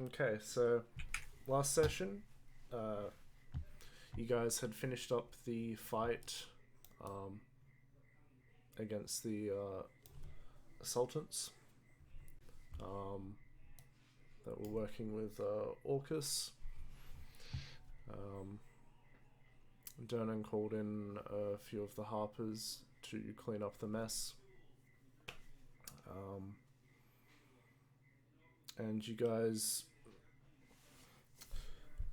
Okay, so last session, uh, you guys had finished up the fight um, against the assaultants um, that were working with Orcus. Um, Dernan called in a few of the Harpers to clean up the mess. Um, and you guys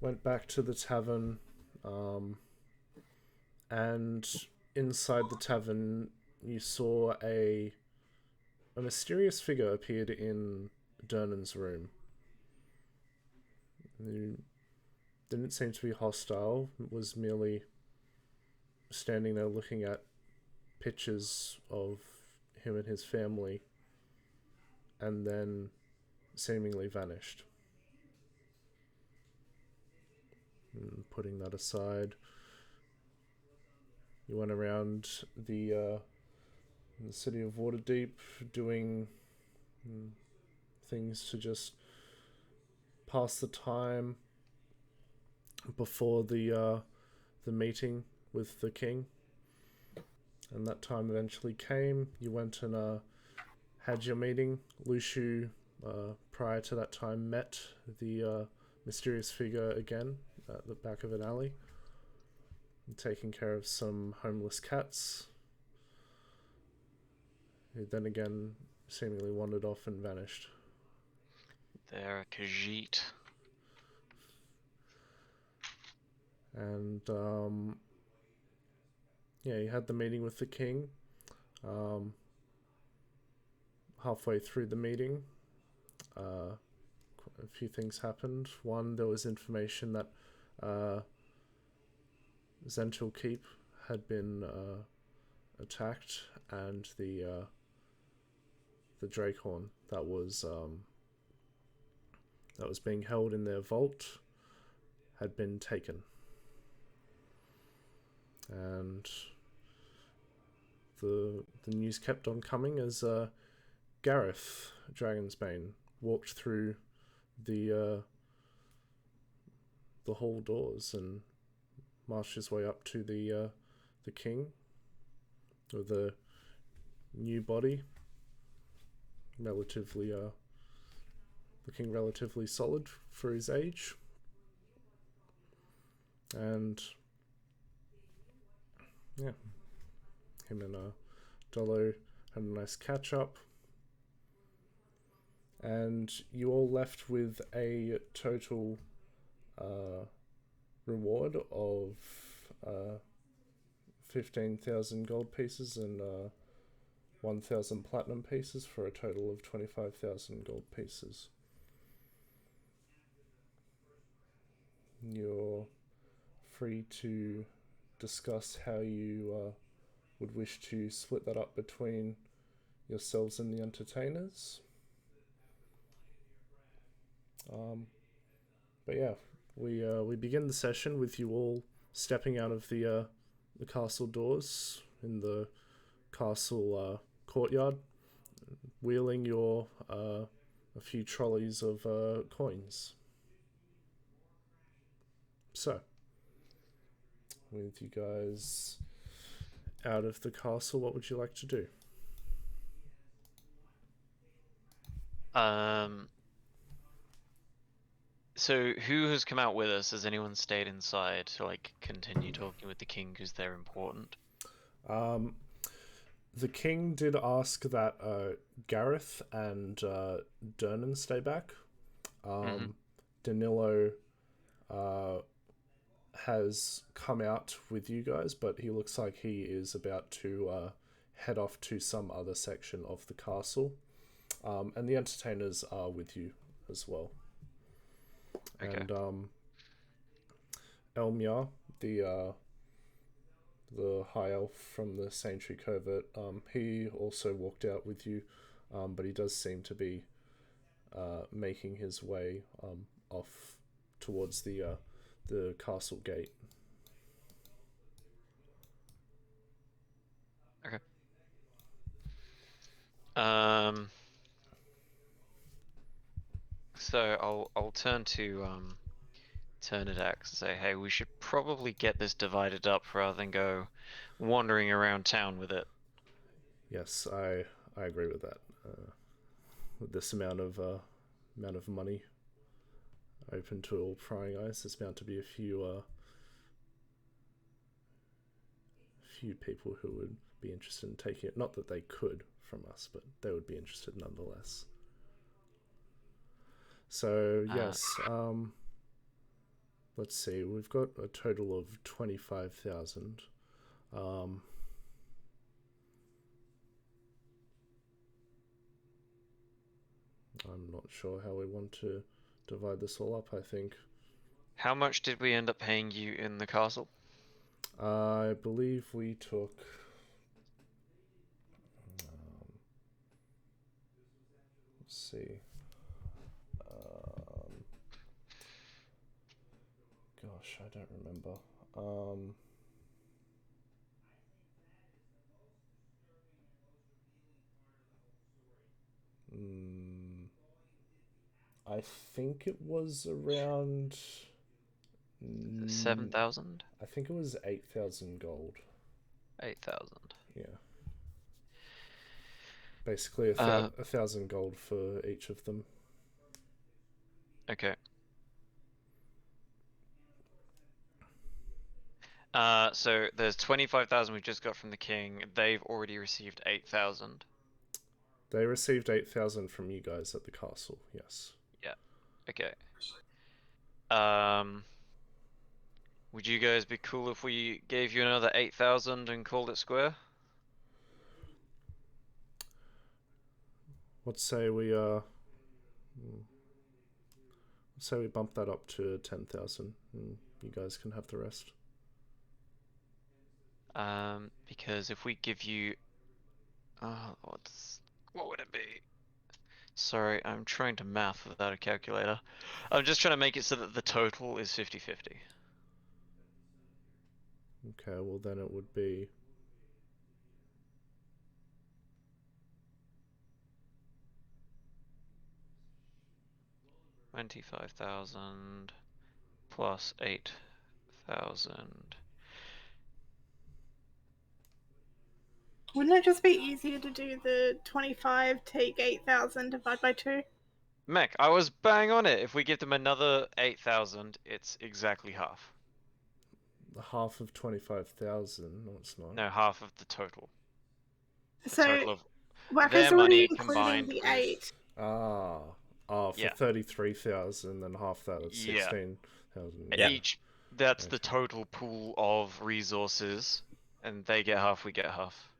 went back to the tavern, um, and inside the tavern, you saw a mysterious figure appeared in Dernan's room. He didn't seem to be hostile, was merely standing there looking at pictures of him and his family, and then seemingly vanished. And putting that aside, you went around the city of Waterdeep doing things to just pass the time before the meeting with the king. And that time eventually came. You went and had your meeting. Lushu, prior to that time, met the mysterious figure again at the back of an alley, taking care of some homeless cats, who then again seemingly wandered off and vanished. They're a Khajiit. And yeah, you had the meeting with the king. Um, Halfway through the meeting, uh, a few things happened. One, there was information that uh, Zentil Keep had been attacked, and the Drakehorn that was being held in their vault had been taken, and the news kept on coming as Gareth Dragonsbane walked through the the hall doors and marched his way up to the king with a new body, relatively looking relatively solid for his age, and yeah, him and Dolo had a nice catch up, and you all left with a total uh, reward of uh, 15,000 gold pieces and 1,000 platinum pieces for a total of 25,000 gold pieces. You're free to discuss how you would wish to split that up between yourselves and the entertainers. Um, but yeah, we begin the session with you all stepping out of the castle doors in the castle courtyard, wheeling your a few trolleys of coins. So, with you guys out of the castle, what would you like to do? Um, so who has come out with us? Has anyone stayed inside to like continue talking with the king because they're important? Um, the king did ask that Gareth and Dernan stay back. Mm-hmm. Um, Danilo uh, has come out with you guys, but he looks like he is about to head off to some other section of the castle. And the entertainers are with you as well. Okay. And Elmia, the high elf from the Saintry Covert, he also walked out with you, but he does seem to be making his way off towards the castle gate. Okay. Um, So I'll turn to Turnidax and say, hey, we should probably get this divided up rather than go wandering around town with it. Yes, I agree with that. With this amount of money open to all prying eyes, there's bound to be a few people who would be interested in taking it. Not that they could from us, but they would be interested nonetheless. So yes, let's see. We've got a total of 25,000. I'm not sure how we want to divide this all up. I think How much did we end up paying you in the castle? I believe we took. Let's see. Gosh, I don't remember. I think it was around. 7,000? I think it was 8,000 gold. 8,000. Yeah. Basically, a 1,000 gold for each of them. Okay. So there's 25,000 we've just got from the king. They've already received 8,000. They received 8,000 from you guys at the castle. Yes. Yeah. Okay. Would you guys be cool if we gave you another 8,000 and called it square? Let's say we bump that up to 10,000, and you guys can have the rest. Because if we give you, what would it be? Sorry, I'm trying to math without a calculator. I'm just trying to make it so that the total is 50-50. Okay, well then it would be 25,000 plus 8,000. Wouldn't it just be easier to do the 25 take 8,000 divide by 2? Mech, I was bang on it. If we give them another 8,000, it's exactly half. half of 25,000. No, it's not. No, half of the total. The So total of Wacker's their already money including combined the with 8. For Yeah. 33,000, then half that at Yeah. 16,000. Yeah. That's Okay. the total pool of resources, and they get half, we get half.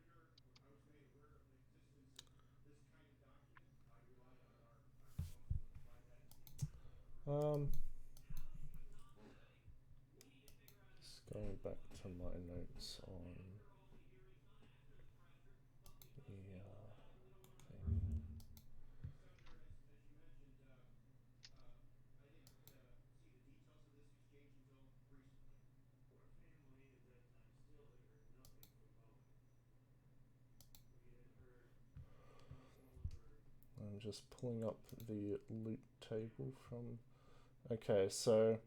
Just going back to my notes on the thing. I'm just pulling up the loot table from. Okay, so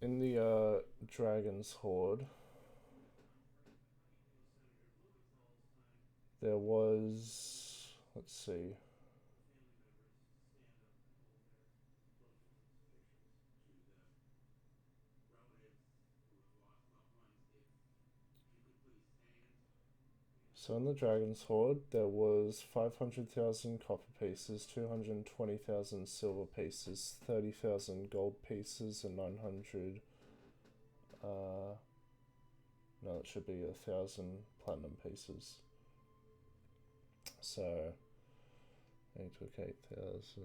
in the Dragon's Horde, there was. Let's see. So in the Dragon's Horde, there was 500,000 copper pieces, 220,000 silver pieces, 30,000 gold pieces, and 900. No, it should be 1,000 platinum pieces. So they took 8,000.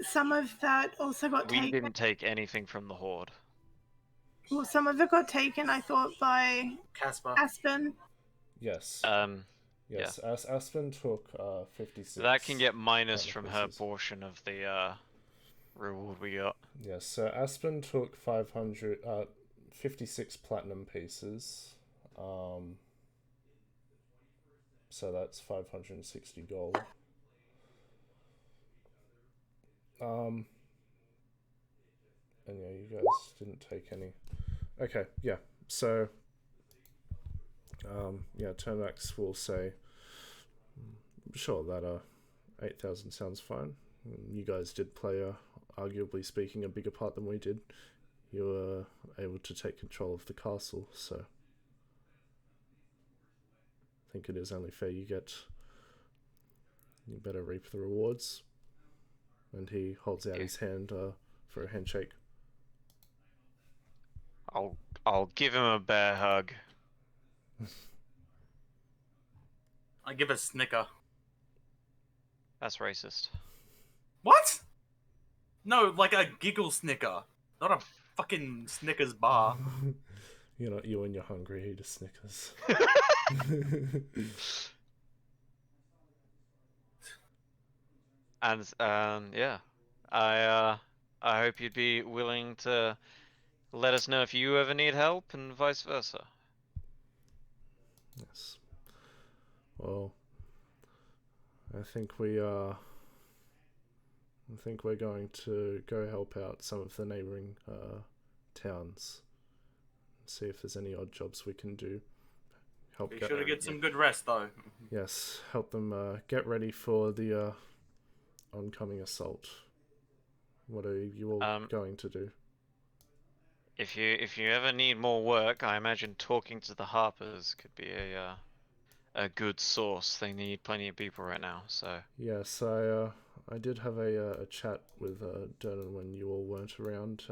Some of that also got We taken. didn't take anything from the horde. Well, some of it got taken, I thought, by Casper. Aspen. Yes. Yes. Aspen took 56. That can get minus platinum from her pieces. portion of the reward we got. Yes, so Aspen took 56 platinum pieces. So that's 560 gold. And yeah, you guys didn't take any. Okay, yeah. So, yeah, Termax will say, sure, that 8,000 sounds fine. You guys did play arguably speaking, a bigger part than we did. You were able to take control of the castle, so I think it is only fair you better reap the rewards. And he holds out his hand for a handshake. I'll give him a bear hug. I give a snicker. That's racist. What? No, like a giggle snicker, not a fucking Snickers bar. You're not you when you're hungry, eat a Snickers. And yeah, I hope you'd be willing to let us know if you ever need help, and vice versa. Yes. Well, I think we're going to go help out some of the neighboring towns. See if there's any odd jobs we can do. Be sure to get some good rest, though. Yes, help them get ready for the oncoming assault. What are you all going to do? If you ever need more work, I imagine talking to the Harpers could be a good source. They need plenty of people right now. So yes, I did have a chat with Dernan when you all weren't around.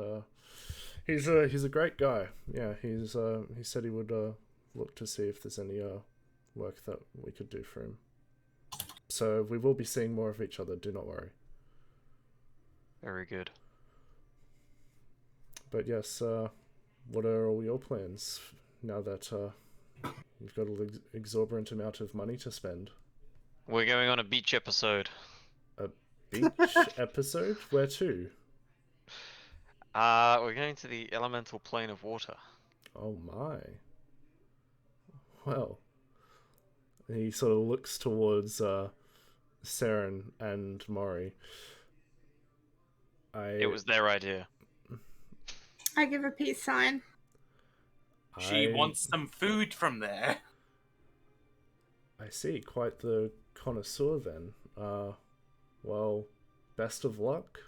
He's a great guy. Yeah, he said he would look to see if there's any work that we could do for him. So we will be seeing more of each other. Do not worry. very good. But yes, what are all your plans now that you've got an exorbitant amount of money to spend? We're going on a beach episode. A beach episode? Where to? We're going to the elemental plane of water. Oh my. Well, he sort of looks towards Saren and Mori. It was their idea. I give a peace sign. She wants some food from there. I see, quite the connoisseur then. Well, best of luck.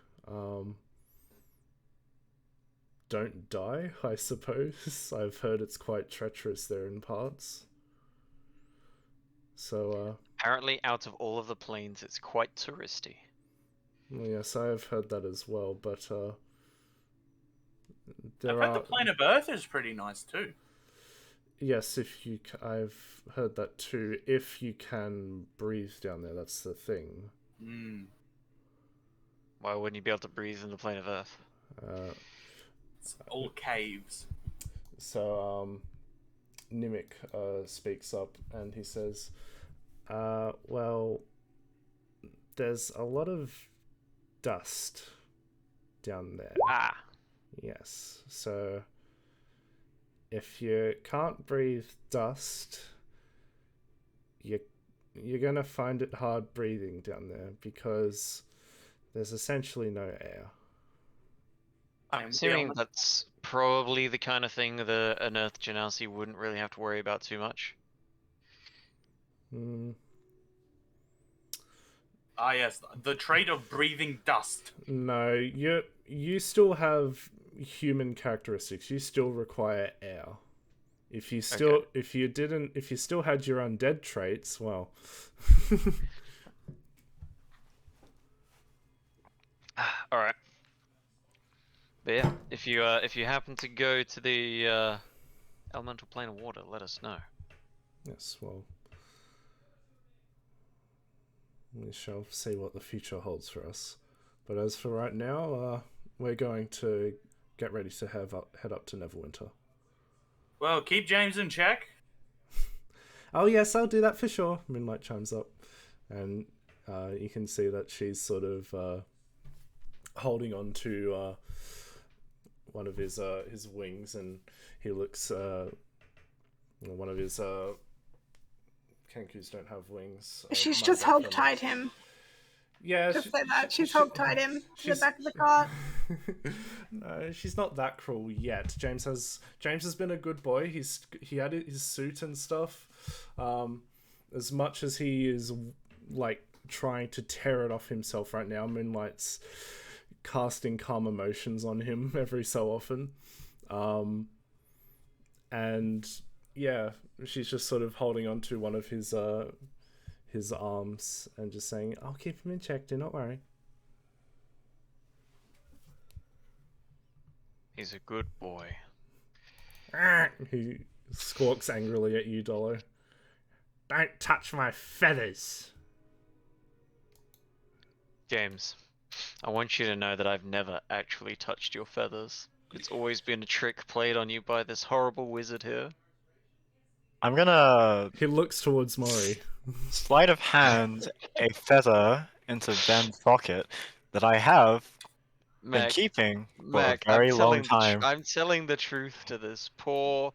Don't die, I suppose. I've heard it's quite treacherous there in parts. So, apparently out of all of the planes, it's quite touristy. Yes, I have heard that as well, but I've heard the plane of Earth is pretty nice too. Yes, I've heard that too. If you can breathe down there, that's the thing. Why wouldn't you be able to breathe in the plane of Earth? It's all caves. So, Nimic speaks up and he says, well, there's a lot of dust down there. Ah. Yes, so if you can't breathe dust, you're gonna find it hard breathing down there because there's essentially no air. I'm assuming that's probably the kind of thing that an Earth Genasi wouldn't really have to worry about too much. Ah, yes, the trait of breathing dust. No, you still have human characteristics. You still require air. If you still if you still had your undead traits, well. All right. But yeah, if you happen to go to the elemental plane of water, let us know. Yes, well, we shall see what the future holds for us. But as for right now, we're going to get ready to head up to Neverwinter. Well, keep James in check. Oh yes, I'll do that for sure. Moonlight chimes up, and you can see that she's sort of holding on to one of his wings, and he looks. One of his Kenkus don't have wings. She's just hog-tied him. Yeah, Just like that, she's hog-tied him to the back of the cart. No, she's not that cruel yet. James has been a good boy. He had his suit and stuff. As much as he is like trying to tear it off himself right now, Moonlight's casting calm emotions on him every so often. And yeah, she's just sort of holding on to one of his arms and just saying, "I'll keep him in check. Do not worry." He's a good boy. He squawks angrily at you, Dolo. "Don't touch my feathers." James, I want you to know that I've never actually touched your feathers. It's always been a trick played on you by this horrible wizard here. I'm gonna He looks towards Mori. sleight of hand a feather into Ben's pocket that I have been Mac, keeping for Mac, a very long time. I'm telling the truth to this poor,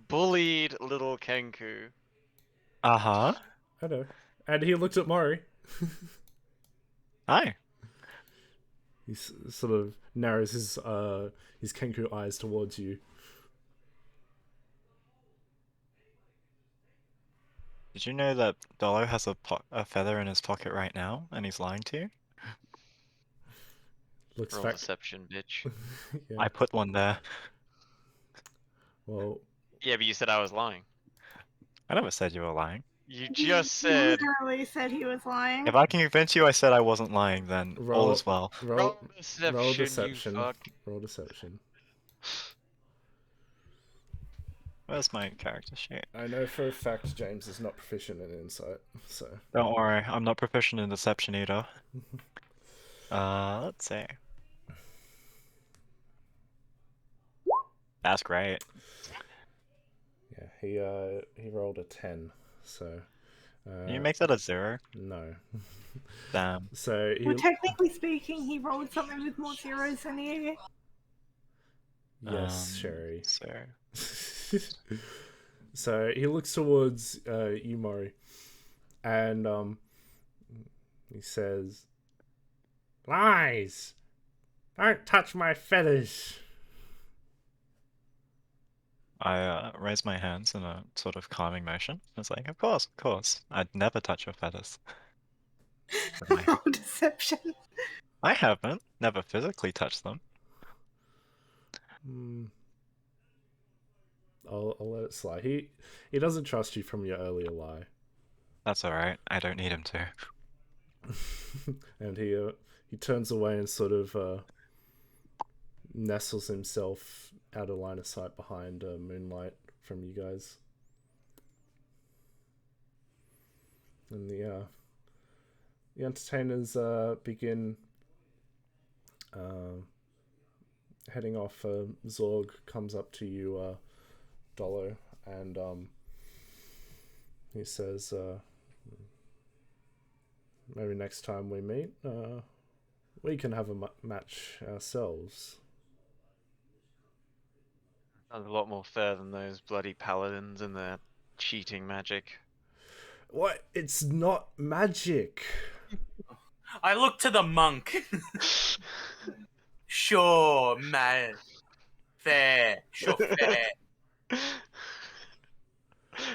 bullied little Kenku. Uh-huh. I know. And he looked at Mori. Hi. He sort of narrows his Kenku eyes towards you. Did you know that Dolo has a feather in his pocket right now, and he's lying to you? Looks Roll back. deception, bitch. Yeah. I put one there. Well, Yeah, but you said I was lying. I never said you were lying. You He just said. literally said he was lying. If I can convince you I said I wasn't lying, then all is well. roll Roll deception, deception. you fuck. Roll deception. Where's my character sheet? I know for a fact James is not proficient in insight, so Don't worry, I'm not proficient in deception either. Let's see. That's great. yeah, he rolled a 10, so Can you make that a 0? no. Damn. So he, Well, technically speaking, he rolled something with more zeros than you. yes, Sherry. So So he looks towards you, Mori, and he says, "Lies! Don't touch my feathers." I raise my hands in a sort of calming motion. It's like, of course. I'd never touch your feathers. Roll deception. I haven't. Never physically touched them. I'll let it slide. He doesn't trust you from your earlier lie. That's alright. I don't need him to. And he turns away and sort of nestles himself out of line of sight behind Moonlight from you guys. And the entertainers begin heading off. Zorg comes up to you, Dolo, and he says, maybe next time we meet, we can have a match ourselves. Sounds a lot more fair than those bloody paladins and their cheating magic. What? It's not magic. I look to the monk. Sure, man. Fair. Sure, fair.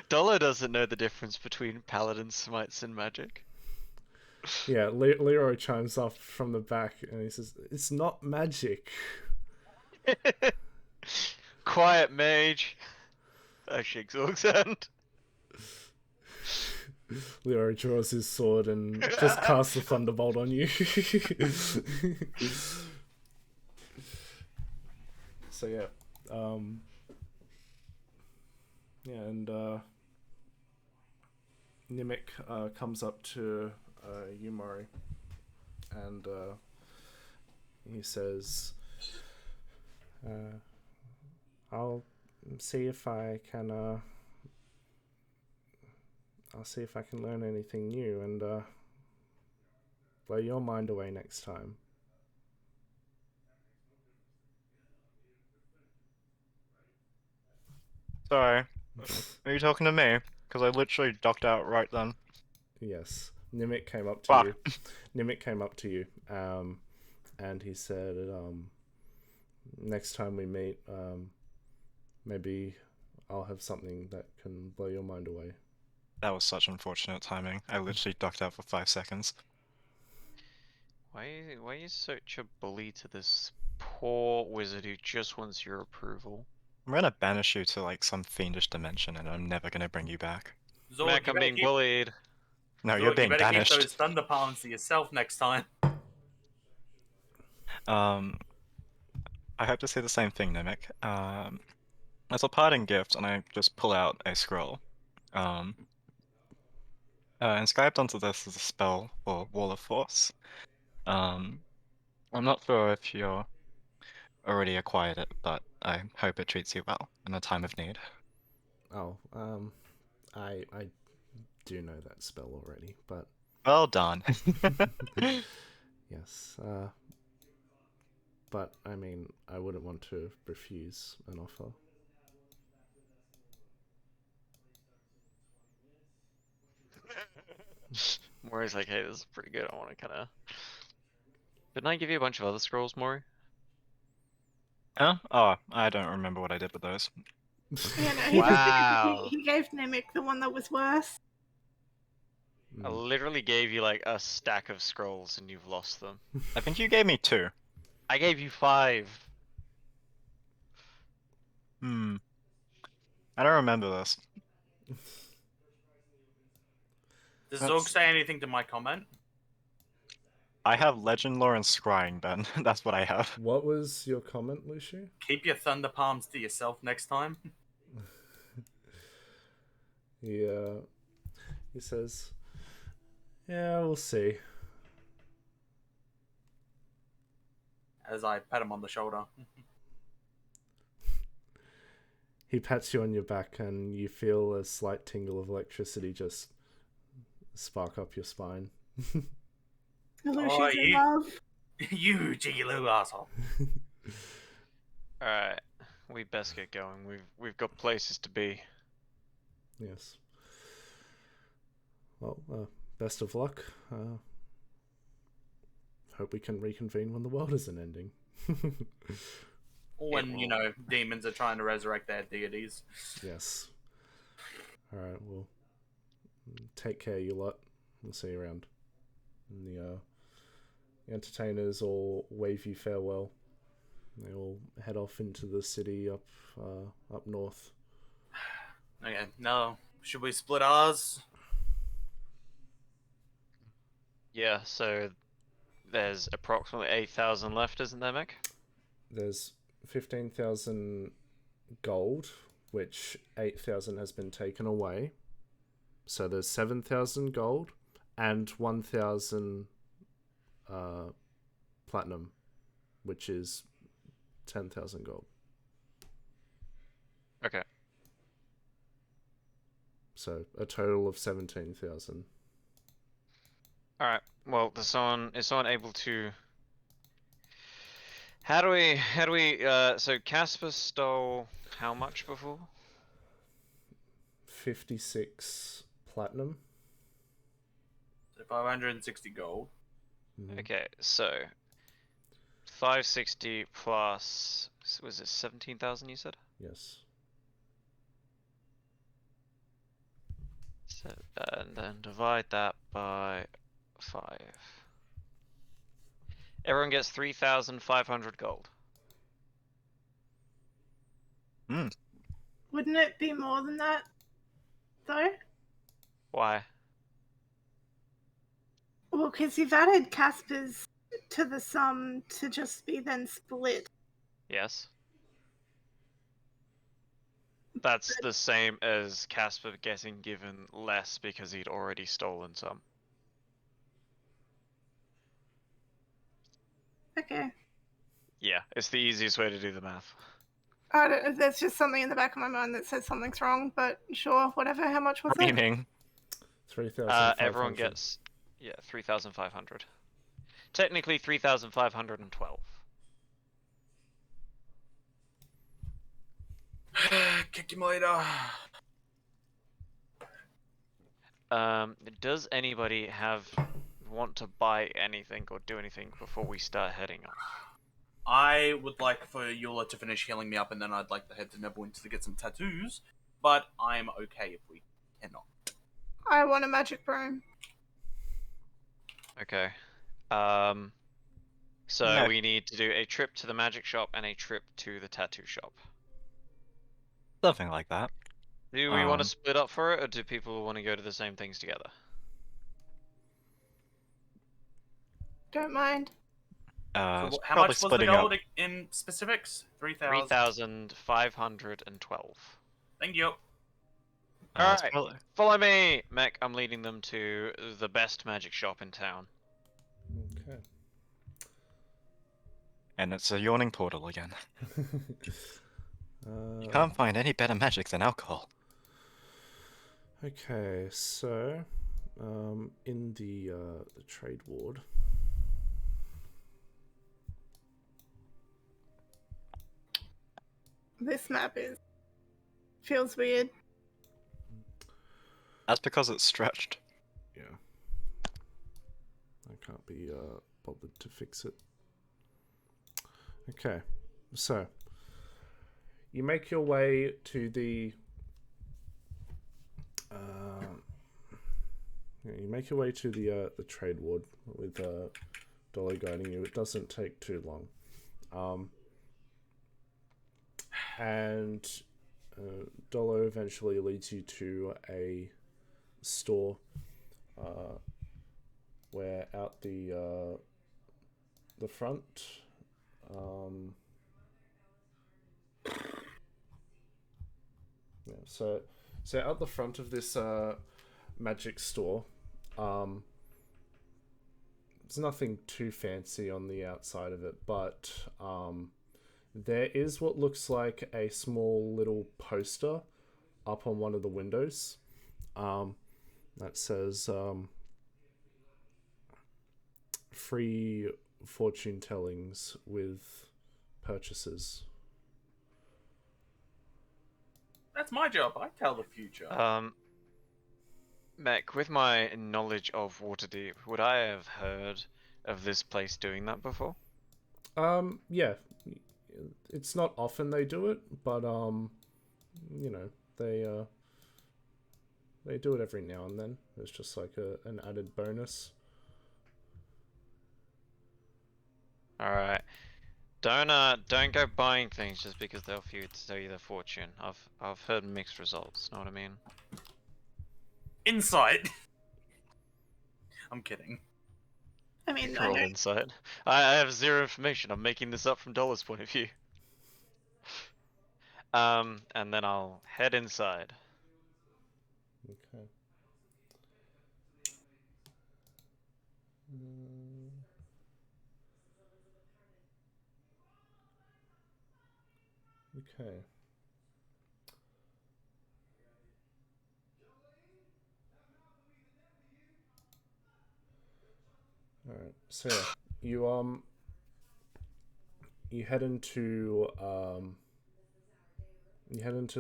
Dolo doesn't know the difference between paladin smites and magic. Yeah, Leroy chimes up from the back and he says, "It's not magic." Quiet, mage. I shake Zorg's hand. Leroy draws his sword and just casts a thunderbolt on you. So yeah, and Nimic comes up to Yumari, and he says, "I'll see if I can. I'll see if I can learn anything new and blow your mind away next time." Sorry. Are you talking to me? Because I literally ducked out right then. Yes. Nimik came up to Fuck. you. Nimik came up to you, and he said, next time we meet, maybe I'll have something that can blow your mind away. That was such unfortunate timing. I literally ducked out for 5 seconds. Why are you such a bully to this poor wizard who just wants your approval? I'm gonna banish you to like some fiendish dimension and I'm never gonna bring you back. Zorg, Mac, you I'm better being keep, bullied. No, Zorg, you're you being better keep banished. those thunder palms to yourself next time. I hope to say the same thing, Nimik. As a parting gift, and I just pull out a scroll. Inscribed onto this is a spell for Wall of Force. I'm not sure if you're already acquired it, but I hope it treats you well in a time of need. Oh, I do know that spell already, but Well done. yes, but I mean, I wouldn't want to refuse an offer. Mori's like, hey, this is pretty good. I want to kind of. Didn't I give you a bunch of other scrolls, Mori? Huh? Oh, I don't remember what I did with those. Yeah, no, he, Wow. he gave Nemec the one that was worse. I literally gave you like a stack of scrolls and you've lost them. I think you gave me 2. I gave you 5. I don't remember this. Does That's- Zorg say anything to my comment? I have Legend Lore and Scrying, Ben. That's what I have. What was your comment, Lucio? Keep your thunder palms to yourself next time. He says, yeah, we'll see. As I pat him on the shoulder. He pats you on your back and you feel a slight tingle of electricity just spark up your spine. Lucian's in you- love. You jiggly asshole. Alright. We best get going. We've got places to be. Yes. Well, best of luck. Hope we can reconvene when the world isn't ending. When, you know, demons are trying to resurrect their deities. Yes. Alright, well, take care, you lot. We'll see you around. And the entertainers all wave you farewell. They all head off into the city up north. Okay, now, should we split ours? Yeah, so there's approximately 8,000 left, isn't there, Mick? There's 15,000 gold, which 8,000 has been taken away. So there's 7,000 gold and 1,000 platinum, which is 10,000 gold. Okay. So a total of 17,000. Alright. Well, is someone able to... How do we, so Casper stole how much before? 56 platinum. So 560 gold. Okay, so 560 plus, was it 17,000 you said? Yes. So, and then divide that by 5. Everyone gets 3,500 gold. Wouldn't it be more than that, though? Why? Well, because you've added Casper's to the sum to just be then split. Yes. That's the same as Casper getting given less because he'd already stolen some. Okay. Yeah, it's the easiest way to do the math. I don't, there's just something in the back of my mind that says something's wrong, but sure, whatever. How much was it? Meaning, 3,500. Everyone gets, yeah, 3,500. Technically 3,512. Kick him later. Does anybody want to buy anything or do anything before we start heading off? I would like for Eula to finish healing me up, and then I'd like to head to Neverwinter to get some tattoos. But I'm okay if we cannot. I want a magic broom. Okay. So No. we need to do a trip to the magic shop and a trip to the tattoo shop. Something like that. Do we want to Um, split up for it, or do people want to go to the same things together? Don't mind. So it's how probably much was the splitting up. gold in specifics? 3,000. 3,512. Thank you. It's Alright, probably- follow me! Mech, I'm leading them to the best magic shop in town. Okay. And it's a yawning portal again. You uh, can't find any better magic than alcohol. okay, so in the trade ward. This map feels weird. That's because it's stretched. Yeah. I can't be bothered to fix it. Okay, so you make your way to the the trade ward with Dolly guiding you. It doesn't take too long, and Dolo eventually leads you to a store where out the front. Yeah, so out the front of this magic store, there's nothing too fancy on the outside of it, but there is what looks like a small little poster up on one of the windows that says free fortune tellings with purchases. That's my job. I tell the future. Mech, with my knowledge of Waterdeep, would I have heard of this place doing that before? Yeah. It's not often they do it, but you know, they do it every now and then. It's just like an added bonus. Alright. Don't go buying things just because they'll tell you their fortune. I've heard mixed results, know what I mean? Insight. I'm kidding. I mean, I Roll don't. insight. I have zero information. I'm making this up from Dollar's point of view. And then I'll head inside. Okay. Okay. Alright, so yeah, you head into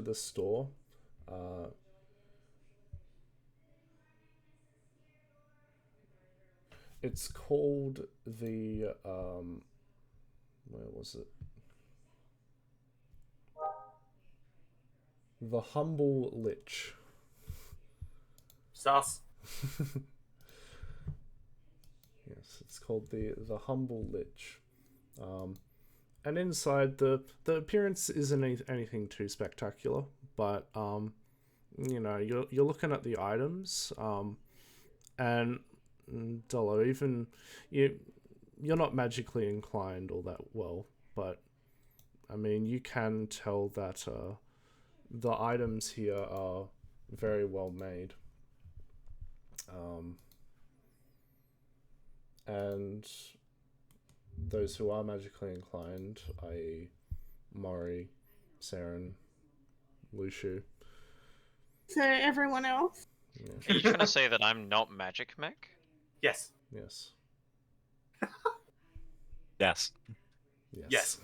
the store. It's called the where was it? The Humble Lich. Sus. Yes, it's called the Humble Lich. And inside the appearance isn't anything too spectacular, but you know, you're looking at the items, and Dolo, even you're not magically inclined all that well, but I mean, you can tell that the items here are very well made. And those who are magically inclined, i.e. Mori, Saren, Lushu. So everyone else. Yeah. Are you trying to say that I'm not magic, Mech? Yes. Yes. Yes. Yes.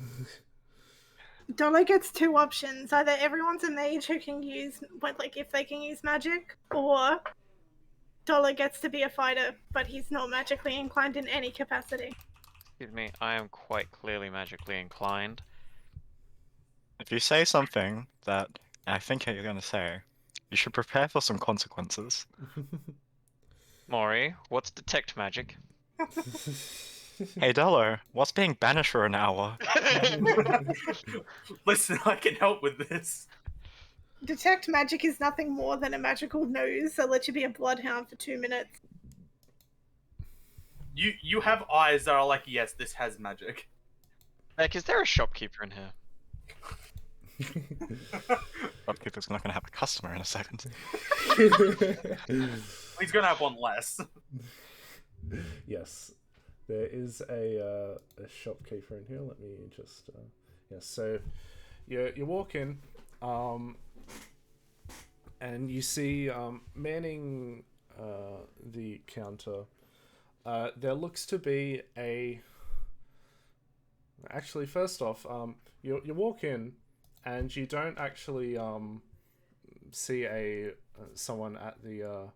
Dolo gets two options. Either everyone's a mage who can use, but like if they can use magic, or Dollar gets to be a fighter, but he's not magically inclined in any capacity. Excuse me, I am quite clearly magically inclined. If you say something that I think you're going to say, you should prepare for some consequences. Maury, what's detect magic? Hey, Dello, what's being banished for an hour? Listen, I can help with this. Detect magic is nothing more than a magical nose that lets you be a bloodhound for 2 minutes. You have eyes that are like, yes, this has magic. Like, is there a shopkeeper in here? Shopkeeper's not going to have a customer in a second. He's gonna have one less. Yes, there is a shopkeeper in here. Let me just yes. So you walk in, and you see manning the counter. There looks to be a. Actually, first off, you walk in, and you don't actually see someone at the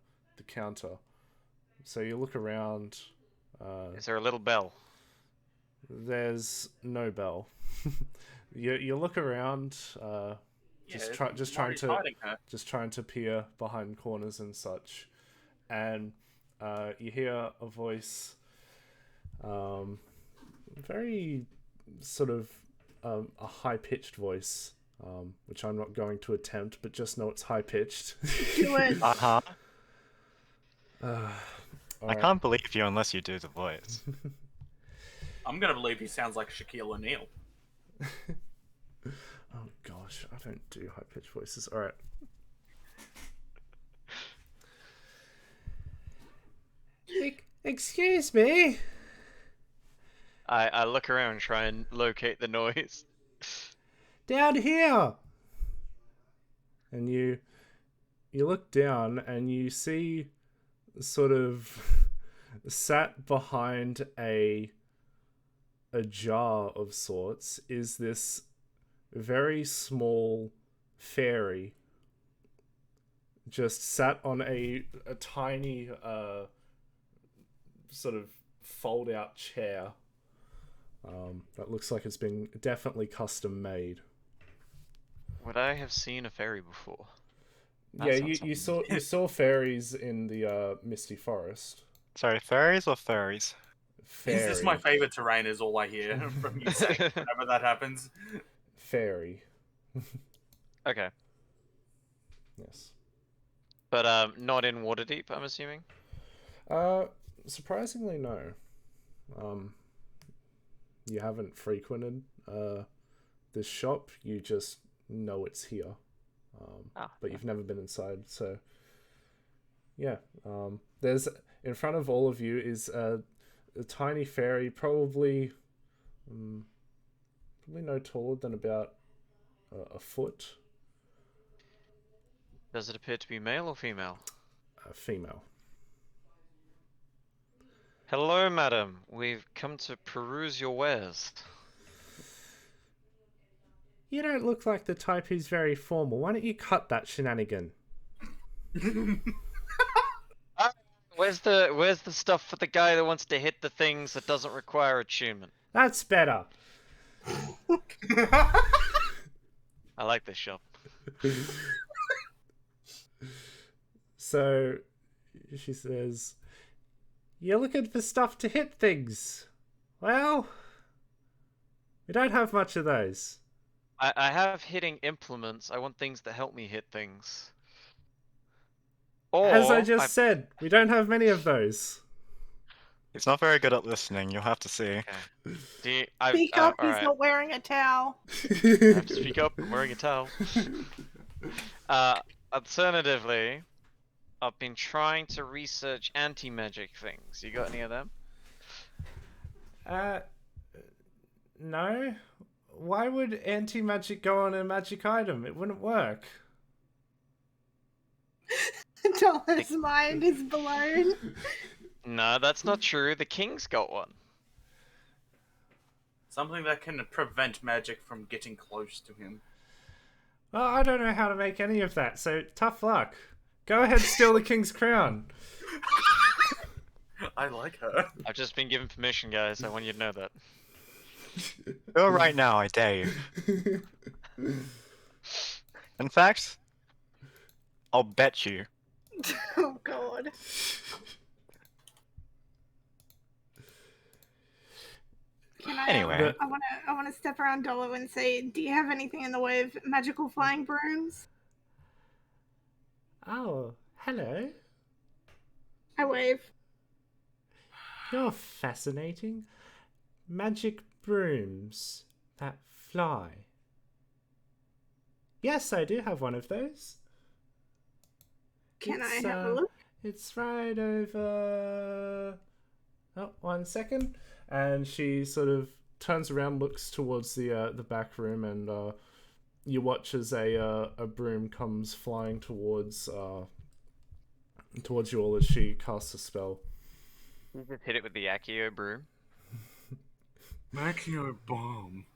counter. So you look around. Is there a little bell? There's no bell. You look around. Just trying to peer behind corners and such, and you hear a voice, very sort of a high pitched voice, which I'm not going to attempt, but just know it's high pitched. Do it. Uh-huh. I Alright. can't believe you unless you do the voice. I'm gonna believe he sounds like Shaquille O'Neal. Oh gosh, I don't do high pitched voices. All right. Excuse me. I look around and try and locate the noise. Down here. And you look down and you see sort of sat behind a jar of sorts is this very small fairy, just sat on a tiny sort of fold out chair that looks like it's been definitely custom made. Would I have seen a fairy before? Yeah, you saw fairies in the Misty Forest. Sorry, fairies or furries? Is this my favorite terrain? Is all I hear from you saying whenever that happens. Fairy. Okay, Yes. but not in Waterdeep, I'm assuming. Surprisingly, no. You haven't frequented this shop. You just know it's here. But you've never been inside, so yeah. There's in front of all of you is a tiny fairy, probably no taller than about a foot. Does it appear to be male or female? Female. Hello, madam. We've come to peruse your wares. You don't look like the type who's very formal. Why don't you cut that shenanigan? Where's the stuff for the guy that wants to hit the things that doesn't require attunement? That's better. I like this shop. So she says, "You're looking for stuff to hit things. Well, we don't have much of those." I have hitting implements. I want things that help me hit things. Or As I just said, we don't have many of those. He's not very good at listening, you'll have to see. Okay. Speak up, he's alright. not wearing a towel. I have to speak up. I'm wearing a towel. Alternatively, I've been trying to research anti-magic things. You got any of them? No. Why would anti-magic go on a magic item? It wouldn't work. Dollar's mind is blown. No, that's not true. The king's got one. Something that can prevent magic from getting close to him. Well, I don't know how to make any of that, so tough luck. Go ahead, steal the king's crown. I like her. I've just been given permission, guys. I want you to know that. Go right now, I dare you. In fact, I'll bet you. Oh god. Can I? Anyway. I wanna step around Dolo and say, do you have anything in the way of magical flying brooms? Oh, hello. I wave. You're fascinating. Magic brooms that fly. Yes, I do have one of those. Can I It's, have a look? It's right over... Oh, 1 second. And she sort of turns around, looks towards the back room, and you watch as a broom comes flying towards you all as she casts a spell. You just hit it with the Accio broom. Macchio bomb.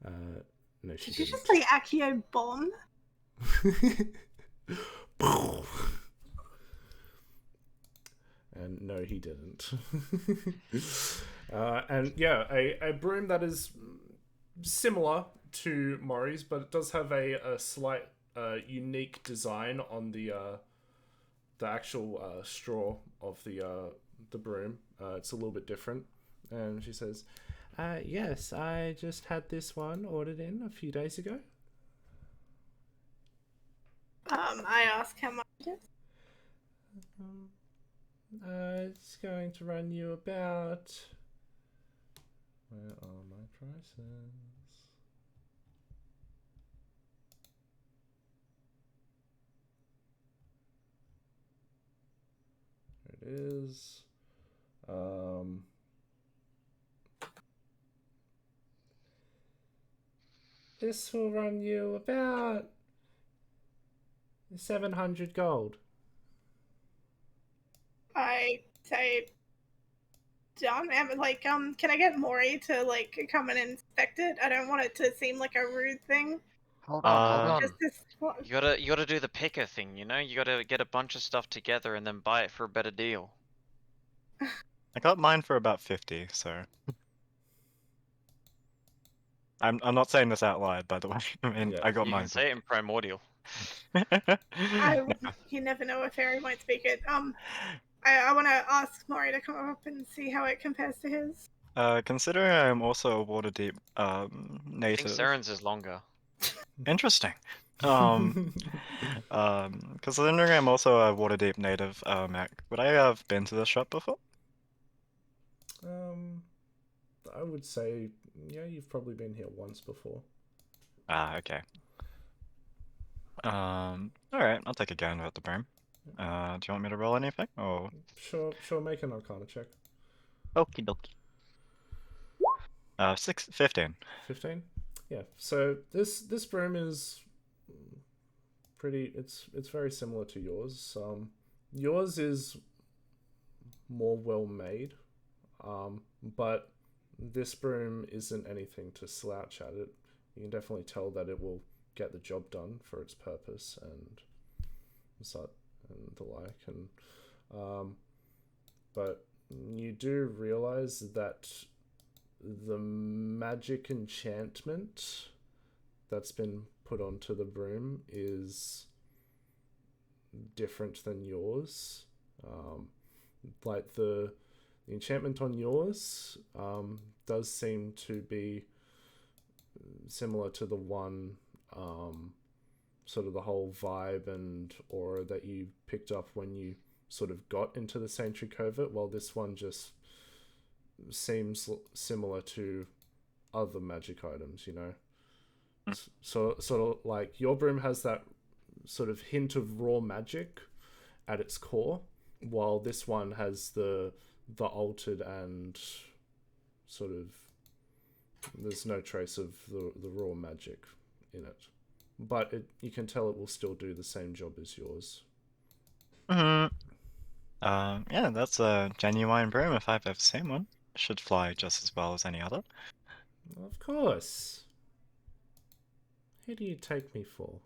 No, she Did you didn't. just say Accio bomb? And no, he didn't. And yeah, a broom that is similar to Mori's, but it does have a slight unique design on the actual straw of the broom. It's a little bit different. And she says, yes, I just had this one ordered in a few days ago. I ask how much it is. It's going to run you about... Where are my prices? There it is. This will run you about 700 gold. I say, John, can I get Maury to like come and inspect it? I don't want it to seem like a rude thing. Hold on. Just this. You gotta do the picker thing, you know? You gotta get a bunch of stuff together and then buy it for a better deal. I got mine for about 50, so. I'm not saying this out loud, by the way. I mean, Yeah. I got You mine. can say it in primordial. You never know, a fairy might speak it. I want to ask Maury to come up and see how it compares to his. Considering I'm also a Waterdeep I think native. Seren's is longer. Interesting. Considering I'm also a Waterdeep native, Mac, would I have been to the shop before? I would say, yeah, you've probably been here once before. Ah, okay. Alright, I'll take a gander at the broom. Do you want me to roll anything, or? Sure, make an Arcana check. Okie dokie. 15. 15? Yeah, so this broom is pretty, it's very similar to yours. Yours is more well made, but this broom isn't anything to slouch at. It, you can definitely tell that it will get the job done for its purpose and such and the like. And but you do realize that the magic enchantment that's been put onto the broom is different than yours. Like the enchantment on yours does seem to be similar to the one, sort of the whole vibe and aura that you picked up when you sort of got into the Sanctuary Covert, while this one just seems similar to other magic items, you know? So sort of like your broom has that sort of hint of raw magic at its core, while this one has the altered and sort of, there's no trace of the raw magic in it, but you can tell it will still do the same job as yours. Yeah, that's a genuine broom if I've ever seen one. It should fly just as well as any other. Of course. Who do you take me for?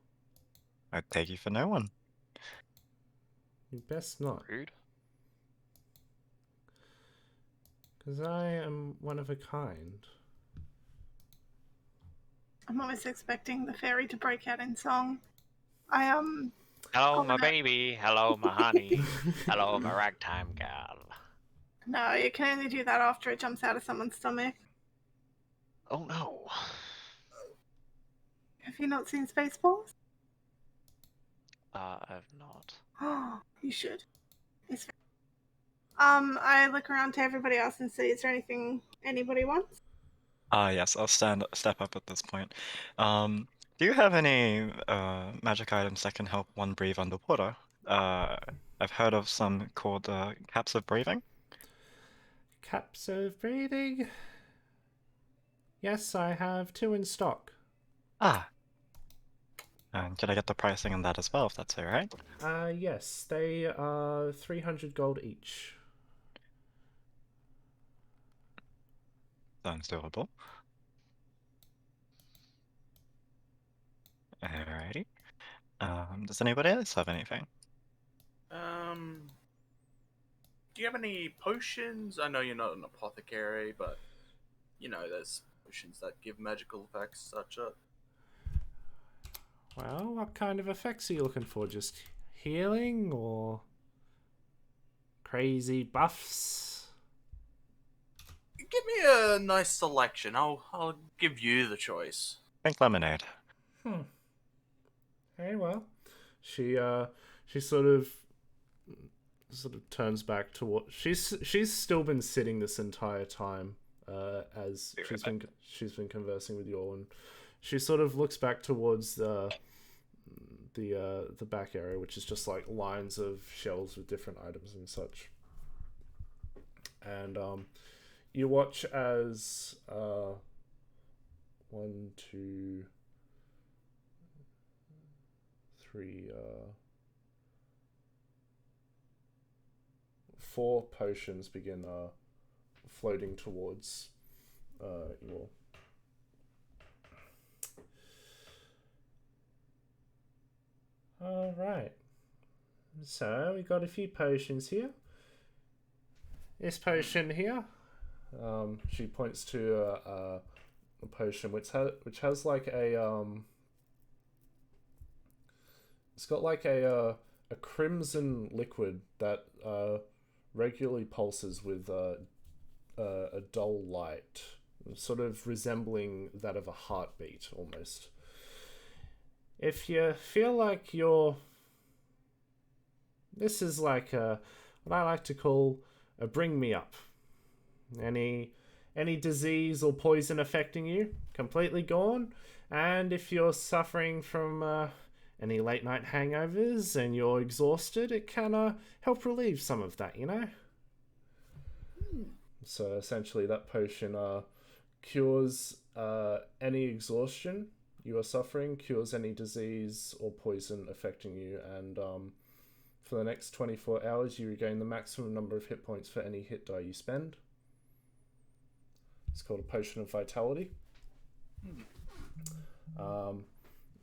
I'd take you for no one. You best not, Rude. because I am one of a kind. I'm always expecting the fairy to break out in song. I Hello, Oh, my no. baby. Hello, my honey. Hello, my ragtime gal. No, you can only do that after it jumps out of someone's stomach. Oh no. Have you not seen Spaceballs? I've not. Oh, you should. It's I look around to everybody else and see, is there anything anybody wants? Yes, I'll step up at this point. Do you have any magic items that can help one breathe underwater? I've heard of some called caps of breathing. Caps of breathing. Yes, I have 2 in stock. Ah. And can I get the pricing on that as well, if that's alright? Yes, they are 300 gold each. Sounds doable. Alrighty. Does anybody else have anything? Do you have any potions? I know you're not an apothecary, but you know there's potions that give magical effects, such as. Well, what kind of effects are you looking for? Just healing or crazy buffs? Give me a nice selection. I'll give you the choice. Pink lemonade. Hey, well, she sort of turns back to what she's still been sitting this entire time, as she's been conversing with you all, and she sort of looks back towards the back area, which is just like lines of shelves with different items and such. And you watch as 1, 2, 3, 4 potions begin floating towards you all. Alright. So, we got a few potions here. This potion here, she points to a potion which has like a it's got like a crimson liquid that regularly pulses with a dull light, sort of resembling that of a heartbeat almost. If you feel like this is like what I like to call a bring me up. Any disease or poison affecting you, completely gone. And if you're suffering from any late night hangovers and you're exhausted, it can help relieve some of that, you know? So essentially that potion cures any exhaustion you are suffering, cures any disease or poison affecting you, and for the next 24 hours you regain the maximum number of hit points for any hit die you spend. It's called a potion of vitality.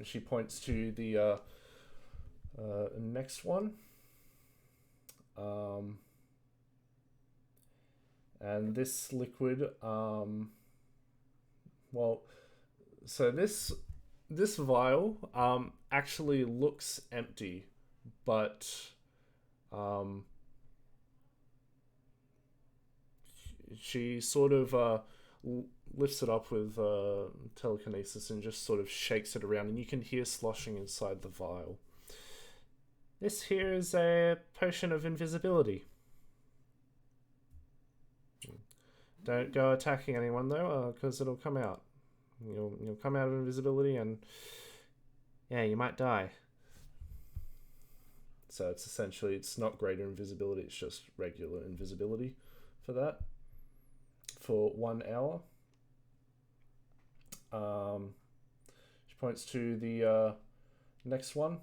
She points to the next one. And this liquid, well, so this vial actually looks empty, but she sort of lifts it up with telekinesis and just sort of shakes it around, and you can hear sloshing inside the vial. This here is a potion of invisibility. Don't go attacking anyone though, because it'll come out. You'll come out of invisibility, and yeah, you might die. So it's essentially, it's not greater invisibility, it's just regular invisibility for that. For 1 hour. She points to the next one.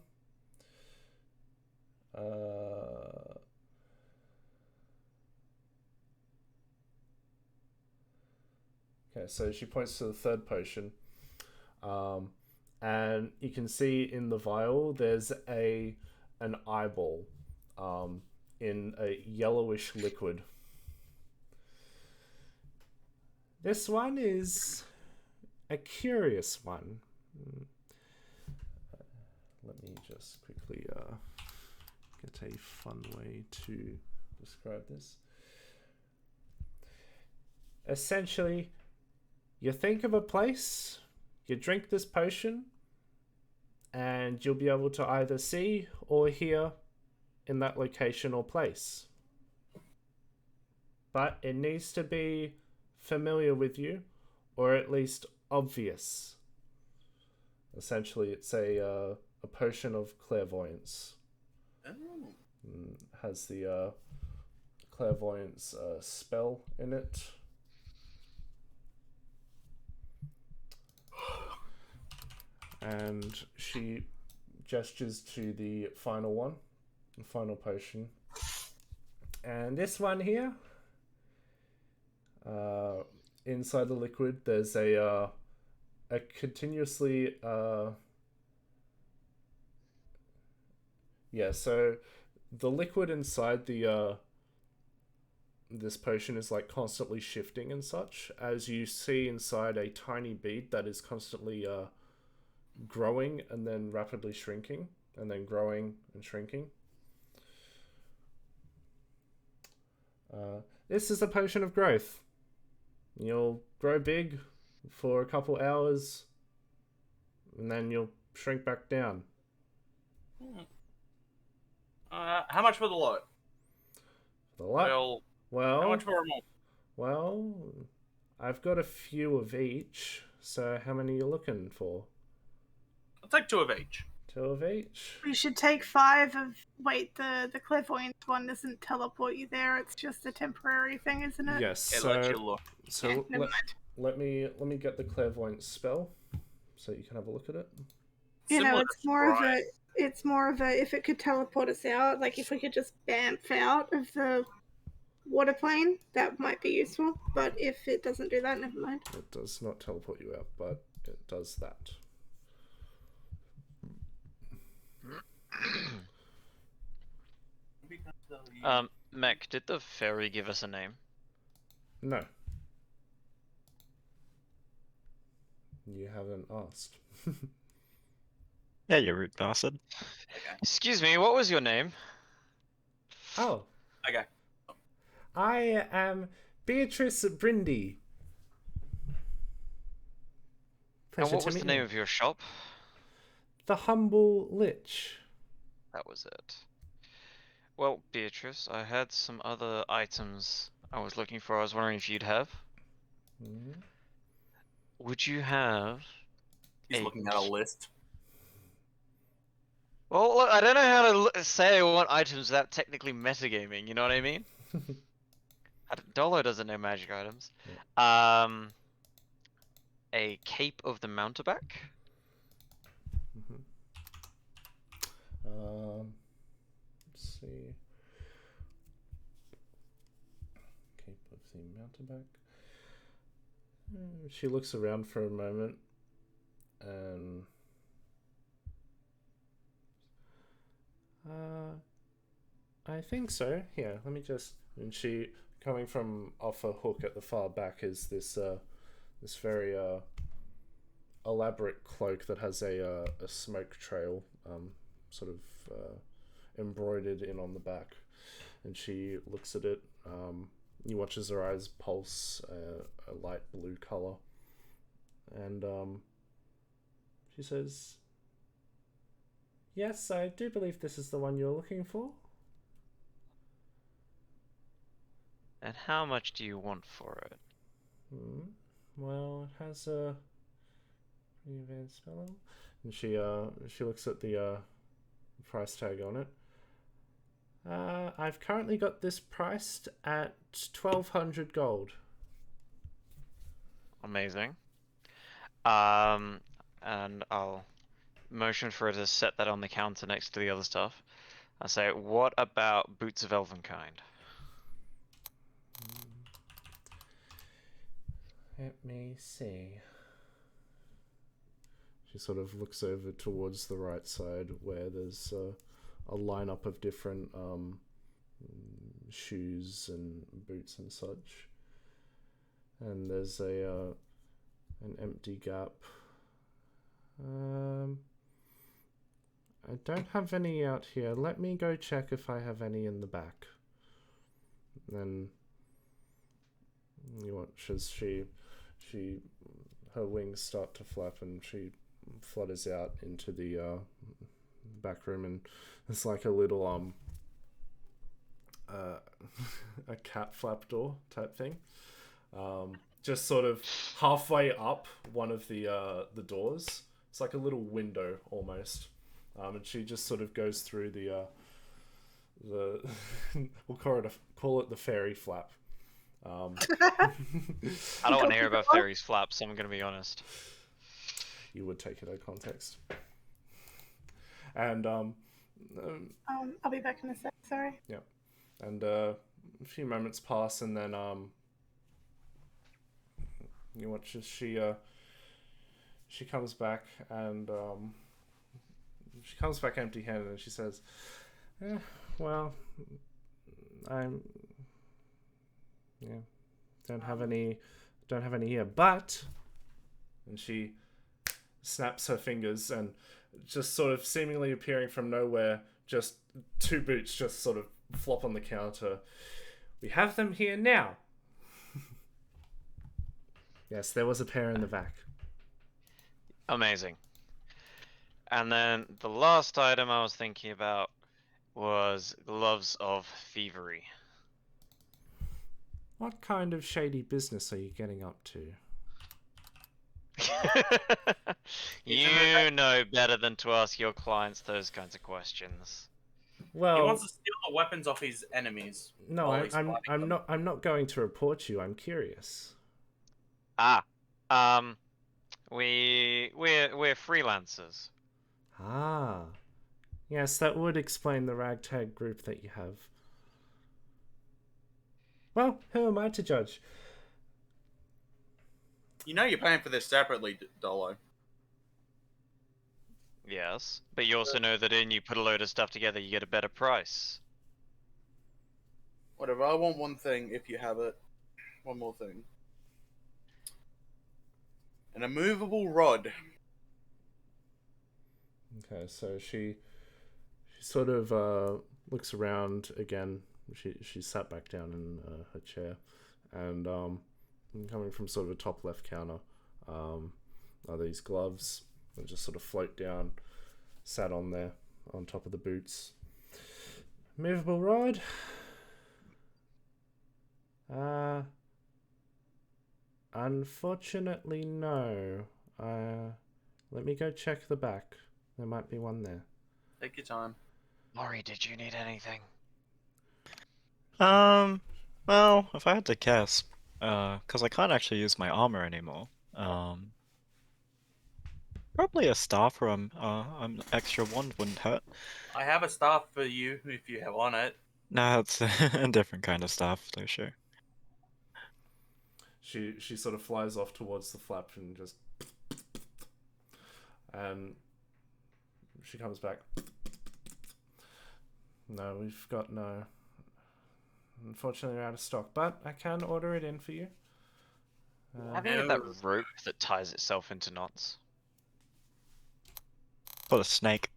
Okay, so she points to the third potion. and you can see in the vial there's an eyeball in a yellowish liquid. This one is a curious one. Let me just quickly get a fun way to describe this. Essentially, you think of a place, you drink this potion, and you'll be able to either see or hear in that location or place. But it needs to be familiar with you, or at least obvious. Essentially, it's a potion of clairvoyance. Oh. Has the clairvoyance spell in it. And she gestures to the final one, the final potion. And this one here, inside the liquid, there's a continuously so the liquid inside the this potion is like constantly shifting and such, as you see inside a tiny bead that is constantly growing and then rapidly shrinking and then growing and shrinking. This is a potion of growth. You'll grow big for a couple hours and then you'll shrink back down. How much for the lot? The lot? How much for a month? Well, I've got a few of each, so how many are you looking for? I'll take 2 of each. 2 of each? We should take 5 of... Wait, the clairvoyance one doesn't teleport you there. It's just a temporary thing, isn't it? Yes. It lets you look. So Yeah, never let me get the clairvoyance spell, so you can have a look at it. Similar it's to more Sprite. of a if it could teleport us out, like if we could just bamf out of the water plane, that might be useful. But if it doesn't do that, never mind. It does not teleport you out, but it does that. Mech, did the fairy give us a name? No. You haven't asked. Yeah, you rude bastard. Excuse me, what was your name? Oh, Okay. I am Beatrice Brindy. And Pleasure what to was the meet name you. of your shop? The Humble Lich. That was it. Well, Beatrice, I had some other items I was looking for. I was wondering if you'd have. Mhm. Would you have... He's looking at a list. Well, look, I don't know how to say I want items without technically metagaming, you know what I mean? Dolo doesn't know magic items. A Cape of the Mountebank. Let's see. Cape of the Mountebank. She looks around for a moment and I think so. Here, let me just. And she, coming from off a hook at the far back, is this this very elaborate cloak that has a smoke trail sort of embroidered in on the back. And she looks at it. You watch as her eyes pulse a light blue color, and she says, "Yes, I do believe this is the one you're looking for." And how much do you want for it? Well, it has a pretty advanced spell, and she looks at the price tag on it. I've currently got this priced at 1,200 gold. Amazing. And I'll motion for her to set that on the counter next to the other stuff. I say, what about boots of Elvenkind? Let me see. She sort of looks over towards the right side where there's a lineup of different shoes and boots and such. And there's an empty gap. I don't have any out here. Let me go check if I have any in the back. Then you watch as her wings start to flap and she flutters out into the back room, and it's like a little a cat flap door type thing. Just sort of halfway up one of the doors. It's like a little window almost. And she just sort of goes through the we'll call it the fairy flap. I don't want to hear about fairies flaps, I'm going to be honest. You would take it out of context. And I'll be back in a sec. Sorry. yeah, and a few moments pass, and then you watch as she comes back, and she comes back empty-handed, and she says, "Well, don't have any here, but," and she snaps her fingers, and just sort of seemingly appearing from nowhere, just 2 boots just sort of flop on the counter. "We have them here now." Yes, there was a pair in the back. Amazing. And then the last item I was thinking about was gloves of thievery. What kind of shady business are you getting up to? You know better than to ask your clients those kinds of questions. Well, He wants to steal the weapons off his enemies. no, while he's fighting them. I'm not going to report you. I'm curious. We're freelancers. Ah, yes, that would explain the ragtag group that you have. Well, who am I to judge? You know you're paying for this separately, Dolo. Yes, but you also know that you put a load of stuff together, you get a better price. Whatever, I want one thing if you have it. One more thing. An immovable rod. Okay, so she sort of looks around again. She sat back down in her chair, and coming from sort of a top left counter are these gloves that just sort of float down, sat on there on top of the boots. Movable rod. Unfortunately, no. Let me go check the back. There might be one there. Take your time. Maury, did you need anything? Well, if I had to guess, because I can't actually use my armor anymore, probably a staff or an extra wand wouldn't hurt. I have a staff for you if you want it. No, it's a different kind of staff, though, sure. She sort of flies off towards the flap and just, and she comes back. No, we've got no. Unfortunately, we're out of stock, but I can order it in for you. Have you got that rope that ties itself into knots? For the snake.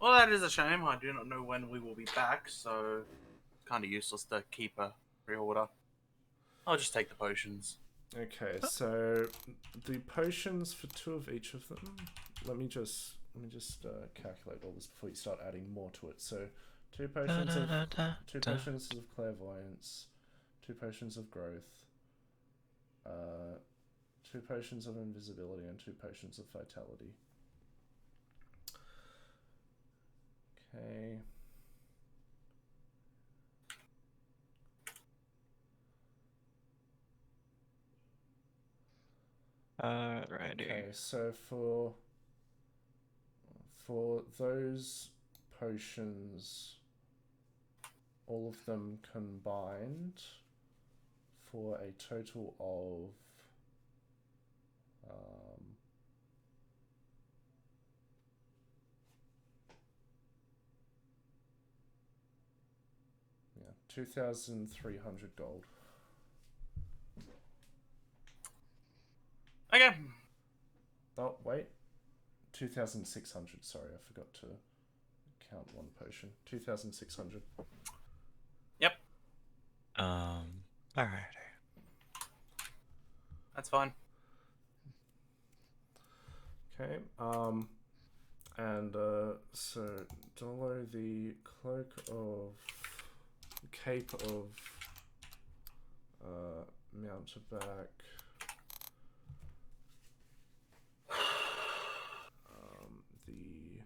Well, that is a shame. I do not know when we will be back, so it's kind of useless to keep a pre-order. I'll just take the potions. Okay, so the potions for 2 of each of them. Let me just calculate all this before you start adding more to it. So 2 potions of clairvoyance, 2 potions of growth, 2 potions of invisibility, and 2 potions of vitality. Okay. Alrighty. Okay, so for those potions, all of them combined, for a total of 2,300 gold. Okay. Oh, wait. 2,600. Sorry, I forgot to count one potion. 2,600. Yep, Alrighty. that's fine. Okay. And so Dolo, the cloak of cape of mountebank. The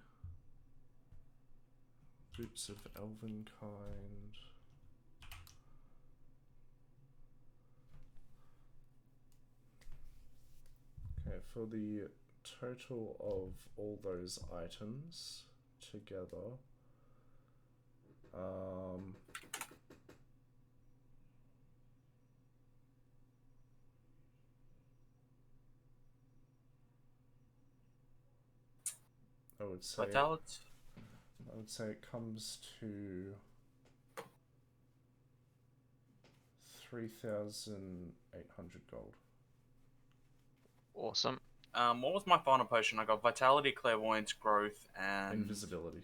boots of elvenkind. Okay, for the total of all those items together, I would say Vitality. it comes to 3,800 gold. Awesome. What was my final potion? I got Vitality, Clairvoyance, Growth, and Invisibility.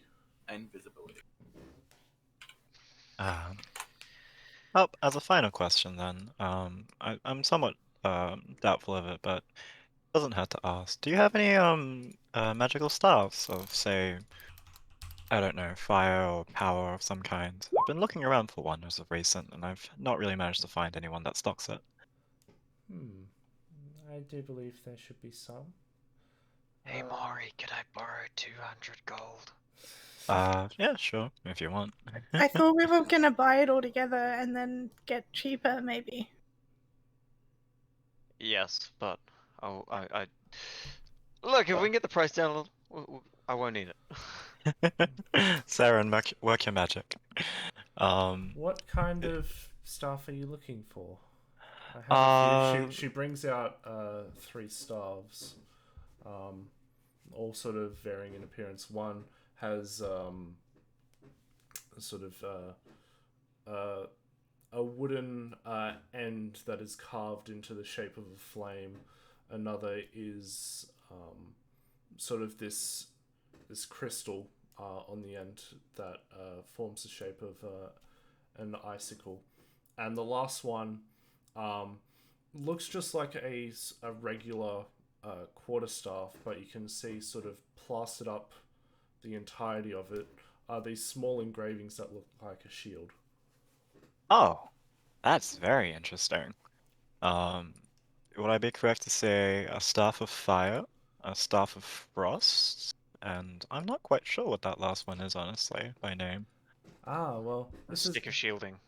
Invisibility. Well, as a final question then, I'm somewhat doubtful of it, but doesn't hurt to ask. Do you have any magical staves of, say, I don't know, fire or power of some kind? I've been looking around for one as of recent, and I've not really managed to find anyone that stocks it. I do believe there should be some. Hey Maury, could I borrow 200 gold? Yeah, sure, if you want. I thought we were gonna buy it all together and then get cheaper, maybe. Yes, but I look, if we can get the price down a little, I won't need it. Sarah, and work your magic. What kind of staff are you looking for? I have a few. She brings out 3 staves, all sort of varying in appearance. One has sort of a wooden end that is carved into the shape of a flame. Another is sort of this crystal on the end that forms the shape of an icicle, and the last one looks just like a regular quarterstaff, but you can see sort of plastered up the entirety of it are these small engravings that look like a shield. Oh, that's very interesting. Would I be correct to say a staff of fire, a staff of frost, and I'm not quite sure what that last one is, honestly, by name. Ah, well, A stick of shielding.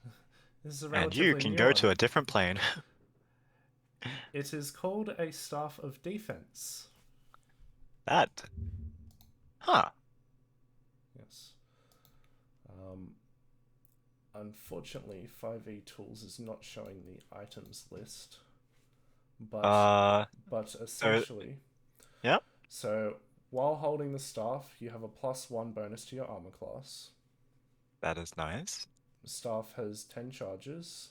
this is a And relatively you can new go one. to a different plane. It is called a staff of defense. That. Huh. Yes. Unfortunately, 5e Tools is not showing the items list, but essentially, Yep. So while holding the staff, you have a +1 bonus to your armor class. That is nice. The staff has 10 charges.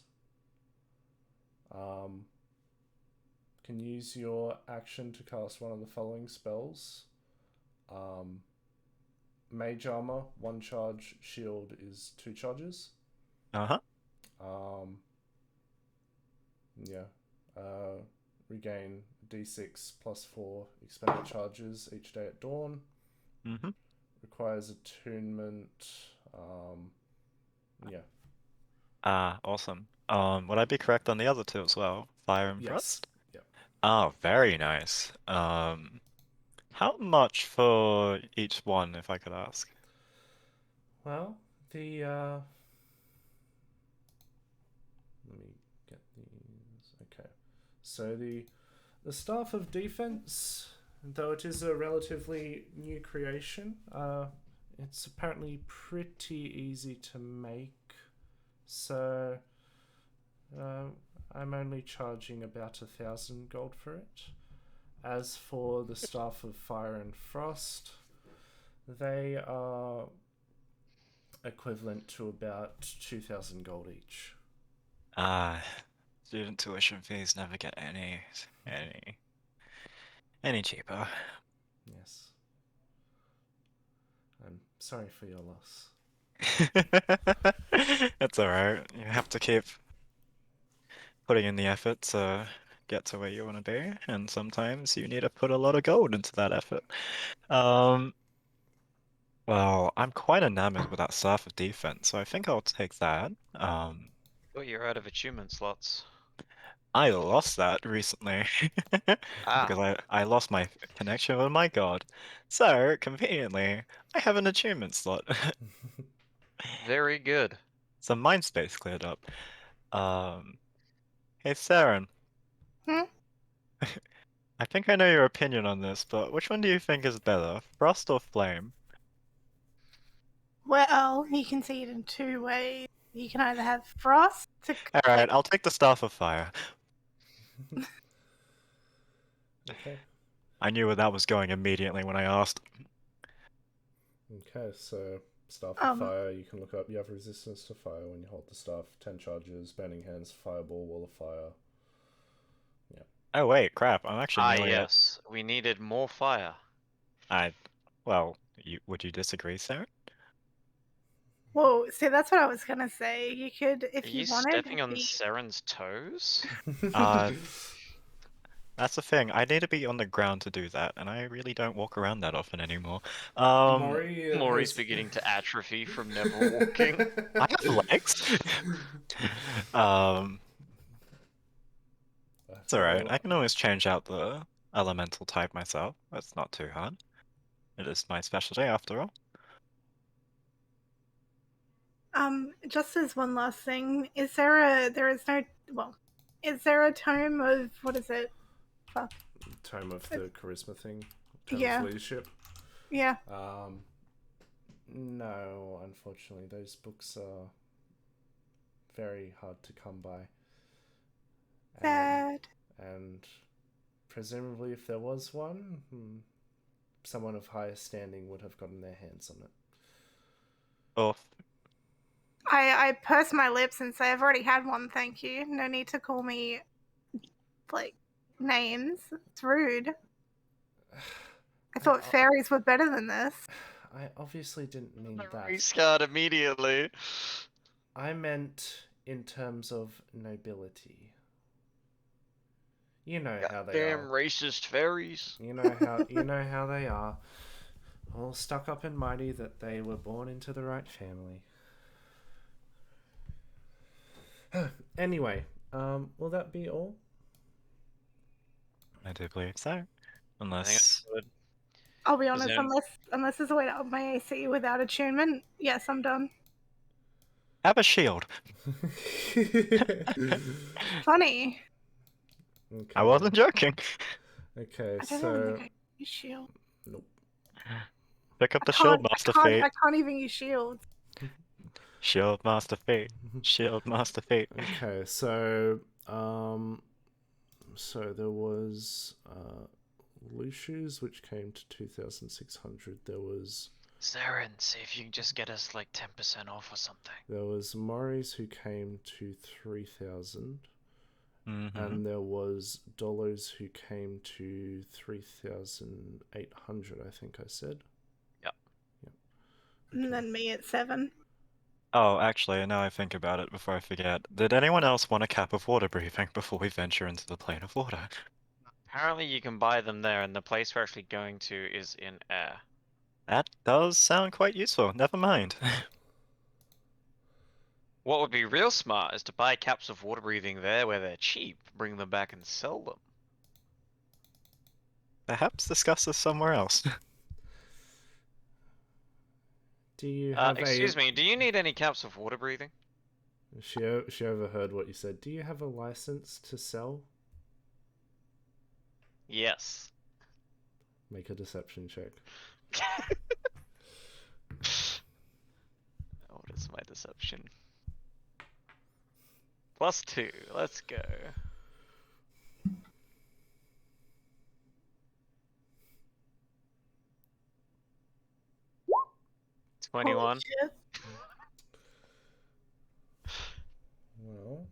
Can use your action to cast one of the following spells. Mage armor, 1 charge. Shield is 2 charges. Uh-huh. Regain D6 +4 expended charges each day at dawn. Mm-hmm. Requires attunement. Awesome. Would I be correct on the other two as well? Fire and Yes. frost? Yep. Oh, very nice. How much for each one, if I could ask? Well, the let me get these. Okay, so the staff of defense, though it is a relatively new creation, it's apparently pretty easy to make. So I'm only charging about 1,000 gold for it. As for the staff of fire and frost, they are equivalent to about 2,000 gold each. Student tuition fees never get any cheaper. Yes. I'm sorry for your loss. It's alright. You have to keep putting in the effort to get to where you want to be, and sometimes you need to put a lot of gold into that effort. Well, I'm quite enamored with that staff of defense, so I think I'll take that. Oh, you're out of achievement slots. I lost that recently because Ah, I lost my connection with my god. So, conveniently, I have an achievement slot. very good. So mind space cleared up. Hey Saren, Hmm? I think I know your opinion on this, but which one do you think is better, frost or flame? Well, you can see it in two ways. You can either have frost to Alright, I'll take the staff of fire. Okay. I knew where that was going immediately when I asked. Okay, so Staff of Fire, you can look up. You have resistance to fire when you hold the staff. 10 charges, Burning Hands, Fireball, Wall of Fire. Oh wait, crap, I'm actually nearly at... yes. We needed more fire. Well, would you disagree, Saren? Whoa, see, that's what I was gonna say. You could, if Are you you wanted, stepping on Saren's toes? That's the thing, I need to be on the ground to do that, and I really don't walk around that often anymore. Maury's beginning to atrophy from never walking. I have legs! It's alright, I can always change out the elemental type myself. That's not too hard. It is my specialty after all. just as one last thing, is there a tome of, what is it? Fuck. Tome of the Charisma thing. Tome Yeah. of Leadership. Yeah. No, unfortunately, those books are very hard to come by. Sad. And presumably, if there was one, someone of higher standing would have gotten their hands on it. Oh, I purse my lips and say I've already had one, thank you. No need to call me, like, names. It's rude. I thought fairies were better than this. I obviously didn't mean that. Restart immediately. I meant in terms of nobility. You know how they Damn are. racist fairies. You know how they are. All stuck up and mighty that they were born into the right family. Anyway, will that be all? I do believe so. Unless... I'll be honest, unless there's a way to up my AC without attunement, yes, I'm done. Have a shield. Funny. Okay. I wasn't joking. Okay, I don't even think I can use shield. Nope. Pick up the shield master feat. I can't even use shields. Shield master feat. Shield master feat. Okay, so there was Lucius, which came to 2,600. There was Saren, see if you can just get us like 10% off or something. There was Morris, who came to 3,000. Mm-hmm. And there was Dolos, who came to 3,800, I think I said. Yep. Okay. And then me at 7. Oh, actually, now I think about it before I forget. Did anyone else want a cap of water breathing before we venture into the plane of water? Apparently you can buy them there, and the place we're actually going to is in air. That does sound quite useful. Never mind. What would be real smart is to buy caps of water breathing there where they're cheap, bring them back and sell them. Perhaps discuss this somewhere else. Do you have excuse me, do you need any caps of water breathing? She overheard what you said. Do you have a license to sell? Yes. Make a deception check. What is my deception? +2, let's go. 21. Well,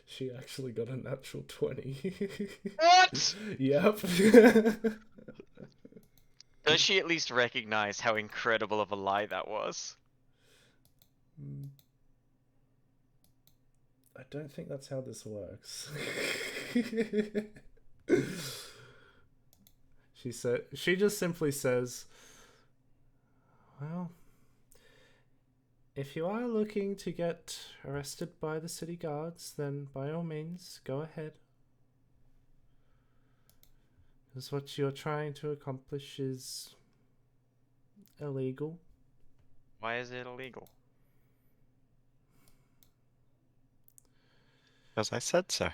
she actually got a natural 20. What? Yep. Does she at least recognize how incredible of a lie that was? I don't think that's how this works. She just simply says, well, if you are looking to get arrested by the city guards, then by all means, go ahead. Because what you're trying to accomplish is illegal. Why is it illegal? As I said so.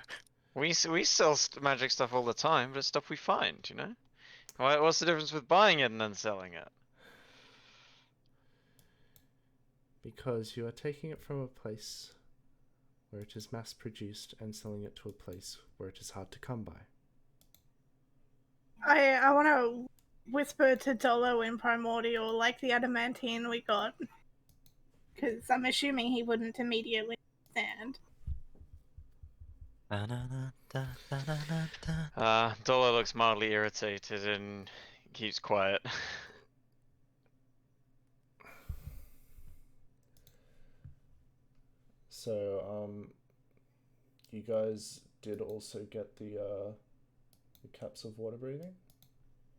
We sell magic stuff all the time, but it's stuff we find, you know? What's the difference with buying it and then selling it? Because you are taking it from a place where it is mass produced and selling it to a place where it is hard to come by. I want to whisper to Dolo in Primordial, like the adamantine we got. Because I'm assuming he wouldn't immediately understand. Dolo looks mildly irritated and keeps quiet. So, you guys did also get the caps of water breathing?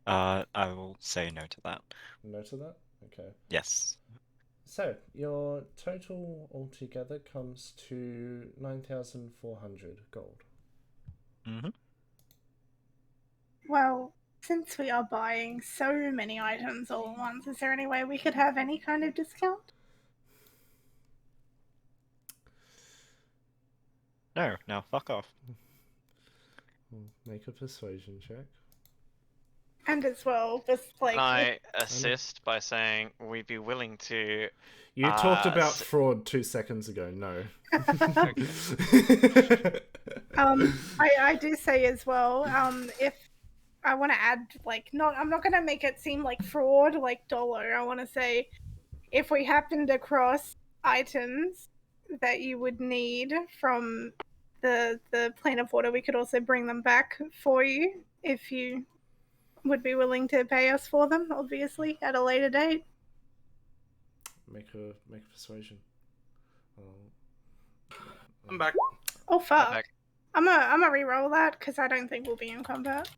I will say no to that. No to that? Okay. Yes. So, your total altogether comes to 9,400 gold. Mm-hmm. Well, since we are buying so many items all at once, is there any way we could have any kind of discount? No, now fuck off. Make a persuasion check. And as well, just like... Can I assist by saying we'd be willing to... You talked about fraud 2 seconds ago, no. I do say as well, if I want to add, like, I'm not going to make it seem like fraud, like dollar. I want to say, if we happened across items that you would need from the plane of water, we could also bring them back for you, if you would be willing to pay us for them, obviously, at a later date. Make a persuasion. I'm back. Oh, fuck. back. I'm gonna re-roll that, because I don't think we'll be in combat.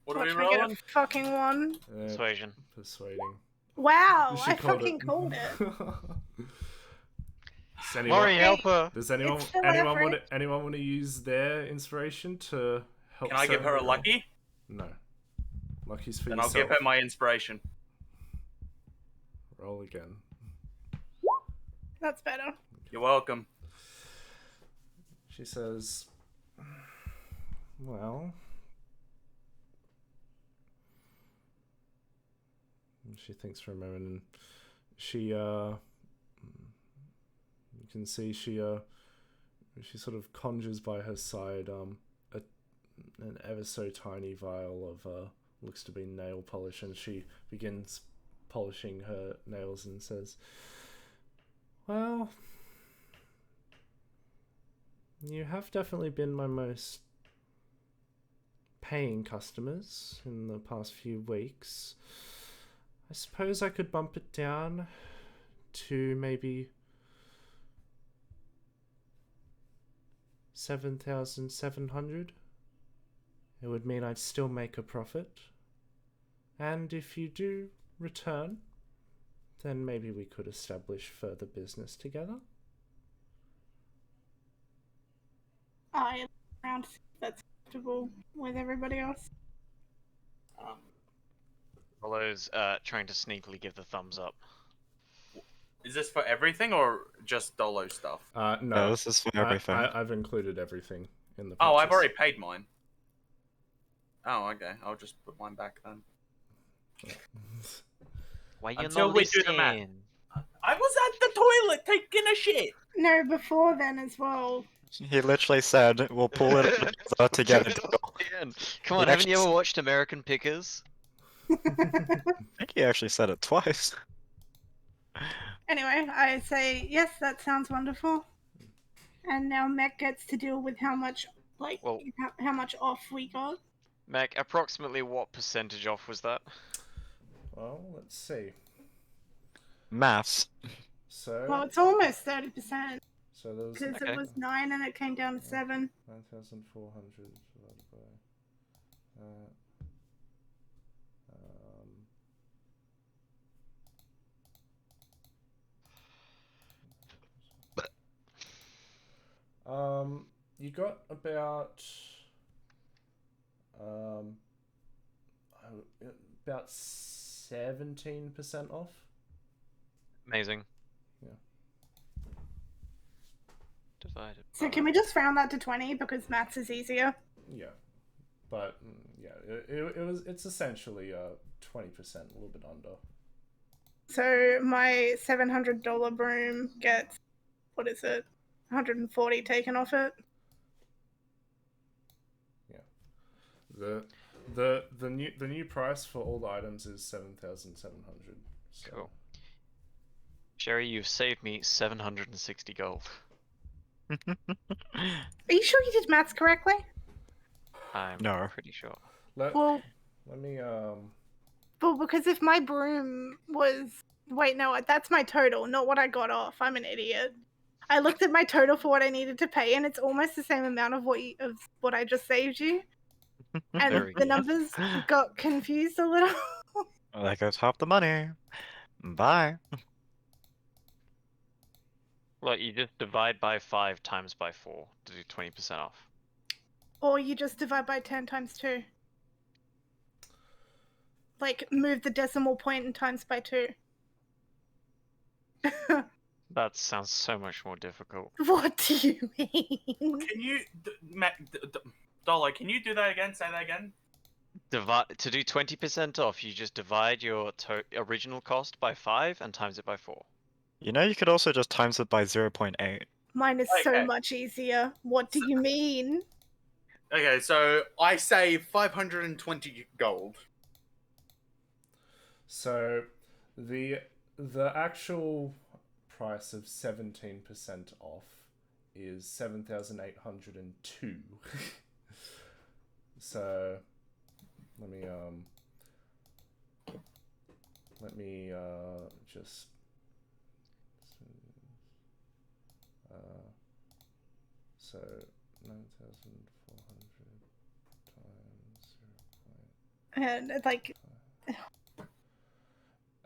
What are Watch we me get rolling? a fucking one. Persuasion. Persuading. Wow, She I called fucking it. called it. Does anyone, Maury, help her! does anyone It's still anyone want average. to, anyone want to use their inspiration to help? Can I give her a Sarah? lucky? No. Lucky's for Then yourself. I'll give her my inspiration. Roll again. That's better. You're welcome. She says, well... She thinks for a moment, and she, you can see she sort of conjures by her side, an ever so tiny vial of, looks to be nail polish, and she begins polishing her nails and says, well, you have definitely been my most paying customers in the past few weeks. I suppose I could bump it down to maybe 7,700. It would mean I'd still make a profit. And if you do return, then maybe we could establish further business together. I look around to see if that's comfortable with everybody else. Dolo's trying to sneakily give the thumbs up. Is this for everything or just Dolo stuff? No, this is for everything. I've included everything in the purchase. Oh, I've already paid mine. Oh, okay. I'll just put mine back then. Why you Until not we do the math. listening? I was at the toilet taking a shit. No, before then as well. He literally said, we'll pull it together. Again. Come on, haven't you ever watched American Pickers? I think he actually said it twice. Anyway, I say yes. That sounds wonderful. And now Mech gets to deal with how much, like, Well- how much off we got. Mac, approximately what percentage off was that? Well, let's see. Maths. So, Well, it's almost 30% so there was because Okay. it was 9 and it came down to 7. 9,400 divided by you got about um, about 17% off. Amazing. Yeah. Divided So by... can we just round that to 20 because maths is easier? Yeah, but it's essentially 20%, a little bit under. So my $700 broom gets, what is it, 140 taken off it. The new price for all the items is 7,700. So. Cool. Sherry, you've saved me 760 gold. Are you sure you did maths correctly? I'm No. pretty sure. Well, Let me well, because if my broom was, wait, no, that's my total, not what I got off. I'm an idiot. I looked at my total for what I needed to pay, and it's almost the same amount of what I just saved you. And Very the good. numbers got confused a little. There goes half the money. Bye. Well, you just divide by 5 times by 4 to do 20% off. Or you just divide by 10 times 2. Like, move the decimal point and times by 2. That sounds so much more difficult. What do you mean? Can you, Dollar? Can you do that again? Say that again. To do 20% off, you just divide your original cost by 5 and times it by 4. You know, you could also just times it by 0.8. Mine is so Okay. much easier. What do you mean? Okay, so I say 520 gold. So the actual price of 17% off is 7,802. So let me just so 9,400 times 0. And like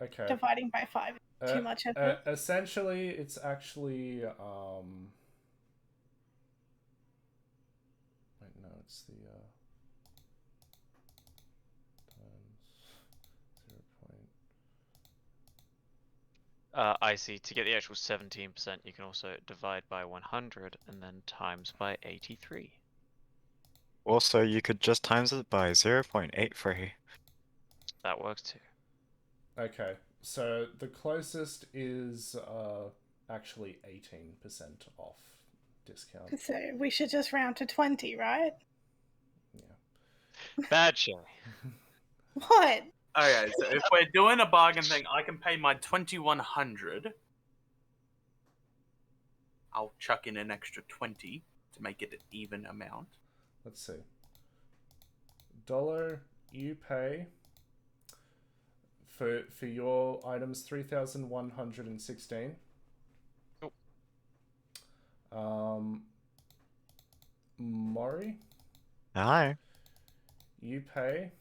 Okay. dividing by 5 is too much effort. Essentially, it's actually wait, no, it's the times 0. I see. To get the actual 17%, you can also divide by 100 and then times by 83. Also, you could just times it by 0.83. That works too. Okay, so the closest is actually 18% off discount. So we should just round to 20, right? Yeah. Bad Sherry. What? Okay, so if we're doing a bargain thing, I can pay my 2,100. I'll chuck in an extra 20 to make it an even amount. Let's see. Dollar, you pay for your items 3,116. Oh. Mori, Hi. you pay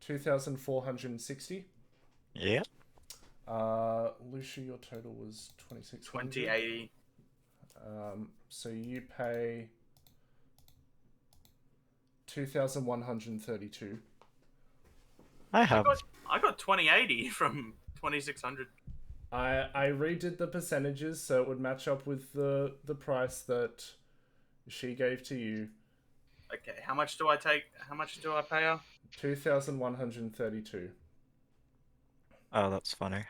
2,460. Yep. Lucia, your total was 2,600. 2080. So you pay 2,132. I have. I got 2080 from 2,600. I redid the percentages so it would match up with the price that she gave to you. Okay, how much do I take? How much do I pay her? 2,132. Oh, that's funny.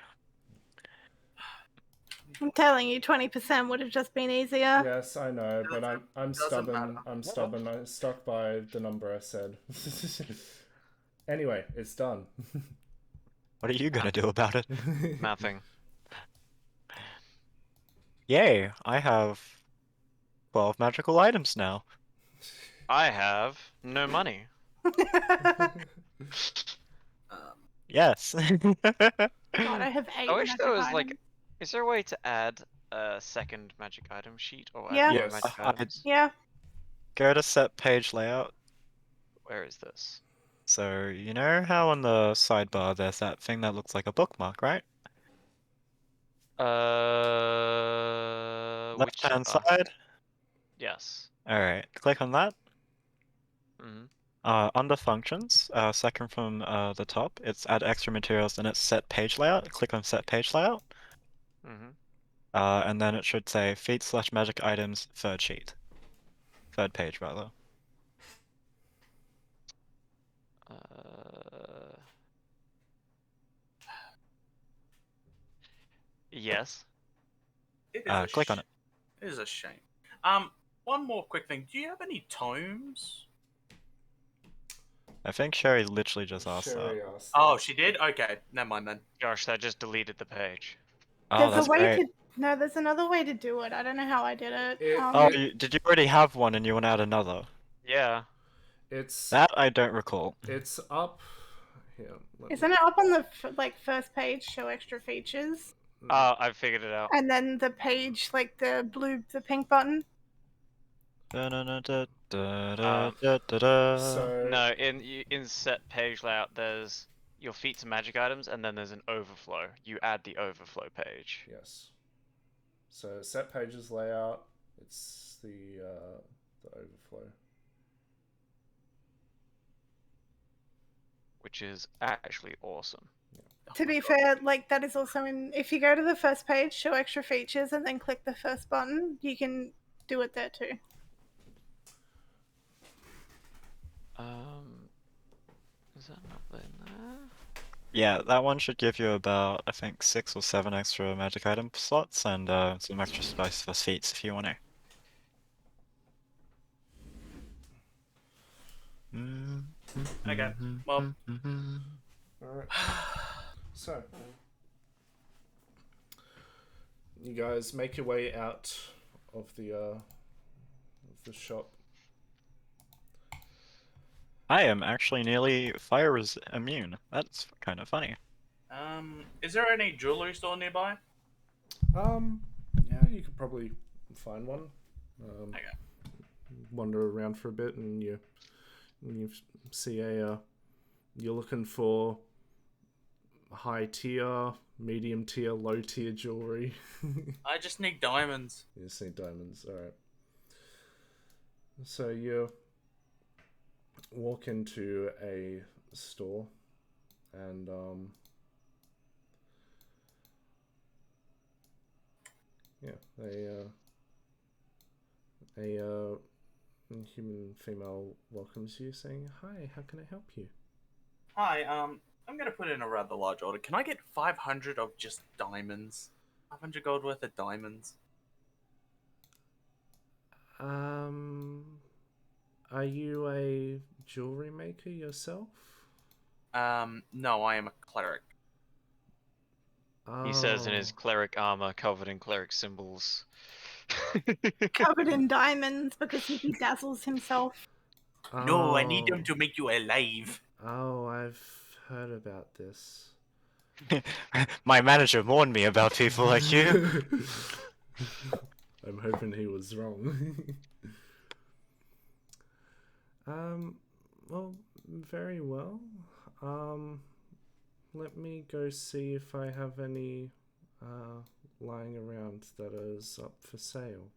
I'm telling you, 20% would have just been easier. Yes, I know, but I'm Doesn't stubborn. matter. I'm stubborn. I stuck by the number I said. Anyway, it's done. What are you gonna do about it? Nothing. Yay! I have 12 magical items now. I have no money. Um, Yes. God, I have 8 I wish magic there was items. is there a way to add a second magic item sheet or add Yeah. more Yes. magic I- items? Yeah. Go to set page layout. Where is this? So, you know how on the sidebar there's that thing that looks like a bookmark, right? Which Left-hand side. yes. Alright, click on that. Mm-hmm. Under functions, second from the top, it's add extra materials and it's set page layout. Click on set page layout. Mm-hmm. And then it should say feat/magic items third sheet. Third page, rather. Yes. it is a Click on it. It is a shame. One more quick thing. Do you have any tomes? I think Sherry literally just asked Sherry that. asked Oh, that. she did. Okay, never mind then. Gosh, that just deleted the page. Oh, There's that's a way great. to. No, there's another way to do it. I don't know how I did it. It- Oh, it- did you already have one and you want to add another? Yeah. It's That I don't recall. it's up here. Isn't it up on the first page? Show extra features, Oh, I figured it out. and then the page, like the pink button. Da-na-na-da, Um, da-da-da-da. So No, in set page layout, there's your feats and magic items, and then there's an overflow. You add the overflow page. yes. So set pages layout. It's the overflow. Which is actually awesome. To be fair, like that is also in. If you go to the first page, show extra features, and then click the first button, you can do it there too. Is that not in there? Yeah, that one should give you about, I think, 6 or 7 extra magic item slots and some extra space for feats if you want to. Okay, well- Alright. So you guys make your way out of the shop. I am actually nearly fire immune. That's kind of funny. Is there any jewelry store nearby? Yeah, you could probably find one. Okay. Wander around for a bit, and you see you're looking for high tier, medium tier, low tier jewelry. I just need diamonds. You see diamonds. All right. So you walk into a store, and a human female welcomes you, saying, "Hi, how can I help you?" Hi, I'm gonna put in a rather large order. Can I get 500 of just diamonds? 500 gold worth of diamonds. Are you a jewelry maker yourself? No, I am a cleric. He says in his Oh. cleric armor, covered in cleric symbols. Covered in diamonds because he bedazzles himself. No, I need them Oh. to make you alive. Oh, I've heard about this. My manager warned me about people like you. I'm hoping he was wrong. Well, very well. Let me go see if I have any lying around that is up for sale.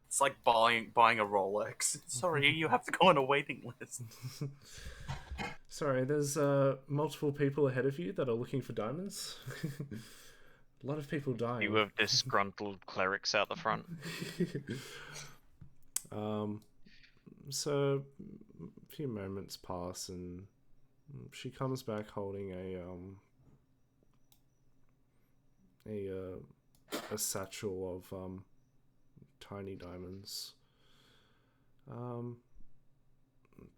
It's like buying a Rolex. Sorry, you have to go on a waiting list. Sorry, there's multiple people ahead of you that are looking for diamonds. A lot of people dying. You have disgruntled clerics out the front. So a few moments pass, and she comes back holding a satchel of tiny diamonds.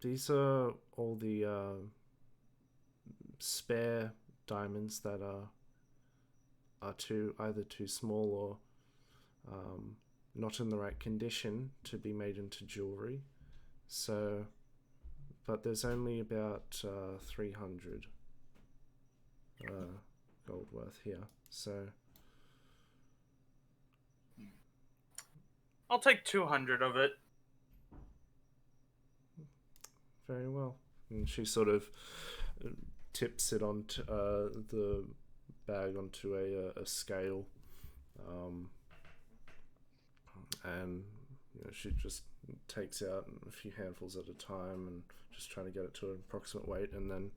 These are all the spare diamonds that are either too small or not in the right condition to be made into jewelry. So, but there's only about 300 gold worth here. So I'll take 200 of it. very well. And she sort of tips it onto the bag onto a scale, and she just takes out a few handfuls at a time and just trying to get it to an approximate weight, and then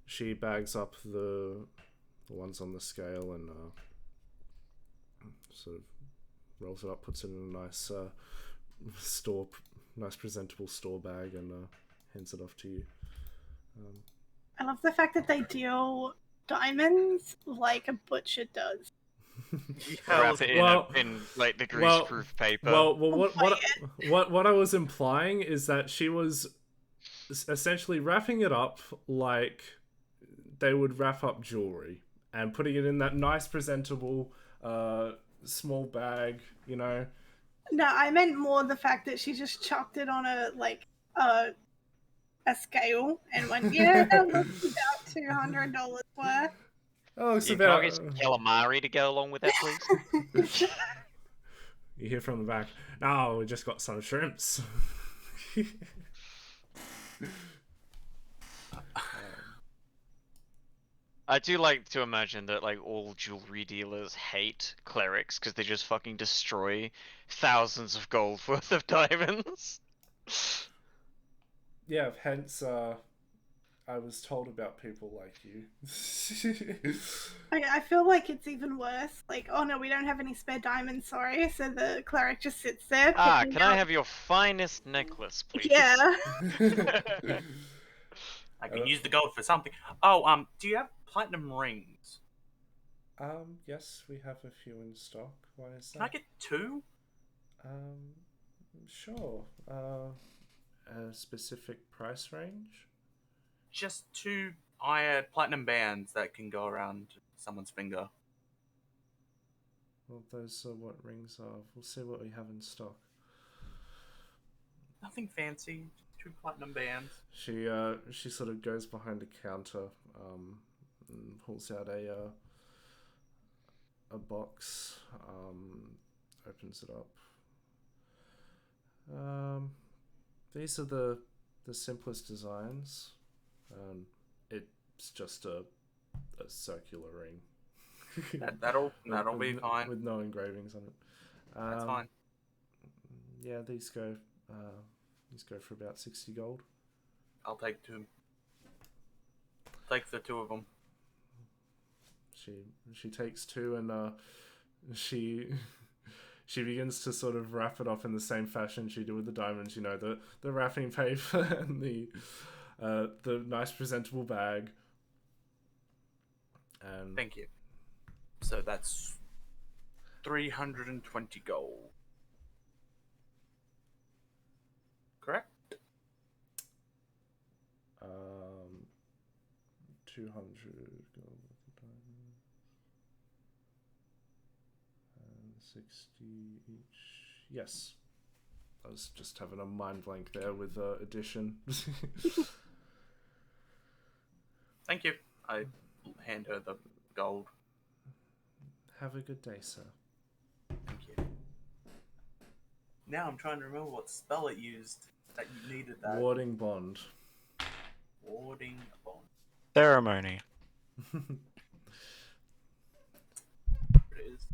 she bags up the ones on the scale and sort of rolls it up, puts it in a nice nice presentable store bag, and hands it off to you. I love the fact that they deal diamonds like a butcher does. Wrap it in like the greaseproof paper. Well, what I was implying is that she was essentially wrapping it up like they would wrap up jewelry and putting it in that nice presentable small bag, No, I meant more the fact that she just chucked it on a scale and went, yeah, that looks about $200 worth. Oh, it's Can about. I get some calamari to go along with that, please? You hear from the back. No, we just got some shrimps. I do like to imagine that like all jewelry dealers hate clerics because they just fucking destroy thousands of gold worth of diamonds. Yeah, hence I was told about people like you. I feel like it's even worse. Like, oh no, we don't have any spare diamonds, sorry. So the cleric just sits there. Can I have your finest necklace, please? Yeah. I can use the gold for something. Oh, do you have platinum rings? Yes, we have a few in stock. Why is that? Can I get 2? Sure. A specific price range? Just 2 platinum bands that can go around someone's finger. Well, those are what rings are. We'll see what we have in stock. Nothing fancy. 2 platinum bands. She sort of goes behind a counter, and pulls out a box, opens it up. These are the simplest designs. It's just a circular ring. That'll be fine. With no engravings on it. That's fine. Yeah, these go for about 60 gold. I'll take 2. Take the 2 of them. She takes 2 and she begins to sort of wrap it up in the same fashion she did with the diamonds. The wrapping paper and the nice presentable bag. And thank you. So that's 320 gold. Correct? 200 gold and 60 each. Yes. I was just having a mind blank there with addition. Thank you. I hand her the gold. Have a good day, sir. Thank you. Now I'm trying to remember what spell it used that you needed that. Warding bond. Warding bond. Ceremony. There it is.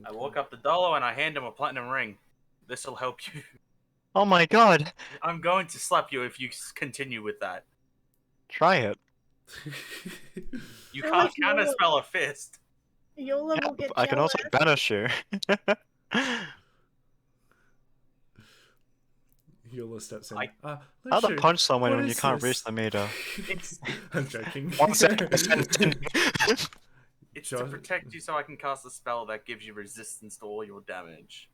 I walk up to Dolo and I hand him a platinum ring. This'll help you. Oh my god! I'm going to slap you if you continue with that. Try it. You Feel can't like counter you're- spell a fist. Yola will get I can also banish you. Yola steps in. How to Lucio, punch someone what when you is can't this? reach the meter? It's I'm joking. 1 second. it's to protect you so I can cast a spell that gives you resistance to all your damage.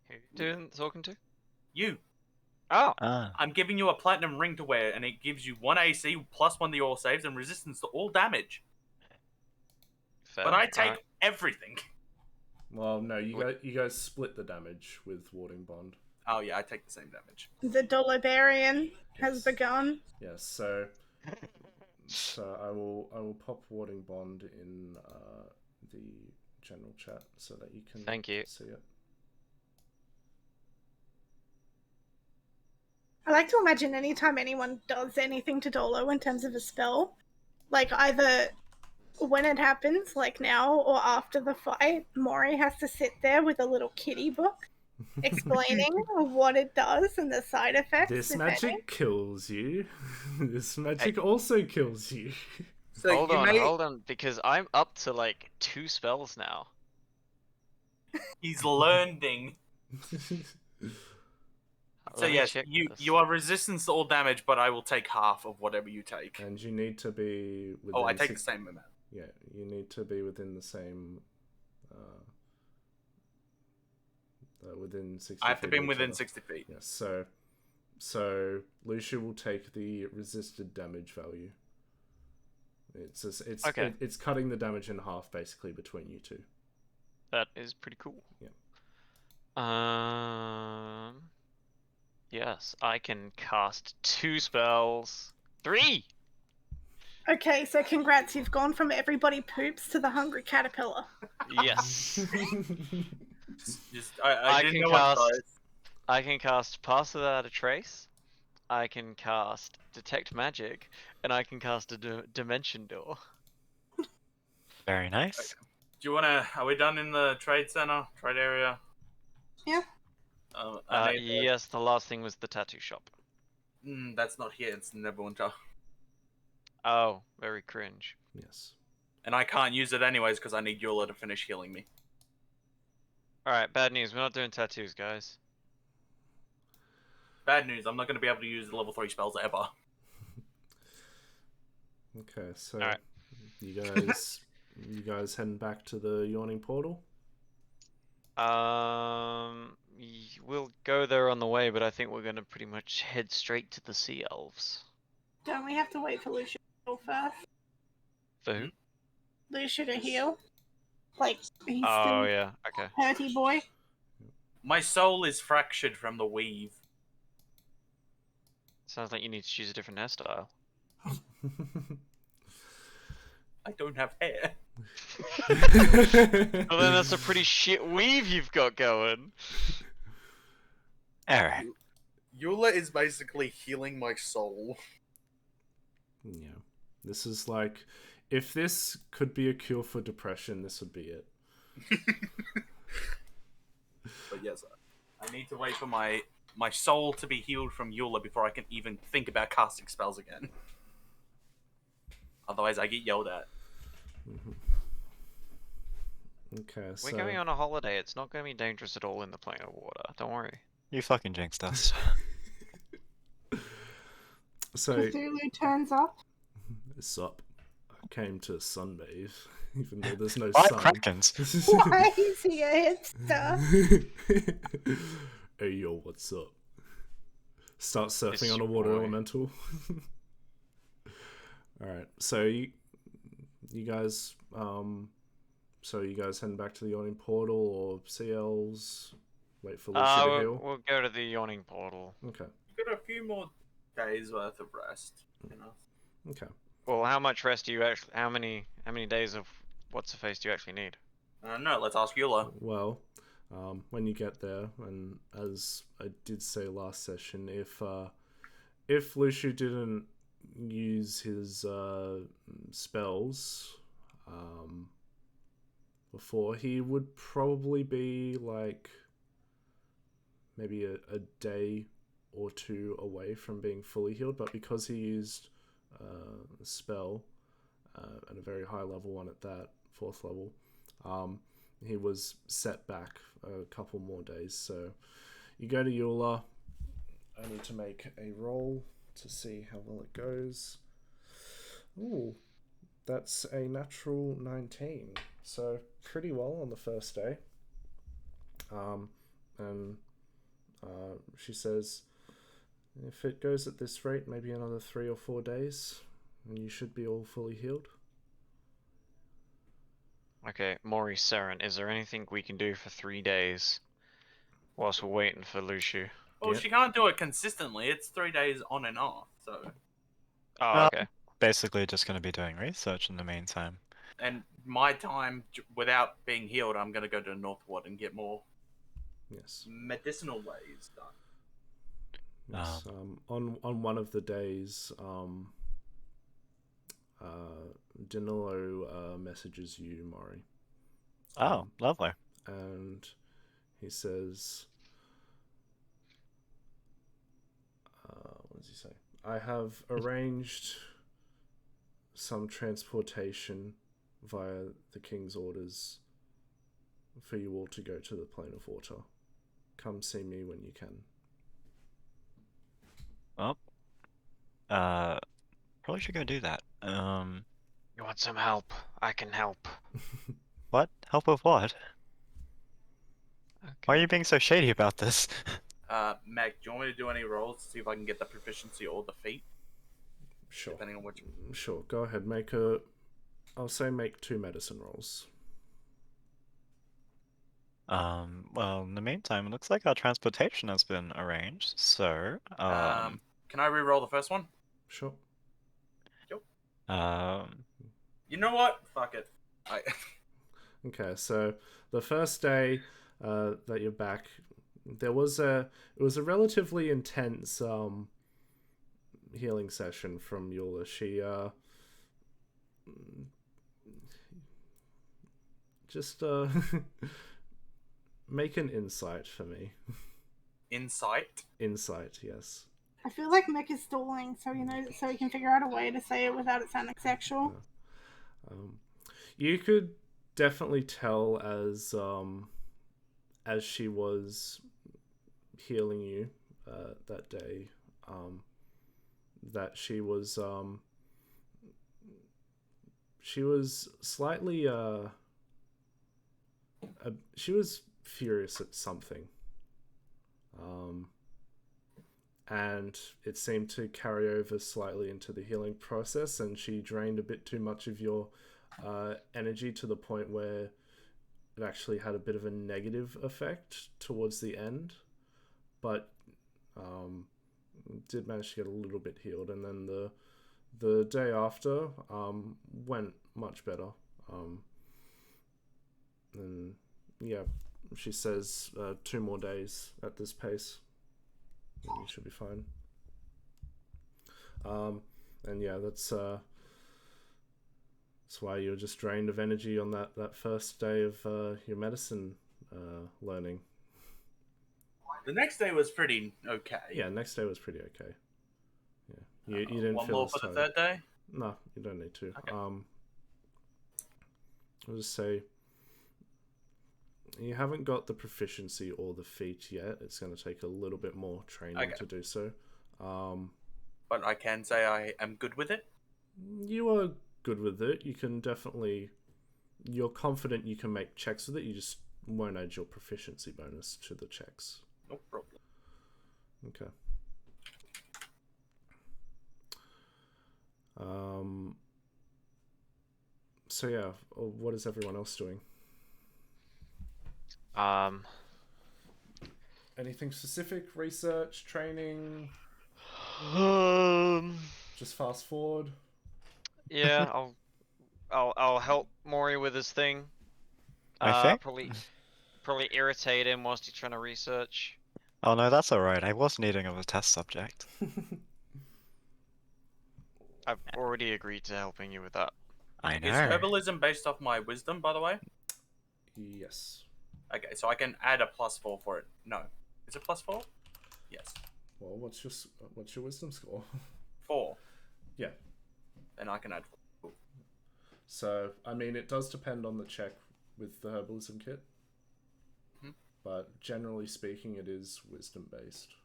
Who you talking to? You. Oh, Ah. I'm giving you a platinum ring to wear, and it gives you 1 AC plus 1 to your saves and resistance to all damage. fair. But I take Alright. everything. Well, no, you guys split the damage with Warding Bond. Oh yeah, I take the same damage. The Dolibarian has Yes. begun. Yes, so I will pop Warding Bond in the general chat so that you can Thank you. see it. I like to imagine anytime anyone does anything to Dolo in terms of a spell, like either when it happens, like now, or after the fight, Mori has to sit there with a little kitty book explaining what it does and the side effects. This if magic any. kills you. This magic also kills you. So Hold on, because I'm up to like 2 spells now. He's learning. So Let me yes, check this. you are resistant to all damage, but I will take half of whatever you take. And you need to be within Oh, I take the same amount. Yeah, you need to be within the same within 60 I have to feet be of each within other. 60 feet. Yes, so Lucia will take the resisted damage value. Okay. It's cutting the damage in half basically between you two. That is pretty cool. Yeah. Yes, I can cast 2 spells. 3! Okay, so congrats, you've gone from everybody poops to the hungry caterpillar. Yes. I didn't can know what cast- size. I can cast Pass Without a Trace. I can cast Detect Magic, and I can cast a Dimension Door. Very nice. Do you wanna? Are we done in the trade center, trade area? Yeah. I need Yes, the last thing was the tattoo shop. that's not here. It's in Neverwinter, Oh, very cringe. Yes. and I can't use it anyways because I need Eula to finish healing me. Alright, bad news. We're not doing tattoos, guys. Bad news. I'm not going to be able to use the level 3 spells ever. Okay, so Alright. you guys heading back to the yawning portal? We'll go there on the way, but I think we're gonna pretty much head straight to the Sea Elves. Don't we have to wait for Lucia to heal first? For who? Lucia to heal? Like, he's Oh, still yeah, okay. hurty boy? My soul is fractured from the weave. Sounds like you need to choose a different hairstyle. I don't have hair. Well, then that's a pretty shit weave you've got going. Alright. Eula is basically healing my soul. Yeah. This is like, if this could be a cure for depression, this would be it. But yes, I need to wait for my soul to be healed from Eula before I can even think about casting spells again. Otherwise, I get yelled at. Okay, so We're going on a holiday. It's not going to be dangerous at all in the plane of water. Don't worry. You fucking jinxed us. so Cthulhu turns up. sup. I came to sunbathe, even though there's no Like sun. Krakens. Why is he a hipster? Hey yo, what's up? Start surfing It's on a your water boy. elemental. Alright, so you guys so you guys heading back to the yawning portal or CLs? Wait for Lucia to heal? We'll go to the yawning portal. Okay. Got a few more days worth of rest. You know. Okay. Well, how much rest do you actually? How many days of what's the face do you actually need? No, let's ask Eula. Well, when you get there, and as I did say last session, if Lucia didn't use his spells before, he would probably be like maybe a day or two away from being fully healed, but because he used a spell at a very high level one at that 4th level, he was set back a couple more days. So you go to Eula. I need to make a roll to see how well it goes. Ooh, that's a natural 19. So pretty well on the first day. And she says, If it goes at this rate, maybe another 3 or 4 days, and you should be all fully healed. Okay, Mori, Saren, is there anything we can do for 3 days whilst we're waiting for Lushu? Well, Yeah. she can't do it consistently. It's 3 days on and off. So, Oh, okay. Basically, just going to be doing research in the meantime. and my time without being healed, I'm gonna go to Northwood and get more Yes. medicinal ways done. Yes. On one of the days, Danilo messages you, Mori. Oh, lovely. And he says, what does he say? I have arranged some transportation via the king's orders for you all to go to the plane of water. Come see me when you can. Well, probably should go do that. You want some help? I can help. What? Help with what? Okay. Why are you being so shady about this? Meg, do you want me to do any rolls to see if I can get the proficiency or the feat? Sure. Depending on which. Sure. Go ahead. Make 2 medicine rolls. Well, in the meantime, it looks like our transportation has been arranged, so, Can I re-roll the first one? Sure. You know what? Fuck it. Okay, so the first day that you're back, it was a relatively intense healing session from Eula. She just make an insight for me. Insight. Insight, yes. I feel like Mick is stalling, so he can figure out a way to say it without it sounding sexual. You could definitely tell as she was healing you that day, that she was slightly she was furious at something, and it seemed to carry over slightly into the healing process, and she drained a bit too much of your energy to the point where it actually had a bit of a negative effect towards the end, but did manage to get a little bit healed, and then the day after went much better. And yeah, she says 2 more days at this pace, and you should be fine. And yeah, that's why you're just drained of energy on that first day of your medicine learning. The next day was pretty okay. Yeah, next day was pretty okay. Yeah, you didn't one feel more as for the tired. third day? No, you don't need to. Okay. I'll just say you haven't got the proficiency or the feat yet. It's going to take a little bit more training to do so. But I can say I am good with it. You are good with it. You can definitely... You're confident you can make checks with it. You just won't add your proficiency bonus to the checks. No problem. Okay. So yeah, what is everyone else doing? Anything specific? Research, training? Just fast forward. Yeah, I'll help Mori with his thing. I think? Probably irritate him whilst he's trying to research. Oh no, that's alright. I was needing of a test subject. I've already agreed to helping you with that. I know. Is herbalism based off my wisdom, by the way? Yes. Okay, so I can add a +4 for it. No. Is it +4? Yes. Well, what's your wisdom score? 4. Yeah. Then I can add 4. So, I mean, it does depend on the check with the herbalism kit. Mhm. But generally speaking, it is wisdom based.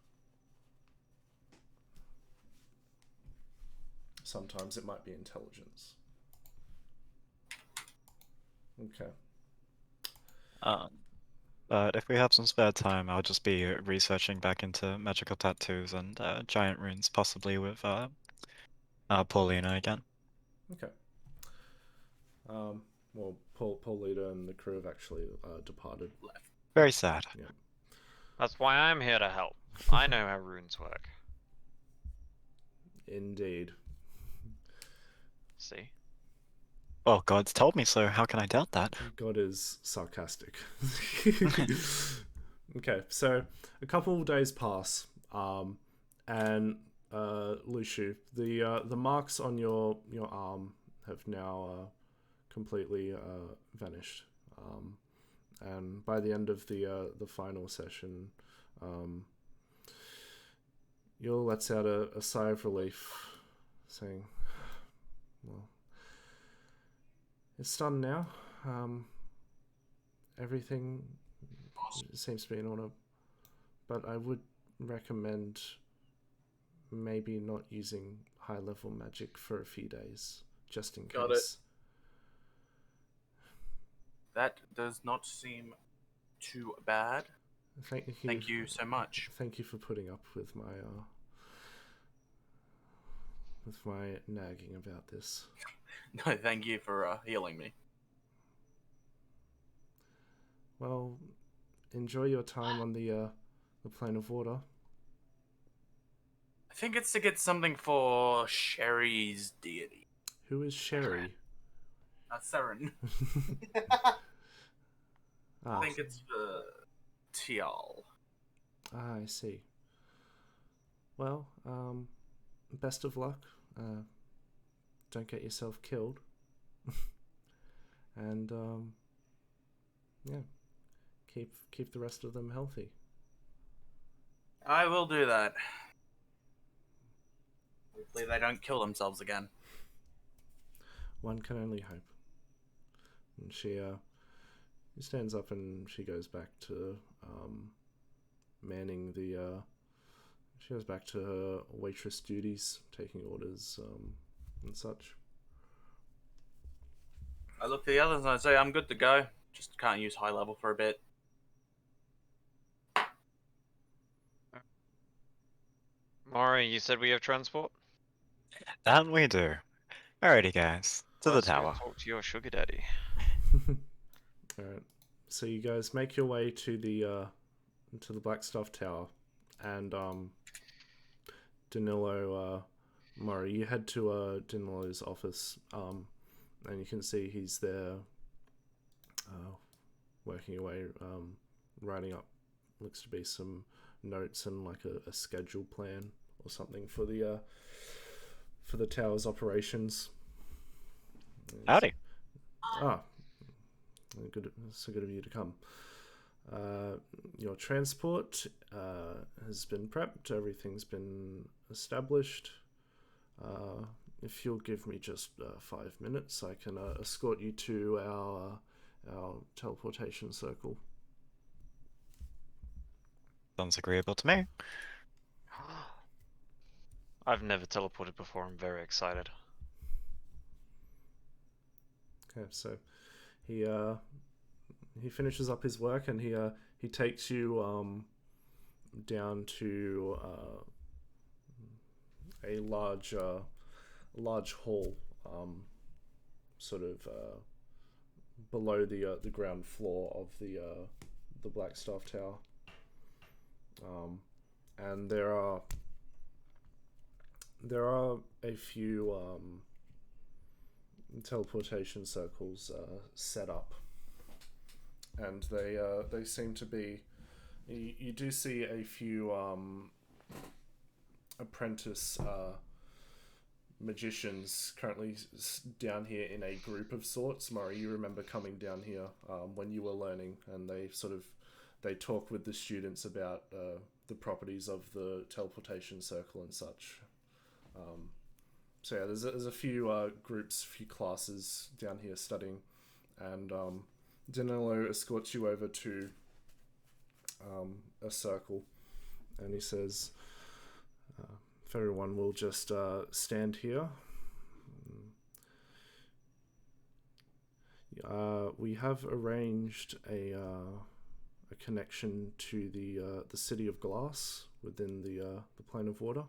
Sometimes it might be intelligence. Okay. But if we have some spare time, I'll just be researching back into magical tattoos and giant runes, possibly with Paulina again. Okay. Well, Paulina and the crew have actually departed. Very sad. Yeah. That's why I'm here to help. I know how runes work. Indeed. See? Well, God's told me so. How can I doubt that? God is sarcastic. Okay, so a couple of days pass, and Lushu, the marks on your arm have now completely vanished. And by the end of the final session, Yul lets out a sigh of relief, saying, "Well, it's done now. Everything seems to be in order, but I would recommend maybe not using high level magic for a few days, just in Got it. case." That does not seem too bad. Thank you so much. Thank you for putting up with my nagging about this. No, thank you for healing me. Well, enjoy your time on the plane of water. I think it's to get something for Sherry's deity. Who is Sherry? Seren. Ah, I think it's for Tial. I see. Well, best of luck. Don't get yourself killed. And yeah, keep the rest of them healthy. I will do that. Hopefully they don't kill themselves again. One can only hope. And she stands up and she goes back to manning the. She goes back to her waitress duties, taking orders and such. I look to the others and I say I'm good to go. Just can't use high level for a bit. Mari, you said we have transport? That we do. Alrighty, guys. To the Let's go tower. talk to your sugar daddy. Alright. So you guys make your way to the Blackstaff Tower, and Danilo, Murray, you head to Danilo's office, and you can see he's there, working away, writing up, looks to be some notes and like a schedule plan or something for the tower's operations. Howdy. Good, so good of you to come. Your transport has been prepped. Everything's been established. If you'll give me just 5 minutes, I can escort you to our teleportation circle. Sounds agreeable to me. I've never teleported before. I'm very excited. Okay, so he finishes up his work and he takes you down to a large hall, sort of below the ground floor of the Blackstaff Tower, and there are a few teleportation circles set up, and they seem to be. You do see a few apprentice magicians currently down here in a group of sorts. Murray, you remember coming down here when you were learning, and they talk with the students about the properties of the teleportation circle and such. So yeah, there's a few groups, few classes down here studying, and Danilo escorts you over to a circle, and he says, if everyone will just stand here. We have arranged a a connection to the city of glass within the plane of water.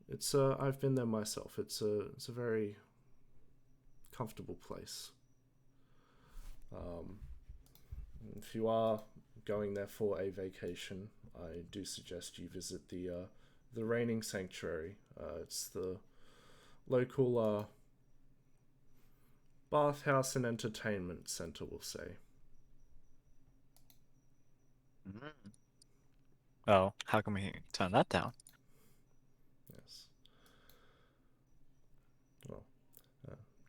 It's I've been there myself. It's a very comfortable place. If you are going there for a vacation, I do suggest you visit the Reigning Sanctuary. It's the local bathhouse and entertainment center, we'll say. Well, how can we turn that down? Yes. Well,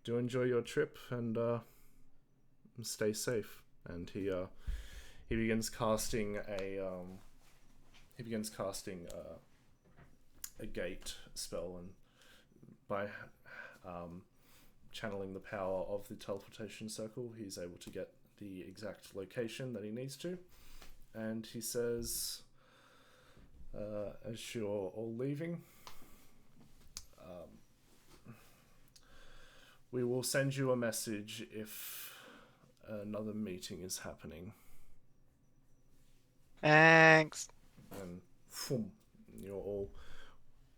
do enjoy your trip and stay safe. And he begins casting a gate spell, and by channeling the power of the teleportation circle, he's able to get the exact location that he needs to. And he says, as you're all leaving, we will send you a message if another meeting is happening. Thanks. And boom, you're all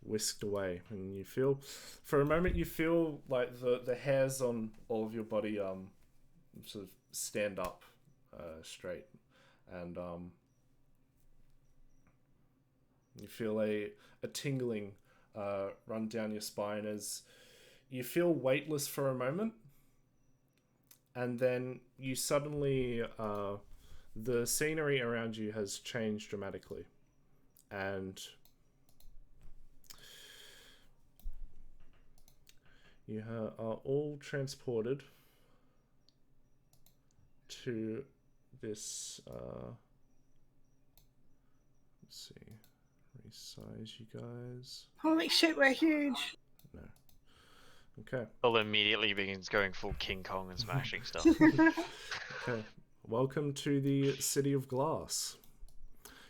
whisked away, and you feel, for a moment, you feel like the hairs on all of your body sort of stand up straight, and you feel a tingling run down your spine as you feel weightless for a moment, and then you suddenly the scenery around you has changed dramatically, and you are all transported to this let's see, resize you guys. Holy shit, we're huge. No. Okay. Bill immediately begins going full King Kong and smashing stuff. Okay. Welcome to the City of Glass.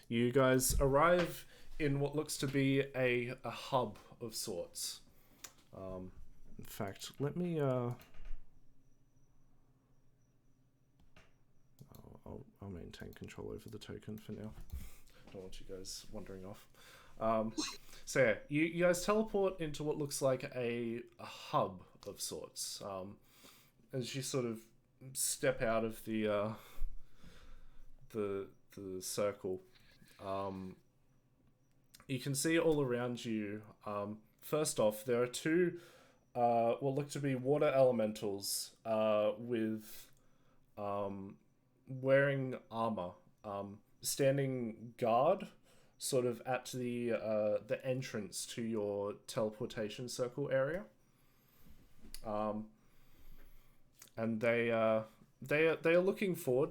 You guys arrive in what looks to be a hub of sorts. In fact, let me I'll maintain control over the token for now. Don't want you guys wandering off. So yeah, you guys teleport into what looks like a hub of sorts. As you sort of step out of the circle, you can see all around you. First off, there are two what look to be water elementals with wearing armor, standing guard sort of at the entrance to your teleportation circle area. And they are looking forward,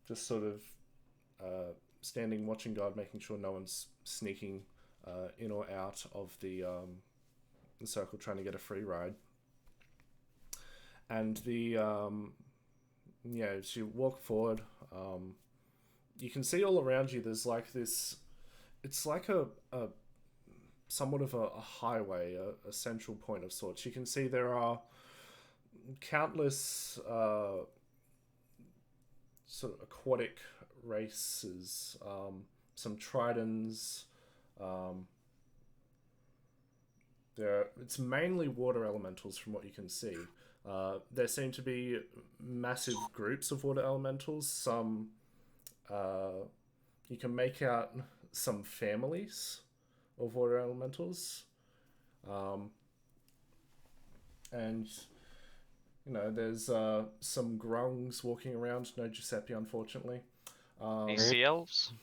just sort of standing, watching guard, making sure no one's sneaking in or out of the circle, trying to get a free ride. And as you walk forward, you can see all around you. There's like this. It's like a somewhat of a highway, a central point of sorts. You can see there are countless sort of aquatic races, some tritons. It's mainly water elementals from what you can see. There seem to be massive groups of water elementals. Some you can make out some families of water elementals, and there's some grungs walking around. No Giuseppe, unfortunately. Any sea elves?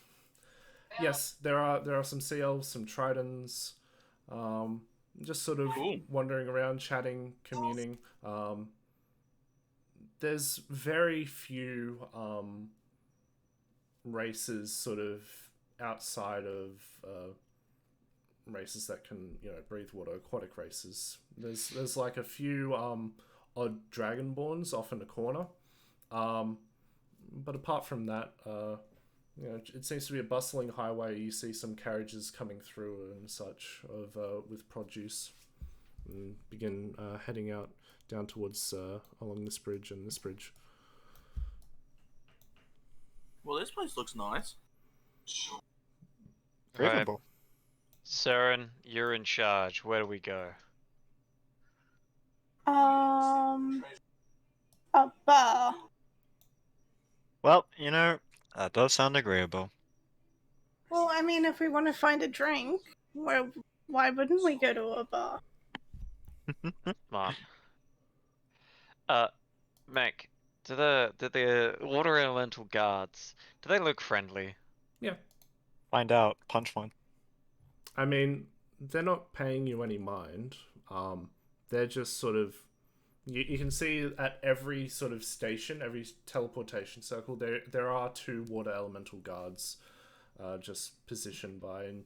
Yes, there are some sea elves, some tritons, just sort of wandering around, chatting, communing. There's very few races sort of outside of races that can breathe water, aquatic races. There's like a few odd dragonborns off in a corner, but apart from that, it seems to be a bustling highway. You see some carriages coming through and such with produce, and begin heading out down towards along this bridge and this bridge. Well, this place looks nice. Alright, Reasonable. Saren, you're in charge. Where do we go? A bar. Well, that does sound agreeable. Well, I mean, if we want to find a drink, why wouldn't we go to a bar? Smart. Mac, do the water elemental guards, do they look friendly? Yeah. Find out. Punch one. I mean, they're not paying you any mind. They're just sort of. You can see at every sort of station, every teleportation circle, there are 2 water elemental guards just positioned by. And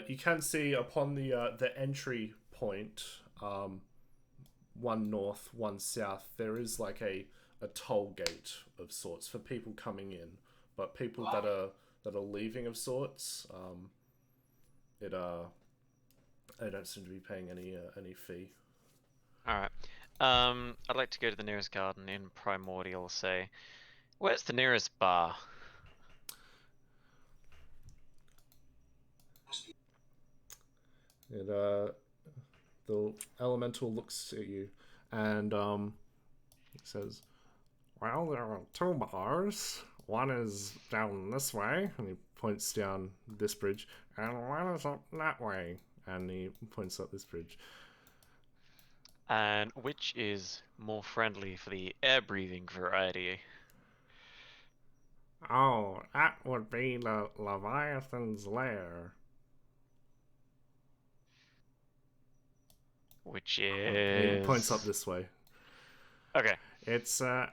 you can see upon the entry point, one north, one south, there is like a toll gate of sorts for people coming in. But people that are leaving of sorts, they don't seem to be paying any fee. Alright. I'd like to go to the nearest garden in Primordial, say. Where's the nearest bar? The elemental looks at you and says, "Well, there are 2 bars. One is down this way," and he points down this bridge, "and one is up that way," and he points up this bridge. And which is more friendly for the air-breathing variety? "Oh, that would be the Leviathan's lair." Which He is... points up this way. Okay. It's a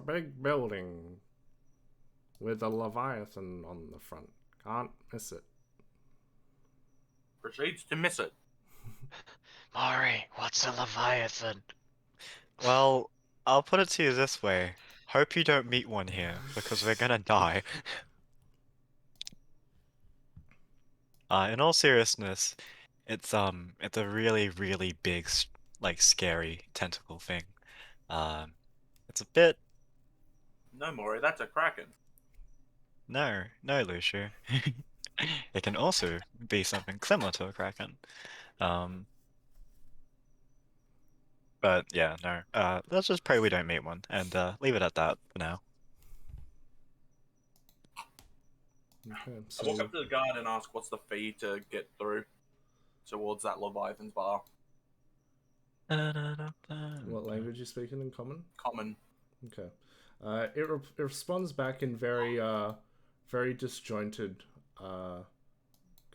big building with a Leviathan on the front. Can't miss it. Proceeds to miss it. Mari, what's a Leviathan? Well, I'll put it to you this way. Hope you don't meet one here, because we're gonna die. In all seriousness, it's a really, really big, like, scary tentacle thing. It's a bit... No, Mori, that's a kraken. No, Lucio. It can also be something similar to a kraken. But yeah, no. Let's just pray we don't meet one, and leave it at that for now. Okay, I walk so up to the guard and ask what's the fee to get through towards that Leviathan's bar. what language are you speaking in common? Common. Okay. It responds back in very disjointed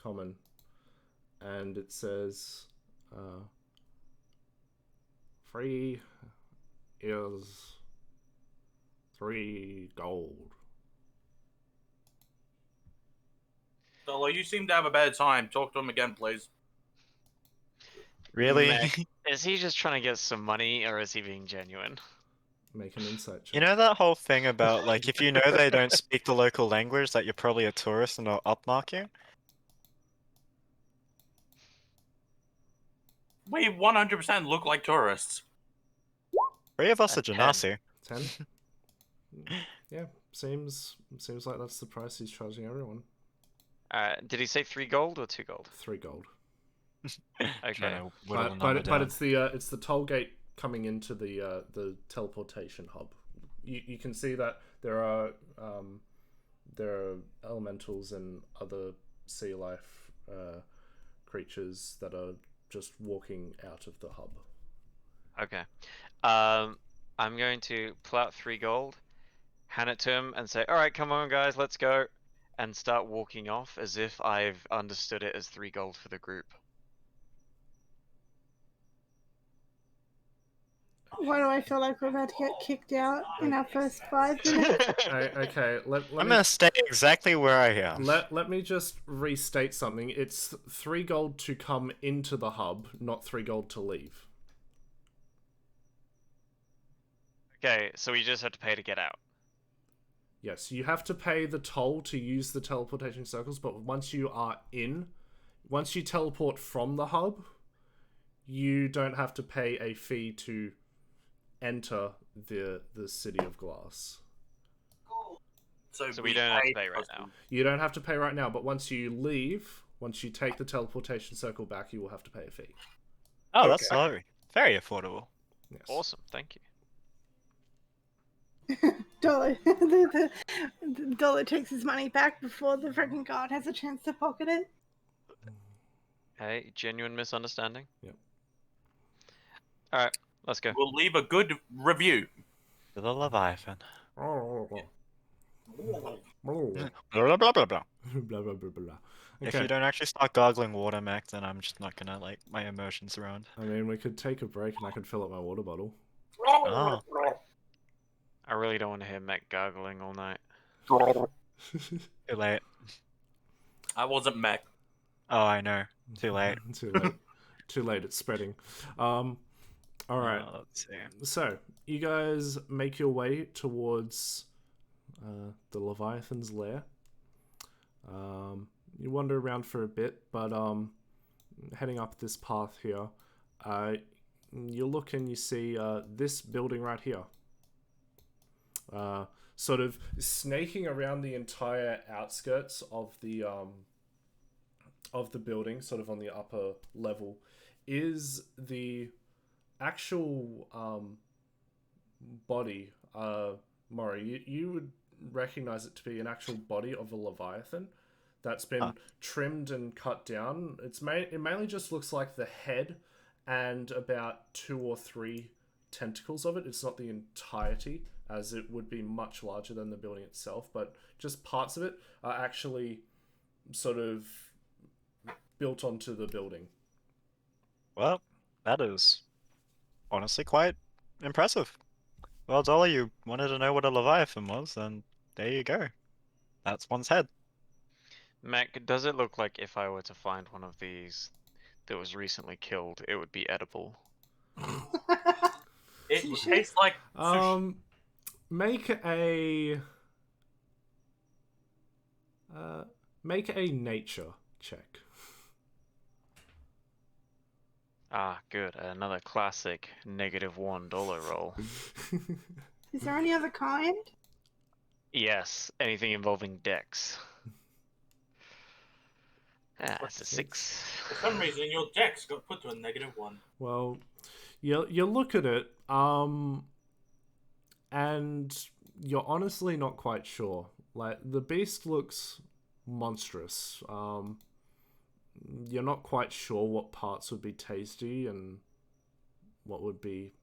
common, and it says, "Free is 3 gold." Dolo, you seem to have a bad time. Talk to him again, please. Really? Mac, is he just trying to get some money, or is he being genuine? Make an insight check. You know that whole thing about, like, if you know they don't speak the local language, that you're probably a tourist and they'll upmark you? We 100% look like tourists. 3 of us are 10. Genasi. 10. Yeah, seems like that's the price he's charging everyone. Did he say 3 gold or 2 gold? 3 gold. Okay. But it's the toll gate coming into the teleportation hub. You can see that there are elementals and other sea life creatures that are just walking out of the hub. Okay. I'm going to pull out 3 gold, hand it to him, and say, "Alright, come on, guys, let's go," and start walking off as if I've understood it as 3 gold for the group. Why do I feel like we're about to get kicked out in our first 5 minutes? Okay, I'm gonna stay exactly where I am. let me just restate something. It's 3 gold to come into the hub, not 3 gold to leave. Okay, so we just have to pay to get out. Yes, you have to pay the toll to use the teleportation circles, but once you teleport from the hub, you don't have to pay a fee to enter the City of Glass. So we don't have to pay right now. You don't have to pay right now, but once you leave, once you take the teleportation circle back, you will have to pay a fee. Oh, that's Okay. very, very affordable. Yes. Awesome, thank you. Dollar, the Dollar takes his money back before the freaking guard has a chance to pocket it. Hey, genuine misunderstanding. Yep. All right, let's go. We'll leave a good review. To the Leviathan. Blah, Blah, blah, blah, blah. blah, blah, blah. If you Okay. don't actually start gargling water, Mac, then I'm just not gonna like my emotions around. I mean, we could take a break and I could fill up my water bottle. Oh. I really don't want to hear Mac gargling all night. Too late. I wasn't Mac. Oh, I know. Too late. Too late. Too late. It's spreading. All right. Let's see. So you guys make your way towards the Leviathan's lair. You wander around for a bit, but heading up this path here, you look and you see this building right here. Sort of snaking around the entire outskirts of the building, sort of on the upper level, is the actual body. Maury, you would recognize it to be an actual body of a Leviathan that's been trimmed and cut down. It mainly just looks like the head and about 2 or 3 tentacles of it. It's not the entirety, as it would be much larger than the building itself, but just parts of it are actually sort of built onto the building. Well, that is honestly quite impressive. Well, Dolly, you wanted to know what a Leviathan was, and there you go. That's one's head. Mac, does it look like if I were to find one of these that was recently killed, it would be edible? It tastes like sushi. Make a nature check. Ah, good. Another classic -$1 roll. Is there any other kind? Yes, anything involving dex. Ah, that's a 6. For some reason, your dex got put to a -1. Well, you look at it, and you're honestly not quite sure. Like, the beast looks monstrous. You're not quite sure what parts would be tasty and what would be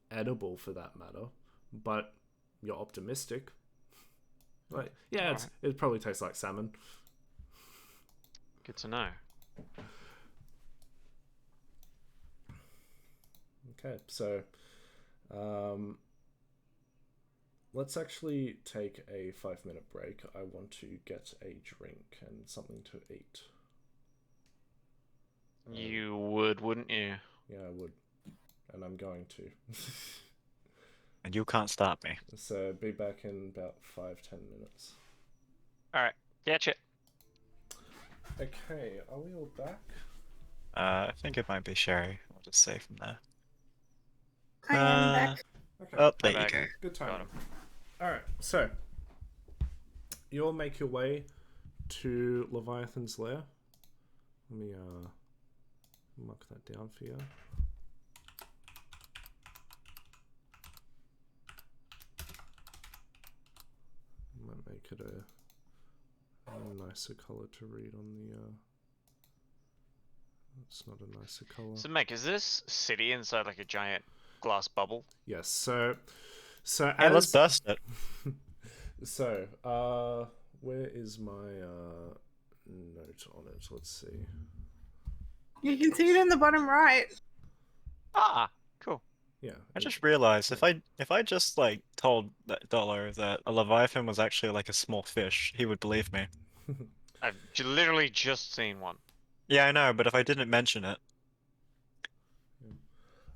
edible, for that matter. But you're optimistic. Like, yeah, it probably tastes like salmon. Good to know. Okay, so let's actually take a 5-minute break. I want to get a drink and something to eat. You would, wouldn't you? Yeah, I would. And I'm going to. And you can't stop me. So be back in about 5-10 minutes. Alright, catch it. Okay, are we all back? I think it might be Sherry. I'll just say from there. I am back. Okay. Oh, there you back. go. Good Got time. him. Alright, so you all make your way to Leviathan's lair. Let me mark that down for you. Might make it a nicer color to read on the it's not a nicer color. So, Mac, is this city inside like a giant glass bubble? Yes, so Yeah, let's burst it. So, where is my note on it? Let's see. You can see it in the bottom right. Ah, cool. Yeah. I just realized if I just like told that Dollar that a Leviathan was actually like a small fish, he would believe me. I've literally just seen one. Yeah, I know, but if I didn't mention it,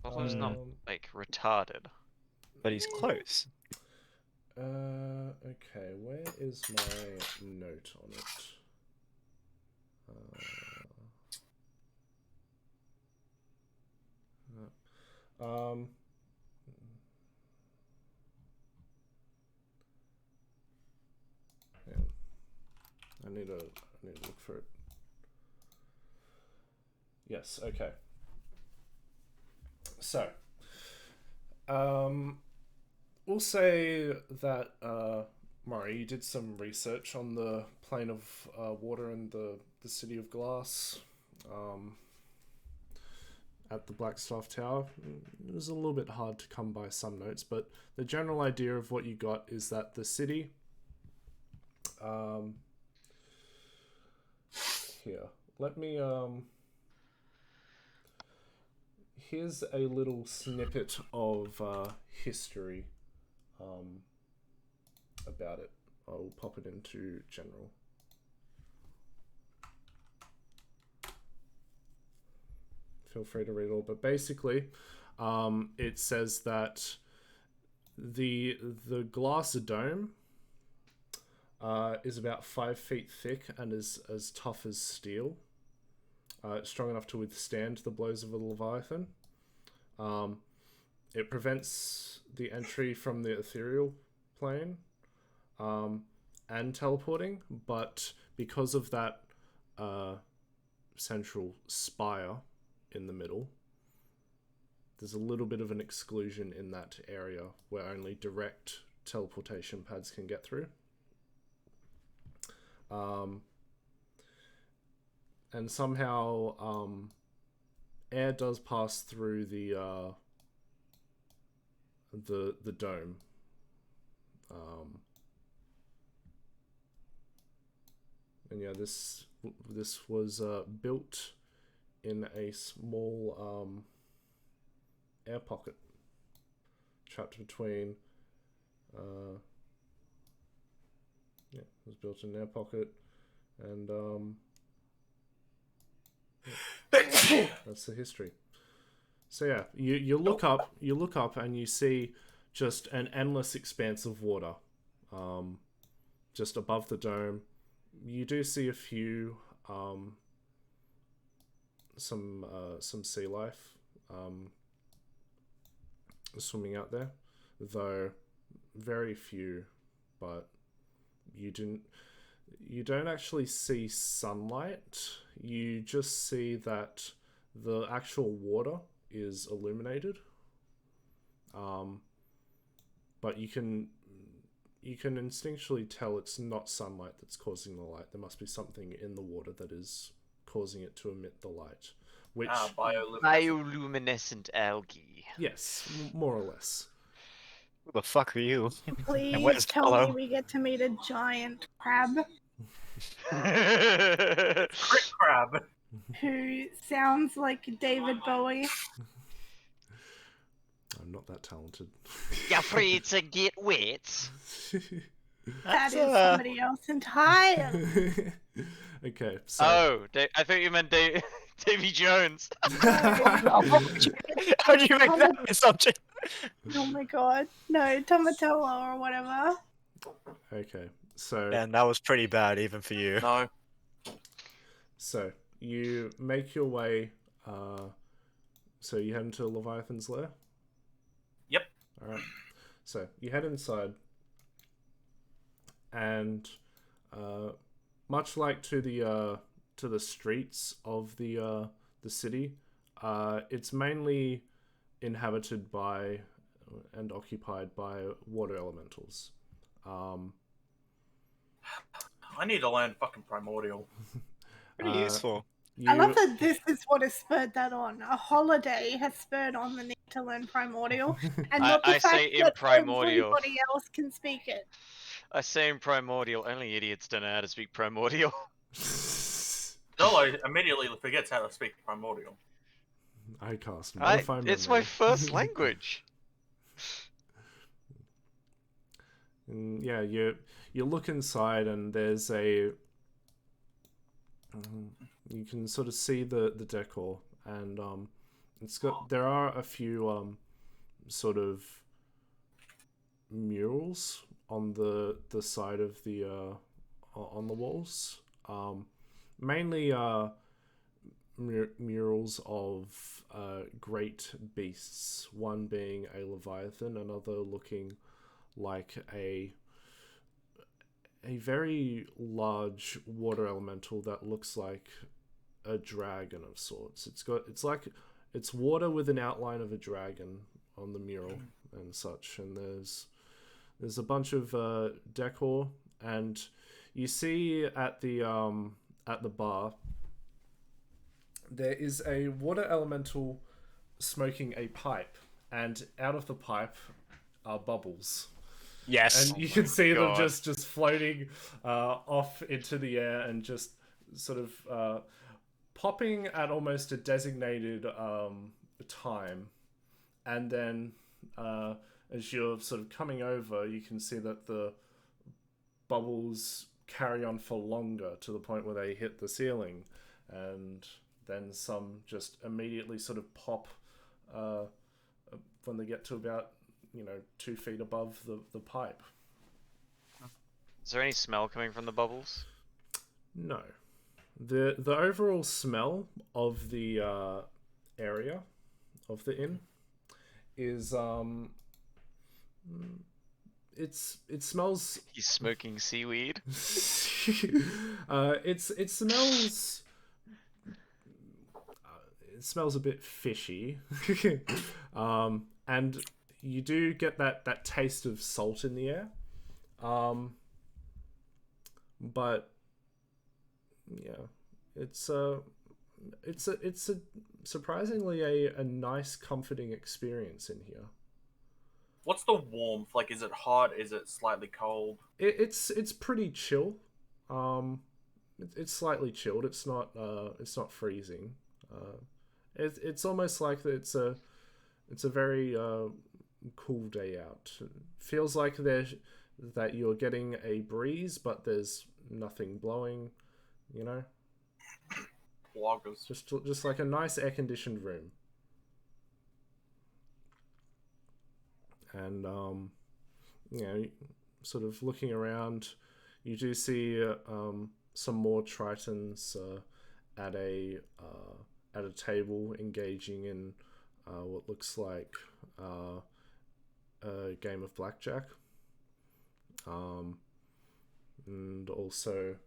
Buffalo's not like retarded. but he's close. Okay, where is my note on it? I need to look for it. Yes, okay. So, we'll say that, Murray, you did some research on the plane of water in the City of Glass, at the Blackstaff Tower. It was a little bit hard to come by some notes, but the general idea of what you got is that the city, here, let me, here's a little snippet of history about it. I'll pop it into general. Feel free to read all, but basically, it says that the glass dome is about 5 feet thick and is as tough as steel. It's strong enough to withstand the blows of a leviathan. It prevents the entry from the ethereal plane and teleporting, but because of that central spire in the middle, there's a little bit of an exclusion in that area where only direct teleportation pads can get through. And somehow air does pass through the dome. And yeah, this was built in a small air pocket trapped between. Yeah, it was built in an air pocket, and yeah, that's the history. So yeah, you look up and you see just an endless expanse of water, just above the dome. You do see a few some sea life swimming out there, though very few. But you don't actually see sunlight. You just see that the actual water is illuminated. But you can instinctually tell it's not sunlight that's causing the light. There must be something in the water that is causing it to emit the light. Which bioluminescent algae. Yes, more or less. Who the fuck are you? Please where's tell Hello? me we get to meet a giant crab Crit crab. who sounds like David Bowie. I'm not that talented. You're free to get wet. That is somebody else entirely. Okay, so Oh, I thought you meant Davy Jones. How did you make that assumption? Oh my god. No, Tomatoa or whatever. okay, so And that was pretty bad even for you. No. so you make your way. So you head into Leviathan's lair. Yep. All right. So you head inside, and much like to the streets of the city, it's mainly inhabited by and occupied by water elementals. I need to learn fucking primordial. Pretty useful. I love that this is what has spurred that on. A holiday has spurred on the need to learn primordial, and not the I fact say in that primordial. everybody else can speak it. I say in primordial. Only idiots don't know how to speak primordial. Zolo immediately forgets how to speak primordial. I cast modify memory. It's my first language. And yeah, you look inside, and there's a. You can sort of see the decor, and there are a few sort of murals on the side of the on the walls, mainly murals of great beasts, one being a leviathan, another looking like a a very large water elemental that looks like a dragon of sorts. It's water with an outline of a dragon on the mural and such. And there's a bunch of decor, and you see at the bar there is a water elemental smoking a pipe, and out of the pipe are bubbles. Yes. And you can see them God. just floating off into the air and just sort of popping at almost a designated time. And then as you're sort of coming over, you can see that the bubbles carry on for longer to the point where they hit the ceiling. And then some just immediately sort of pop when they get to about 2 feet above the pipe. Is there any smell coming from the bubbles? No. The overall smell of the area of the inn is it smells He's smoking seaweed. it smells it smells a bit fishy. And you do get that taste of salt in the air. But yeah, it's a surprisingly a nice, comforting experience in here. What's the warmth? Like, is it hot? Is it slightly cold? It's pretty chill. It's slightly chilled. It's not freezing. It's almost like it's a very cool day out. It feels like that you're getting a breeze, but there's nothing blowing. Bloggers. Just like a nice air conditioned room. And sort of looking around, you do see some more Tritons at a table engaging in what looks like a game of blackjack. And also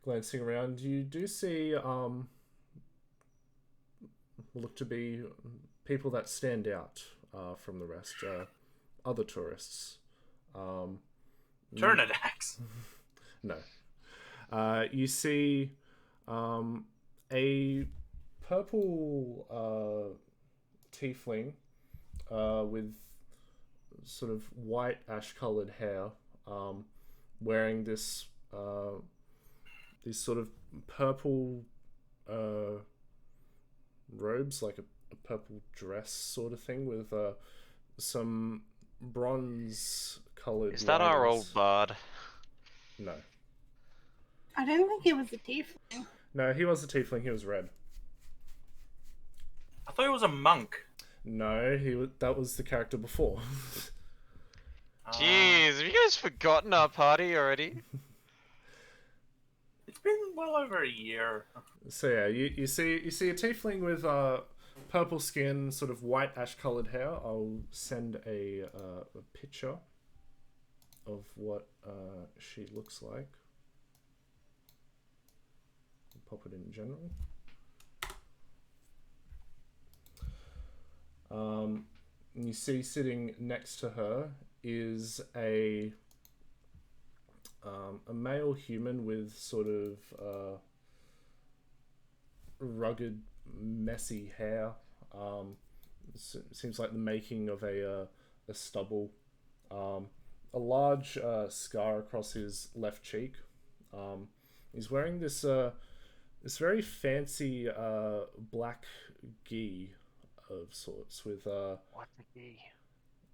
glancing around, you do see look to be people that stand out from the rest, other tourists. Turnadax. No. You see a purple tiefling with sort of white ash-colored hair, wearing this these sort of purple robes, like a purple dress sort of thing, with some bronze-colored. Is that our old bard? No. I didn't think he was a tiefling. No, he was a tiefling. He was red. I thought he was a monk. No, that was the character before. Jeez, have you guys forgotten our party already? It's been well over a year. So yeah, you see a tiefling with purple skin, sort of white ash-colored hair. I'll send a picture of what she looks like. Pop it in general. You see sitting next to her is a male human with sort of rugged, messy hair. Seems like the making of a stubble. A large scar across his left cheek. He's wearing this very fancy black gi of sorts with What's a key?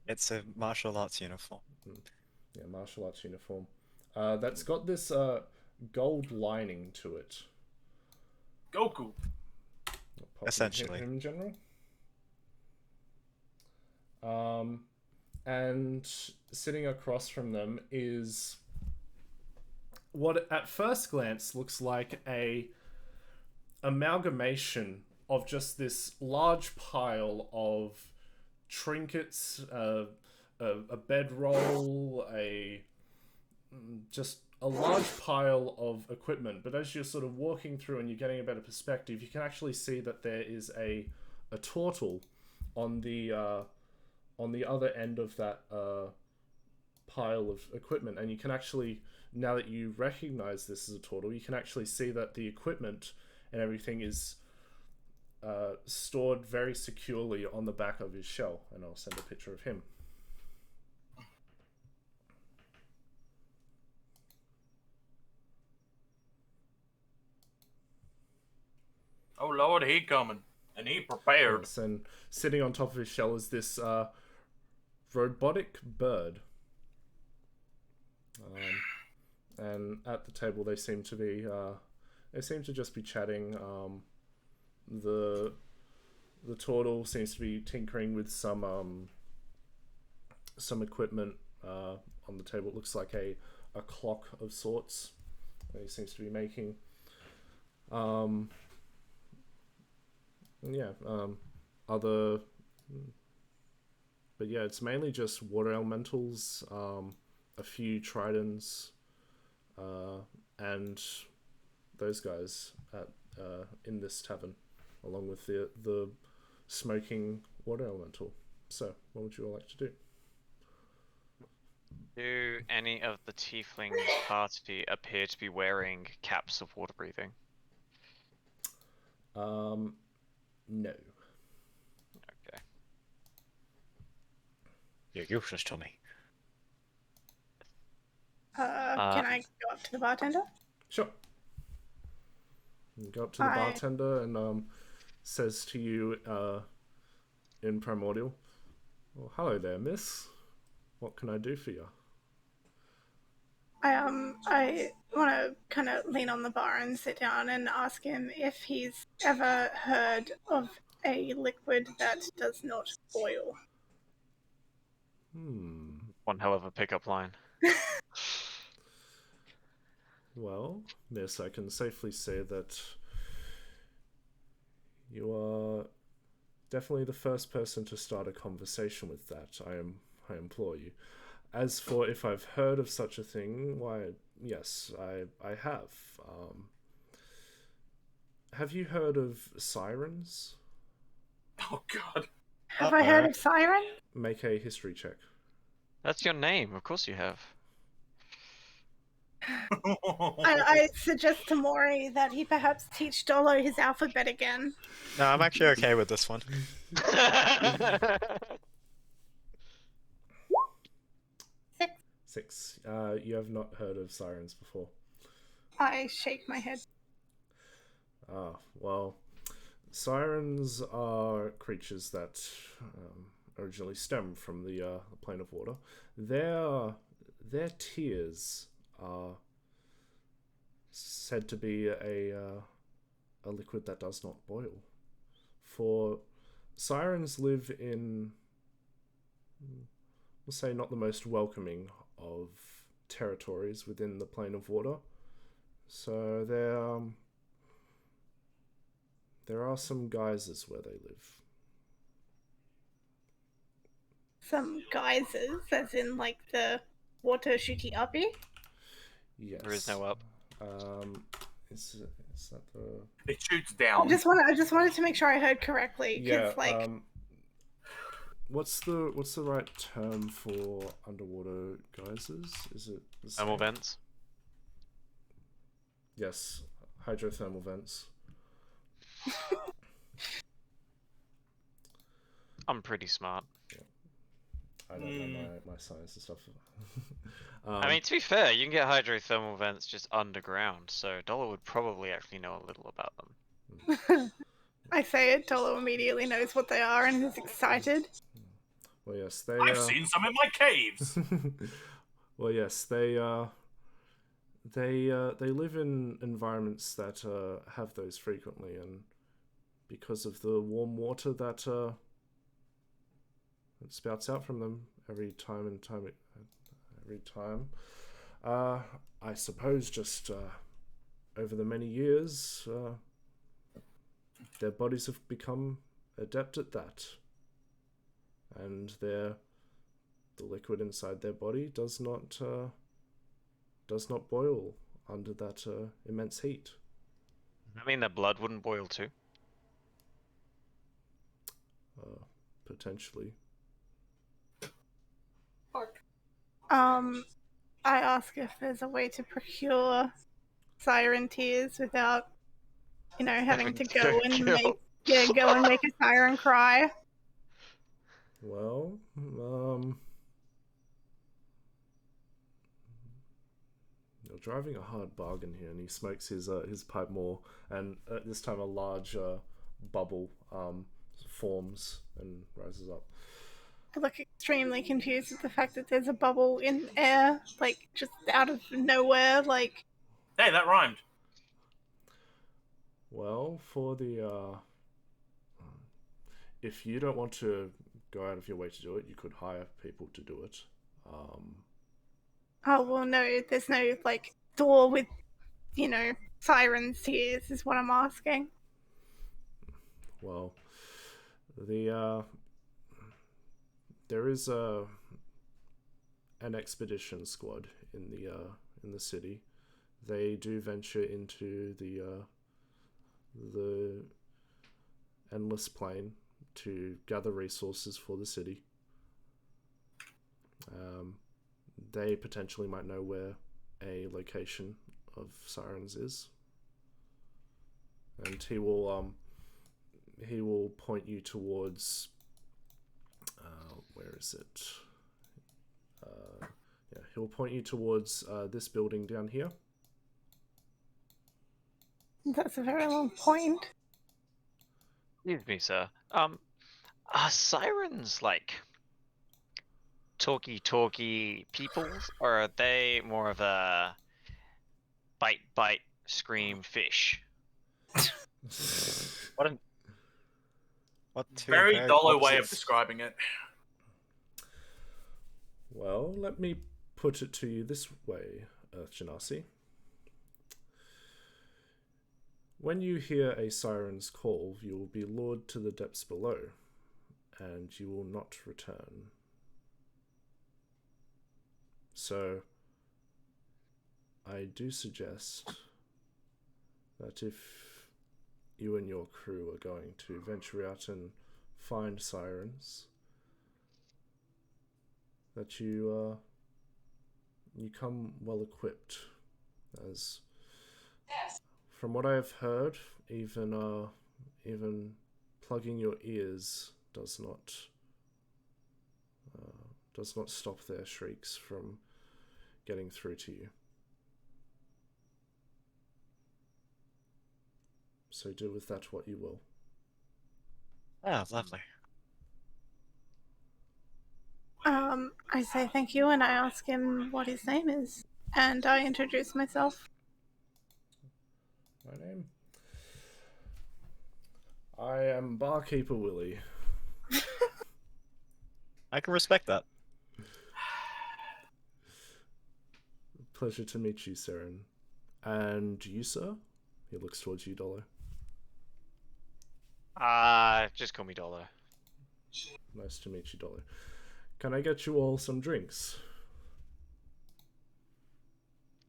It's a martial arts uniform. Yeah, martial arts uniform. That's got this gold lining to it. Goku. Essentially. Him in general. And sitting across from them is what at first glance looks like a amalgamation of just this large pile of trinkets, a bedroll, just a large pile of equipment, but as you're sort of walking through and you're getting a better perspective, you can actually see that there is a turtle on the other end of that pile of equipment, and you can actually, now that you recognize this as a turtle, you can actually see that the equipment and everything is stored very securely on the back of his shell, and I'll send a picture of him. Oh Lord, he coming, and he prepared. Yes, and sitting on top of his shell is this robotic bird. And at the table they seem to be just be chatting. The turtle seems to be tinkering with some equipment on the table. It looks like a clock of sorts that he seems to be making. But yeah, it's mainly just water elementals, a few tridents, and those guys in this tavern, along with the smoking water elemental. So, what would you all like to do? Do any of the tieflings party appear to be wearing caps of water breathing? No. Okay. You're useless to me. Can I go up to the bartender? Sure. You go up to the bartender and says to you in Primordial, "Well, hello there, miss. What can I do for you?" I want to kind of lean on the bar and sit down and ask him if he's ever heard of a liquid that does not boil. One hell of a pickup line. Well, miss, I can safely say that you are definitely the first person to start a conversation with that. I implore you. As for if I've heard of such a thing, why, yes, I have. Have you heard of sirens? Oh God. Have I heard of siren? Make a history check. That's your name, of course you have. I suggest to Maury that he perhaps teach Dolo his alphabet again. No, I'm actually okay with this one. 6. You have not heard of sirens before. I shake my head. Well, sirens are creatures that originally stem from the plane of water. Their tears are said to be a liquid that does not boil. For sirens live in, we'll say, not the most welcoming of territories within the plane of water. So there are some geysers where they live. Some geysers, as in like the water shooty uppy? Yes. There is no up. Is that the... It shoots down. I just wanted to make sure I heard correctly. Yeah. Like, what's the right term for underwater geysers? Is it the same? Thermal vents. Yes, hydrothermal vents. I'm pretty smart. I don't know my science and stuff. I mean, to be fair, you can get hydrothermal vents just underground, so Dollar would probably actually know a little about them. I say it, Dolo immediately knows what they are and is excited. Well, yes, they. I've seen some in my caves. Well, yes, they live in environments that have those frequently, and because of the warm water that it spouts out from them every time, I suppose just over the many years, their bodies have become adept at that, and the liquid inside their body does not does not boil under that immense heat. I mean, their blood wouldn't boil too. Potentially. I ask if there's a way to procure siren tears without, having to go and go and make a siren cry. Well, you're driving a hard bargain here, and he smokes his pipe more, and at this time a large bubble forms and rises up. I look extremely confused at the fact that there's a bubble in air, like, just out of nowhere, like... Hey, that rhymed. Well, for the if you don't want to go out of your way to do it, you could hire people to do it. Oh, well, no, there's no, like, door with, sirens tears is what I'm asking. Well, there is an expedition squad in the city. They do venture into the endless plain to gather resources for the city. They potentially might know where a location of sirens is, and he will point you towards where is it? Yeah, he'll point you towards this building down here. That's a very long point. Excuse me, sir. Are sirens like talky peoples, or are they more of a bite scream fish? What two Very dollar way of opposites- describing it. Well, let me put it to you this way, Genasi. When you hear a siren's call, you will be lured to the depths below, and you will not return. So, I do suggest that if you and your crew are going to venture out and find sirens, that you come well equipped, as from what I have heard, even plugging your ears does not stop their shrieks from getting through to you. So do with that what you will. Oh, lovely. I say thank you, and I ask him what his name is, and I introduce myself. My name? I am Barkeeper Willie. I can respect that. Pleasure to meet you, Seren. And you, sir? He looks towards you, Dollar. Just call me Dollar. Nice to meet you, Dollar. Can I get you all some drinks?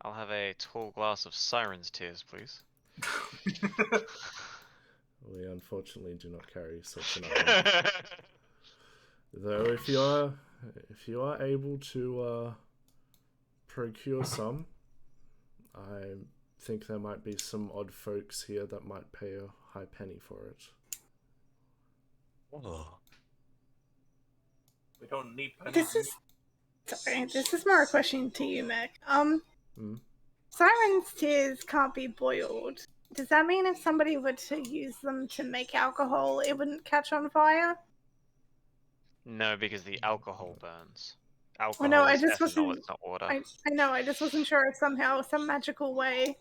I'll have a tall glass of siren's tears, please. We unfortunately do not carry such an item. Though if you are able to procure some, I think there might be some odd folks here that might pay a high penny for it. Oh. We don't need This is more a question to you, Mac. Siren's tears can't be boiled. Does that mean if somebody were to use them to make alcohol, it wouldn't catch on fire? No, because the alcohol burns. Alcohol Well, no, I is just ethanol, wasn't. it's not water. I know. I just wasn't sure if somehow, some magical way,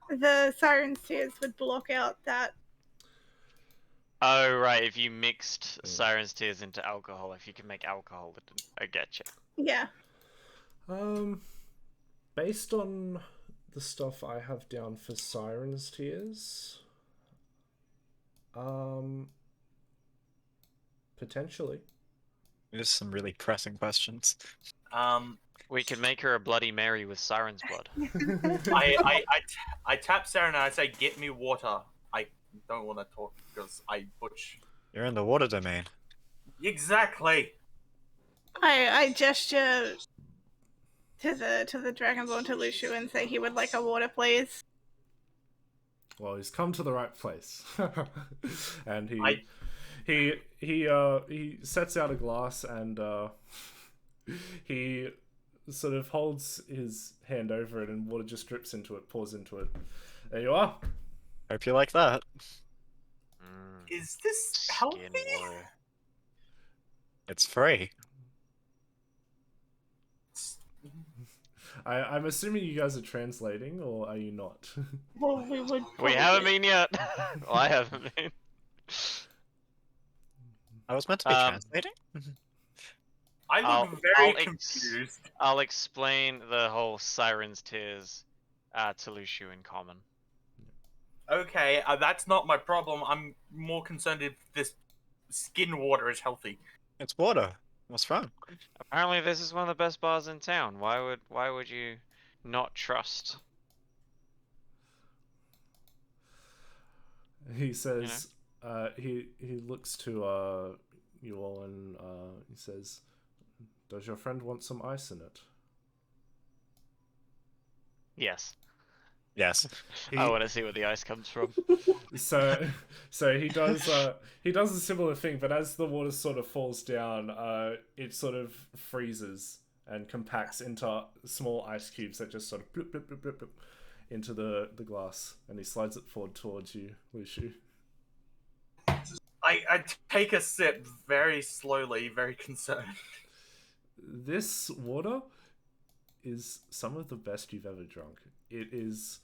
the siren's tears would block out that. Oh, right, if you mixed siren's tears into alcohol, if you can make alcohol, I get you. Yeah. Based on the stuff I have down for Siren's Tears, potentially. There's some really pressing questions. We could make her a Bloody Mary with Siren's blood. I tap Saren and I say, "Get me water." I don't want to talk because I butch. You're in the water domain. Exactly. I gesture to the Dragonborn, to Lushu, and say he would like a water, please. Well, he's come to the right place, and I- he sets out a glass and he sort of holds his hand over it, and water just drips into it, pours into it. There you are. Hope you like that. Is this Skin healthy? water. It's free. I'm assuming you guys are translating, or are you not? Well, we would. We haven't been yet. Well, I haven't been. I was meant to be Um, translating? I look I'll very ex- confused. I'll explain the whole Siren's Tears to Lushu in common. Okay, that's not my problem. I'm more concerned if this skin water is healthy. It's water. What's wrong? Apparently, this is one of the best bars in town. Why would you not trust? He says, he looks to you all, and he says, "Does your friend want some ice in it?" Yes, Yes. I want to see where the ice comes from. So he does a similar thing, but as the water sort of falls down, it sort of freezes and compacts into small ice cubes that just sort of bloop, bloop, bloop, bloop, bloop into the glass, and he slides it forward towards you, Lushu. I take a sip very slowly, very concerned. This water is some of the best you've ever drunk. It is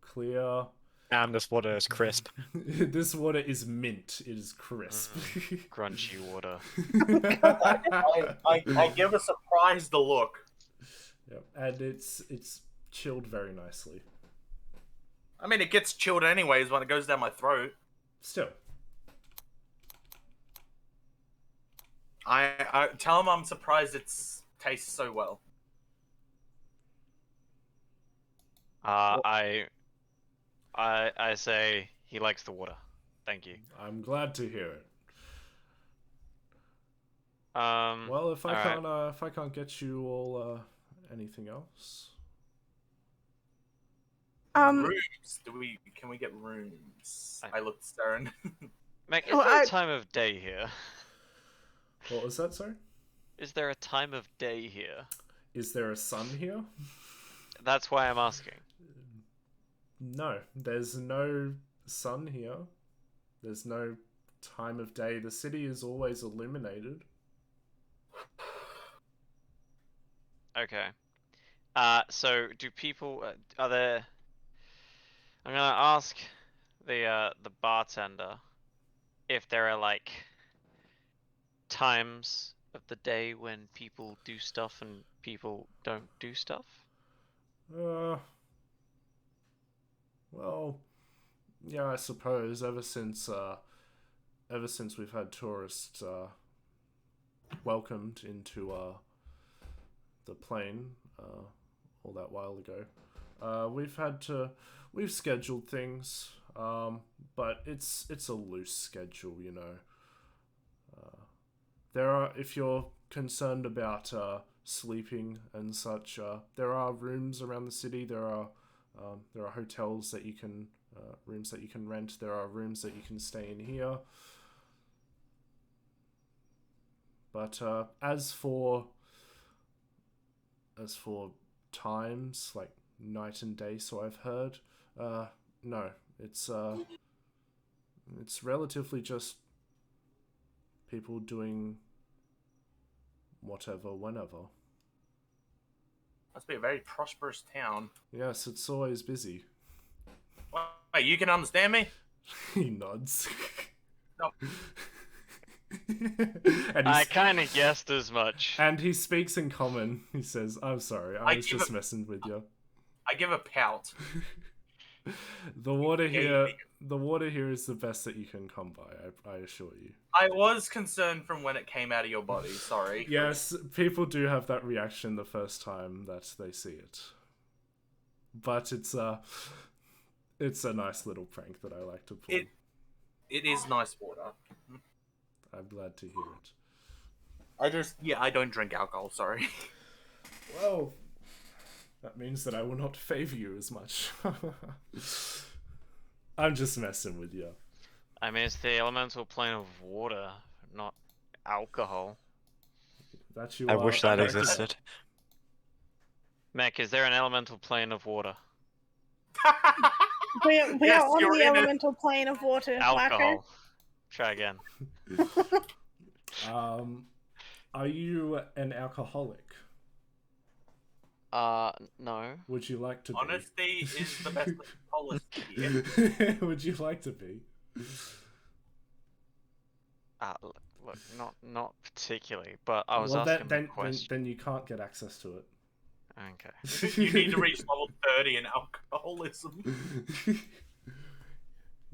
clear. And this water is crisp. This water is mint. It is crisp. Crunchy water. I give a surprised look. Yep. And it's chilled very nicely. I mean, it gets chilled anyways when it goes down my throat. Still. I tell him I'm surprised it tastes so well. I say he likes the water. Thank you. I'm glad to hear it. Well, if I can't get you all anything else. Rooms? Can we get rooms? I looked Saren. Meg, is there a time of day here? What was that, sorry? Is there a time of day here? Is there a sun here? That's why I'm asking. No, there's no sun here. There's no time of day. The city is always illuminated. Okay. So do people? Are there? I'm gonna ask the bartender if there are like times of the day when people do stuff and people don't do stuff. Well, yeah, I suppose ever since we've had tourists welcomed into the plane all that while ago, we've scheduled things, but it's a loose schedule, you know. If you're concerned about sleeping and such, there are rooms around the city. There are hotels that you can, rooms that you can rent. There are rooms that you can stay in here. But as for times like night and day, so I've heard, no, it's relatively just people doing whatever, whenever. Must be a very prosperous town. Yes, it's always busy. Wait, you can understand me? He nods. No. And I kind of guessed as much. And he speaks in common. He says, "I'm sorry, I was just messing with you." I give a pout. The water here, the water here is the best that you can come by. I assure you. I was concerned from when it came out of your body. Sorry. Yes, people do have that reaction the first time that they see it, but it's a nice little prank that I like to pull. It is nice water. I'm glad to hear it. I don't drink alcohol. Sorry. Well, that means that I will not favor you as much. I'm just messing with you. I mean, it's the elemental plane of water, not alcohol. That you I are wish that correct about. existed. Mech, is there an elemental plane of water? We Yes, are on you're the in it. elemental plane of water, Wacko. Alcohol. Try again. Are you an alcoholic? No. Would you like to be? Honesty is the best policy here. Would you like to be? Look, not particularly, but I was well, asking the then question. you can't get access to it. Okay. You need to reach level 30 in alcoholism. You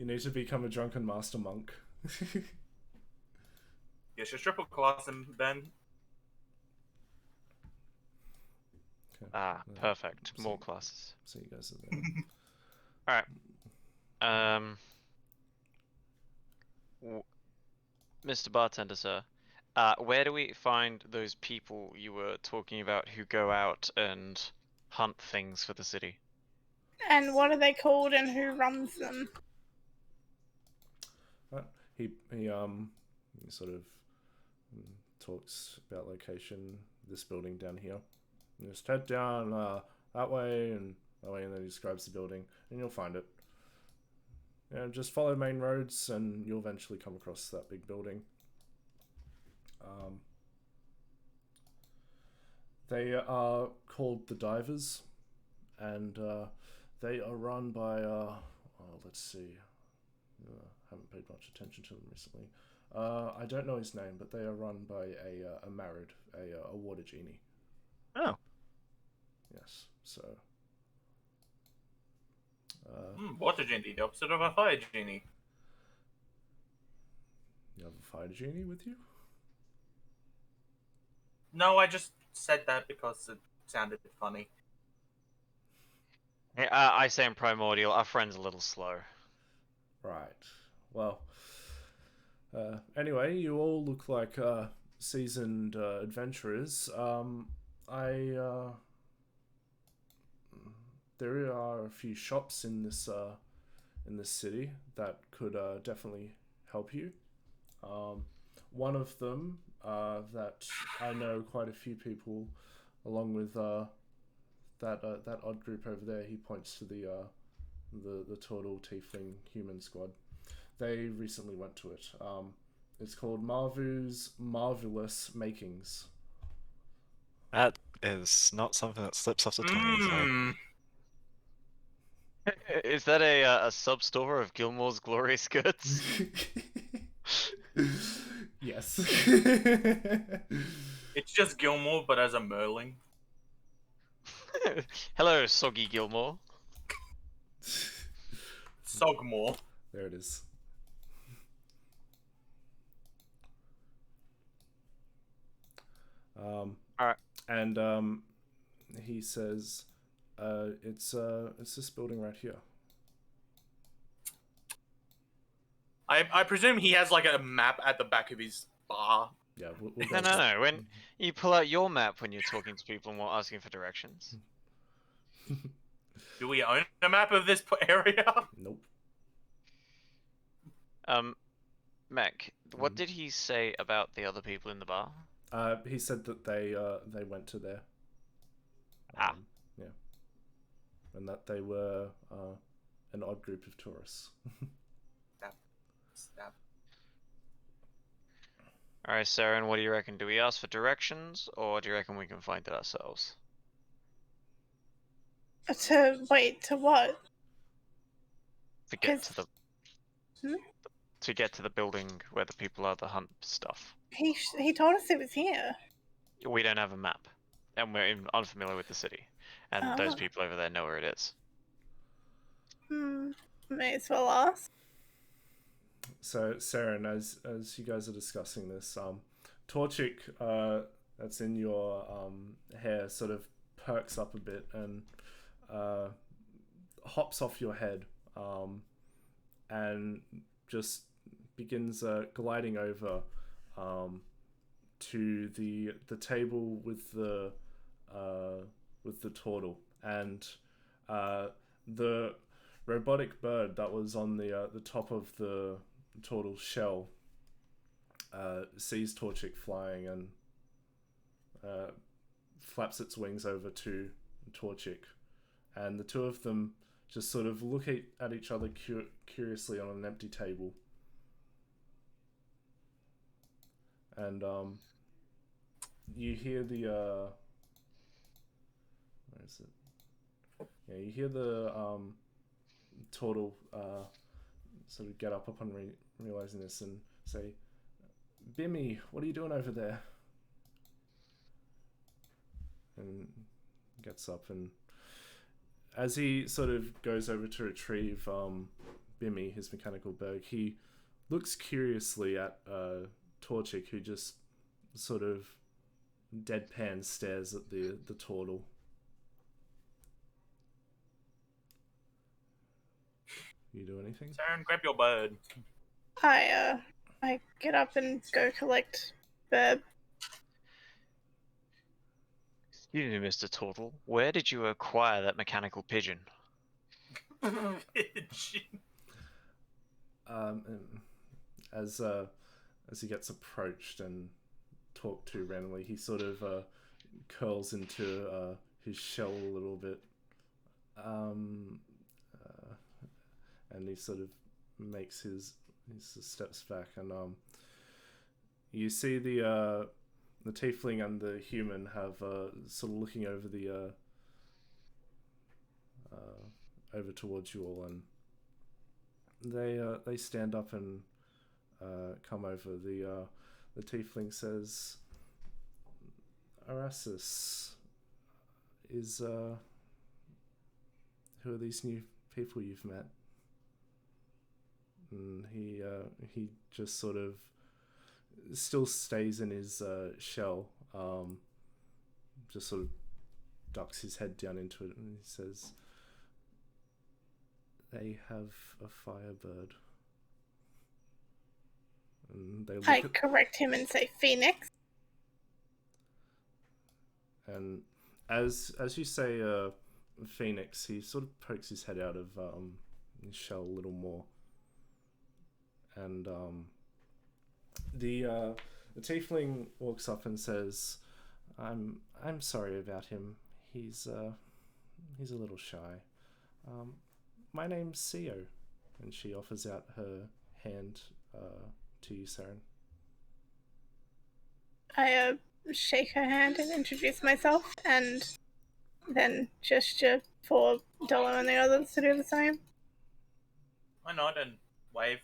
need to become a drunken master monk. Yes, your triple class and Ben. Okay. Perfect. So- More classes. So you guys are there. Alright. Mr. Bartender, sir. Where do we find those people you were talking about who go out and hunt things for the city? And what are they called and who runs them? He sort of talks about location. This building down here. You just head down that way, and then he describes the building, and you'll find it. Yeah, just follow main roads, and you'll eventually come across that big building. They are called the Divers, and they are run by let's see. Haven't paid much attention to them recently. I don't know his name, but they are run by a married, a water genie. Oh. Yes, so. Water genie, the opposite of a fire genie. You have a fire genie with you? No, I just said that because it sounded funny. Hey, I say in Primordial, our friend's a little slow. Right. Well, anyway, you all look like seasoned adventurers. There are a few shops in this city that could definitely help you. One of them that I know quite a few people, along with that odd group over there. He points to the turtle tiefling human squad. They recently went to it. It's called Marvu's Marvelous Makings. That is not something that slips off the tongue easily. Is that a sub-store of Gilmore's Glorious Goods? Yes. It's just Gilmore, but as a Merling. Hello, Soggy Gilmore. Sogmore. There it is. Alright. And he says, it's this building right here. I presume he has like a map at the back of his bar. Yeah, we'll No. When you pull out your map when you're talking to people and we're asking for directions. Do we own a map of this area? Nope. Mac, what did he say about the other people in the bar? He said that they went to there. Ah. Yeah. And that they were an odd group of tourists. Stab. Alright, Sarah, and what do you reckon? Do we ask for directions, or do you reckon we can find it ourselves? To what? To get to Cause- the... To get to the building where the people are that hunt stuff. He told us it was here. We don't have a map, and we're unfamiliar with the city. And those Oh. people over there know where it is. May as well ask. So Saren, as you guys are discussing this, Torchic, that's in your hair, sort of perks up a bit and hops off your head, and just begins gliding over to the table with the turtle, and the robotic bird that was on the top of the turtle's shell sees Torchic flying and flaps its wings over to Torchic, and the two of them just sort of look at each other curiously on an empty table. And you hear the where is it? Yeah, you hear the turtle sort of get up upon realizing this and say, "Bimmy, what are you doing over there?" And gets up, and as he sort of goes over to retrieve Bimmy, his mechanical bird, he looks curiously at Torchic, who just sort of deadpan stares at the turtle. You do anything? Saren, grab your bird. I get up and go collect Burb. Excuse me, Mr. Turtle. Where did you acquire that mechanical pigeon? As he gets approached and talked to randomly, he sort of curls into his shell a little bit, and he sort of makes his steps back, and you see the tiefling and the human have sort of looking over the over towards you all, and they stand up and come over. The tiefling says, "Arasis, is who are these new people you've met?" And he just sort of still stays in his shell, just sort of ducks his head down into it, and he says, "They have a firebird." And they look I correct him and say Phoenix. And as you say Phoenix, he sort of pokes his head out of his shell a little more, and the tiefling walks up and says, I'm sorry about him. He's a little shy. My name's Sio," and she offers out her hand to you, Saren. I shake her hand and introduce myself, and then gesture for Dolo and the others to do the same. I nod and wave.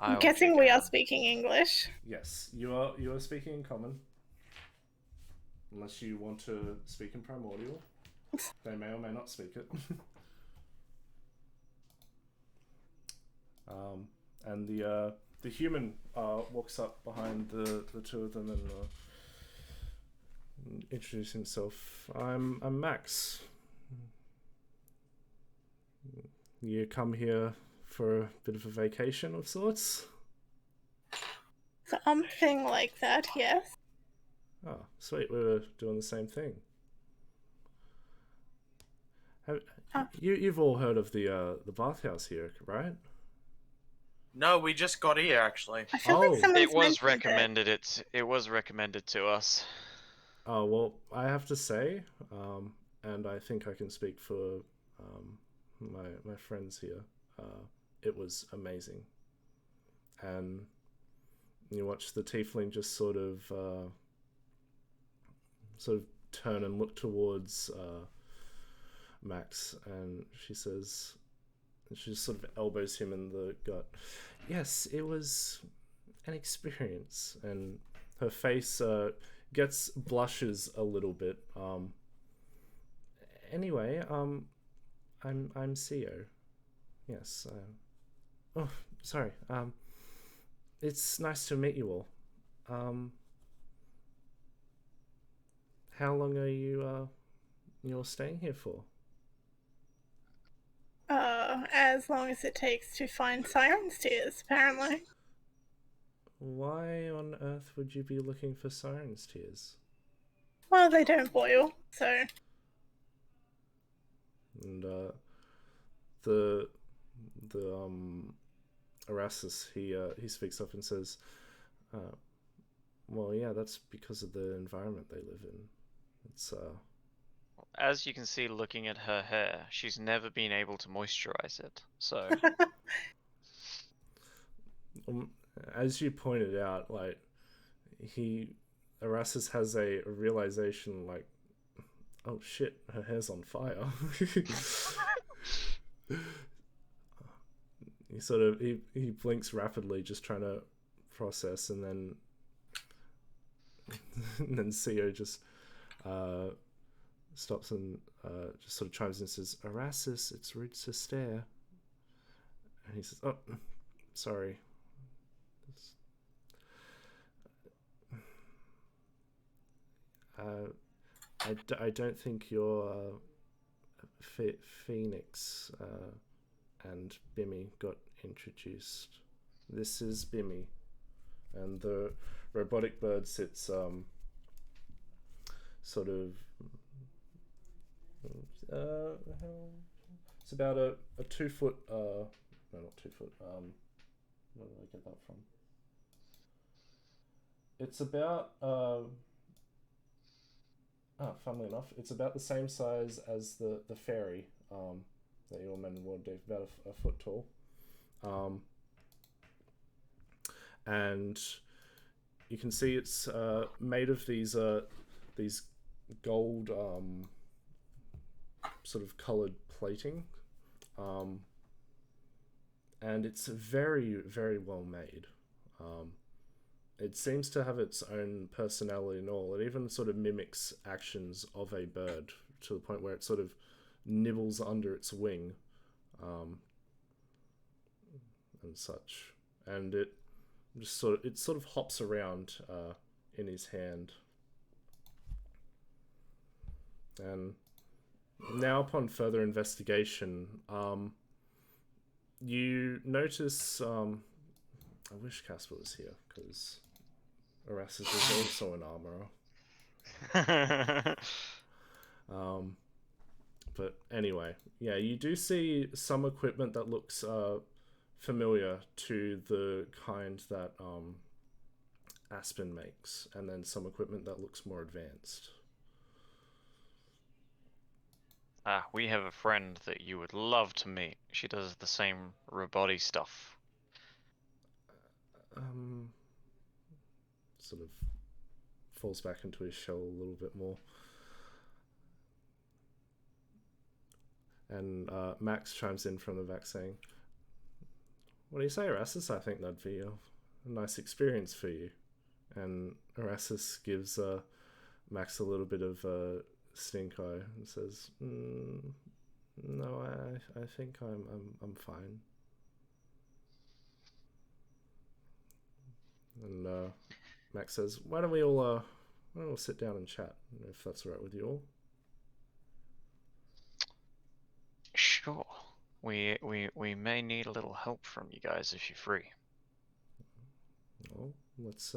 I'm guessing we are speaking English. Yes, you are speaking in common. Unless you want to speak in primordial. They may or may not speak it. And the human walks up behind the two of them and introduces himself. I'm Max. You come here for a bit of a vacation of sorts? Something like that, yes. Oh, sweet. We were doing the same thing. You've all heard of the bathhouse here, right? No, we just got here actually. I feel like someone's It was mentioned recommended. It was recommended to us. Oh well, I have to say, and I think I can speak for my friends here. It was amazing, and you watch the tiefling just sort of turn and look towards Max, and she says, she just sort of elbows him in the gut. Yes, it was an experience, and her face blushes a little bit. Anyway, I'm Sio. Yes. Oh, sorry. It's nice to meet you all. How long are you're staying here for? As long as it takes to find Siren's Tears, apparently. Why on earth would you be looking for Siren's Tears? Well, they don't boil, so. And the Erastus, he speaks up and says, well, yeah, that's because of the environment they live in. It's As you can see, looking at her hair, she's never been able to moisturize it. So as you pointed out, like Erastus has a realization, like, oh shit, her hair's on fire. he blinks rapidly, just trying to process, and then Theo just stops and just sort of chimes in and says, Erastus, it's rude to stare. And he says, oh, sorry. I don't think your Phoenix and Bimmy got introduced. This is Bimmy, and the robotic bird sits sort of it's about a 2 foot no, not 2 foot, where did I get that from? It's about funnily enough, it's about the same size as the fairy that you all men wore, Dave, about a foot tall. And you can see it's made of these gold sort of colored plating, and it's very, very well made. It seems to have its own personality and all. It even sort of mimics actions of a bird to the point where it sort of nibbles under its wing, and such. And it sort of hops around in his hand. And now, upon further investigation, you notice. I wish Casper was here, because Erastus is also an armorer. But anyway, yeah, you do see some equipment that looks familiar to the kind that Aspen makes, and then some equipment that looks more advanced. We have a friend that you would love to meet. She does the same roboty stuff. Sort of falls back into his shell a little bit more. And Max chimes in from the back saying, what do you say, Erastus? I think that'd be a nice experience for you. And Erastus gives Max a little bit of a stink eye and says, no, I think I'm fine. And Max says, why don't we all sit down and chat, if that's all right with you all? Sure. We may need a little help from you guys if you're free. Well, let's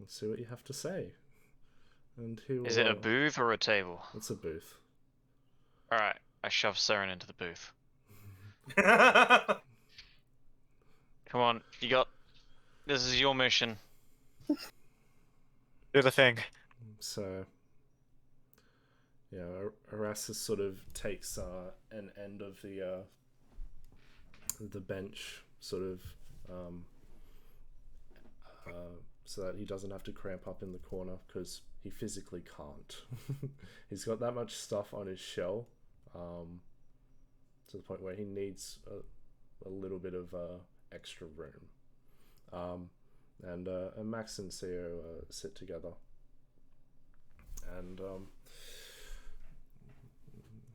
see what you have to say. And who Is it a booth or a table? It's a booth. Alright, I shove Saren into the booth. Come on, this is your mission. Do the thing. So, yeah, Erastus sort of takes an end of the bench, sort of, so that he doesn't have to cramp up in the corner, because he physically can't. He's got that much stuff on his shell, to the point where he needs a little bit of extra room. And Max and Theo sit together, and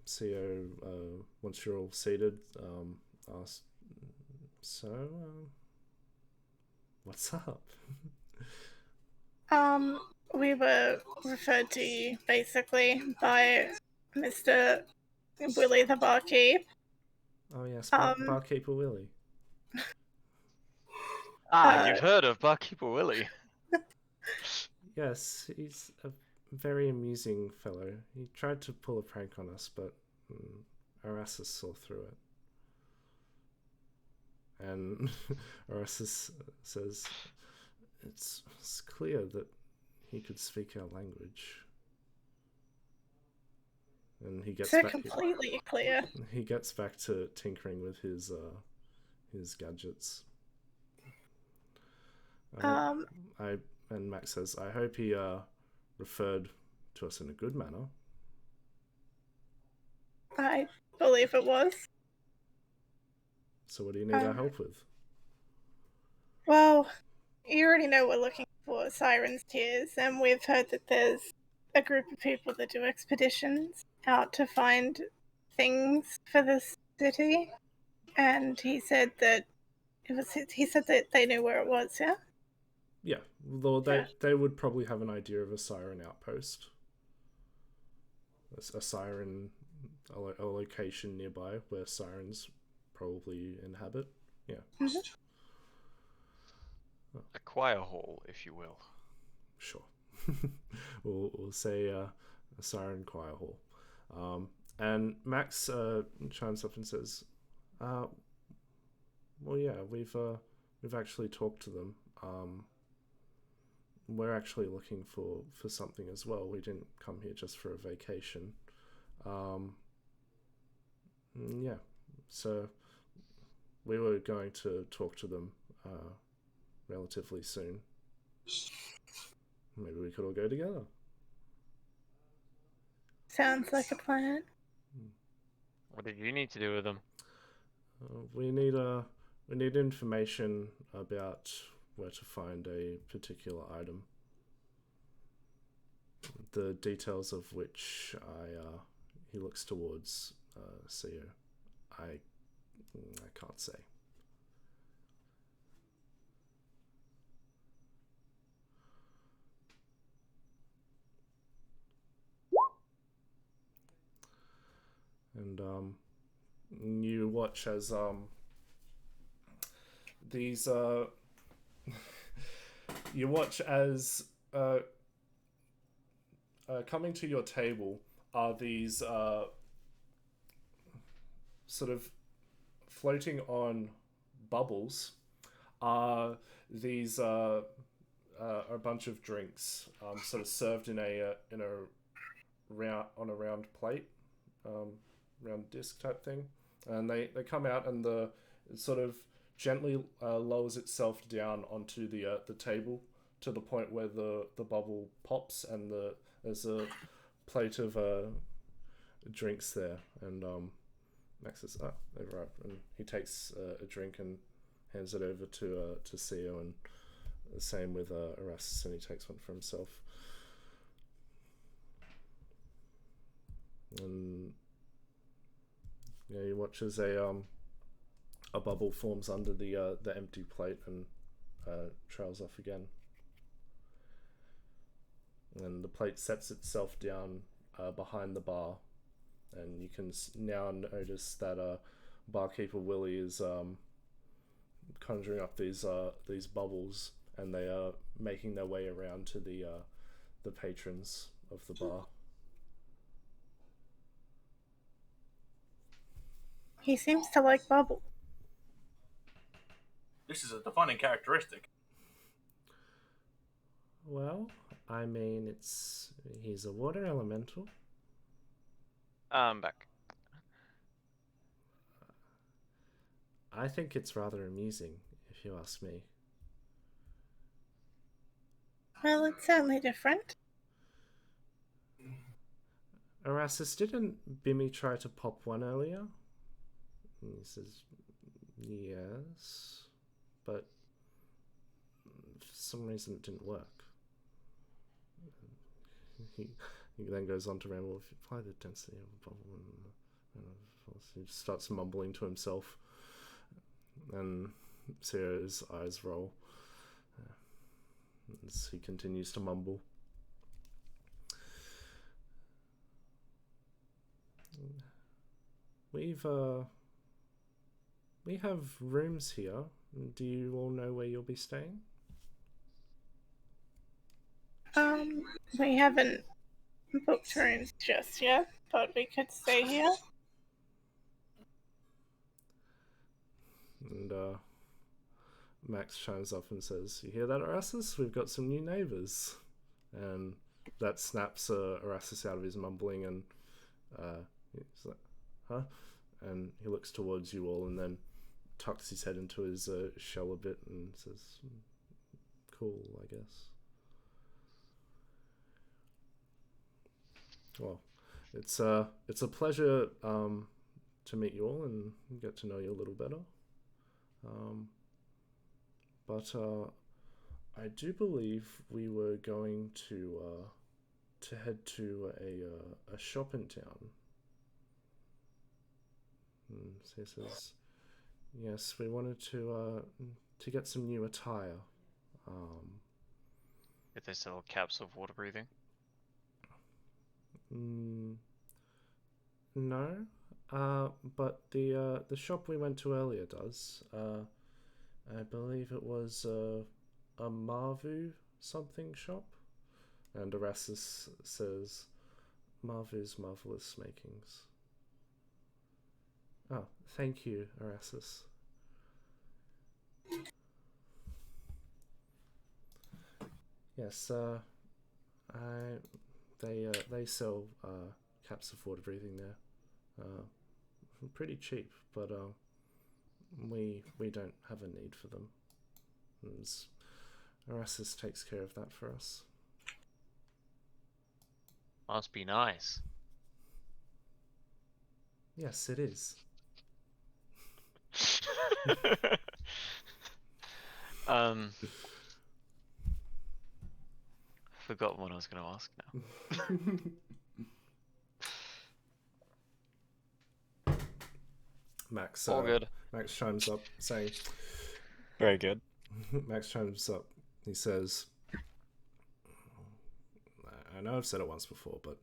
Theo, once you're all seated, asks, So, what's up? We were referred to you basically by Mr. Willie the barkeep. Oh yes, Um, Barkeeper Willie. You've heard of Barkeeper Willie. Yes, he's a very amusing fellow. He tried to pull a prank on us, but Erasmus saw through it. And Erasmus says, it's clear that he could speak our language. And he gets so back. completely clear. He gets back to tinkering with his gadgets. And Max says, I hope he referred to us in a good manner. I believe it was. So what do you need our help with? Well, you already know we're looking for Siren's Tears, and we've heard that there's a group of people that do expeditions out to find things for the city. And he said that they knew where it was, yeah? Yeah, though they would probably have an idea of a siren outpost. A siren, a location nearby where sirens probably inhabit. Yeah. Mm-hmm. A choir hall, if you will. Sure. we'll say a siren choir hall. And Max chimes up and says, well, yeah, we've actually talked to them. We're actually looking for something as well. We didn't come here just for a vacation. Yeah, so we were going to talk to them relatively soon. Maybe we could all go together. Sounds like a plan. What did you need to do with them? We need information about where to find a particular item. The details of which he looks towards Seo. I can't say. And you watch as these you watch as coming to your table are these sort of floating on bubbles are these a bunch of drinks sort of served in a round on a round plate, round disc type thing, and they come out and it sort of gently lowers itself down onto the table to the point where the bubble pops and there's a plate of drinks there, and Max says, they've arrived, and he takes a drink and hands it over to Seo, and the same with Erasmus, and he takes one for himself. And yeah, he watches a bubble forms under the empty plate and trails off again. And the plate sets itself down behind the bar, and you can now notice that Barkeeper Willie is conjuring up these bubbles, and they are making their way around to the patrons of the bar. He seems to like bubble. This is a defining characteristic. Well, I mean, he's a water elemental. Back. I think it's rather amusing, if you ask me. Well, it's certainly different. Erasmus, didn't Bimmy try to pop one earlier? And he says, yes, but for some reason it didn't work. He then goes on to ramble, if you apply the density of a bubble, he starts mumbling to himself. And Sarah's eyes roll as he continues to mumble. We have rooms here. Do you all know where you'll be staying? We haven't booked rooms just yet, but we could stay here. And Max chimes up and says, "You hear that, Erasmus? We've got some new neighbors." And that snaps Erasmus out of his mumbling, and he's like, "Huh?" And he looks towards you all, and then tucks his head into his shell a bit and says, "Cool, I guess." Well, it's a pleasure to meet you all and get to know you a little better. But I do believe we were going to head to a shop in town. So he says, "Yes, we wanted to get some new attire." Did they sell caps of water breathing? No, but the shop we went to earlier does. I believe it was a Marvu something shop, and Erasmus says, "Marvu's marvelous makings." Oh, thank you, Erasmus. Yes, they sell caps of water breathing there, pretty cheap, but we don't have a need for them. Erasmus takes care of that for us. Must be nice. Yes, it is. Forgot what I was going to ask now. Max, All good. Max chimes up saying, Very good. Max chimes up. He says, "I know I've said it once before, but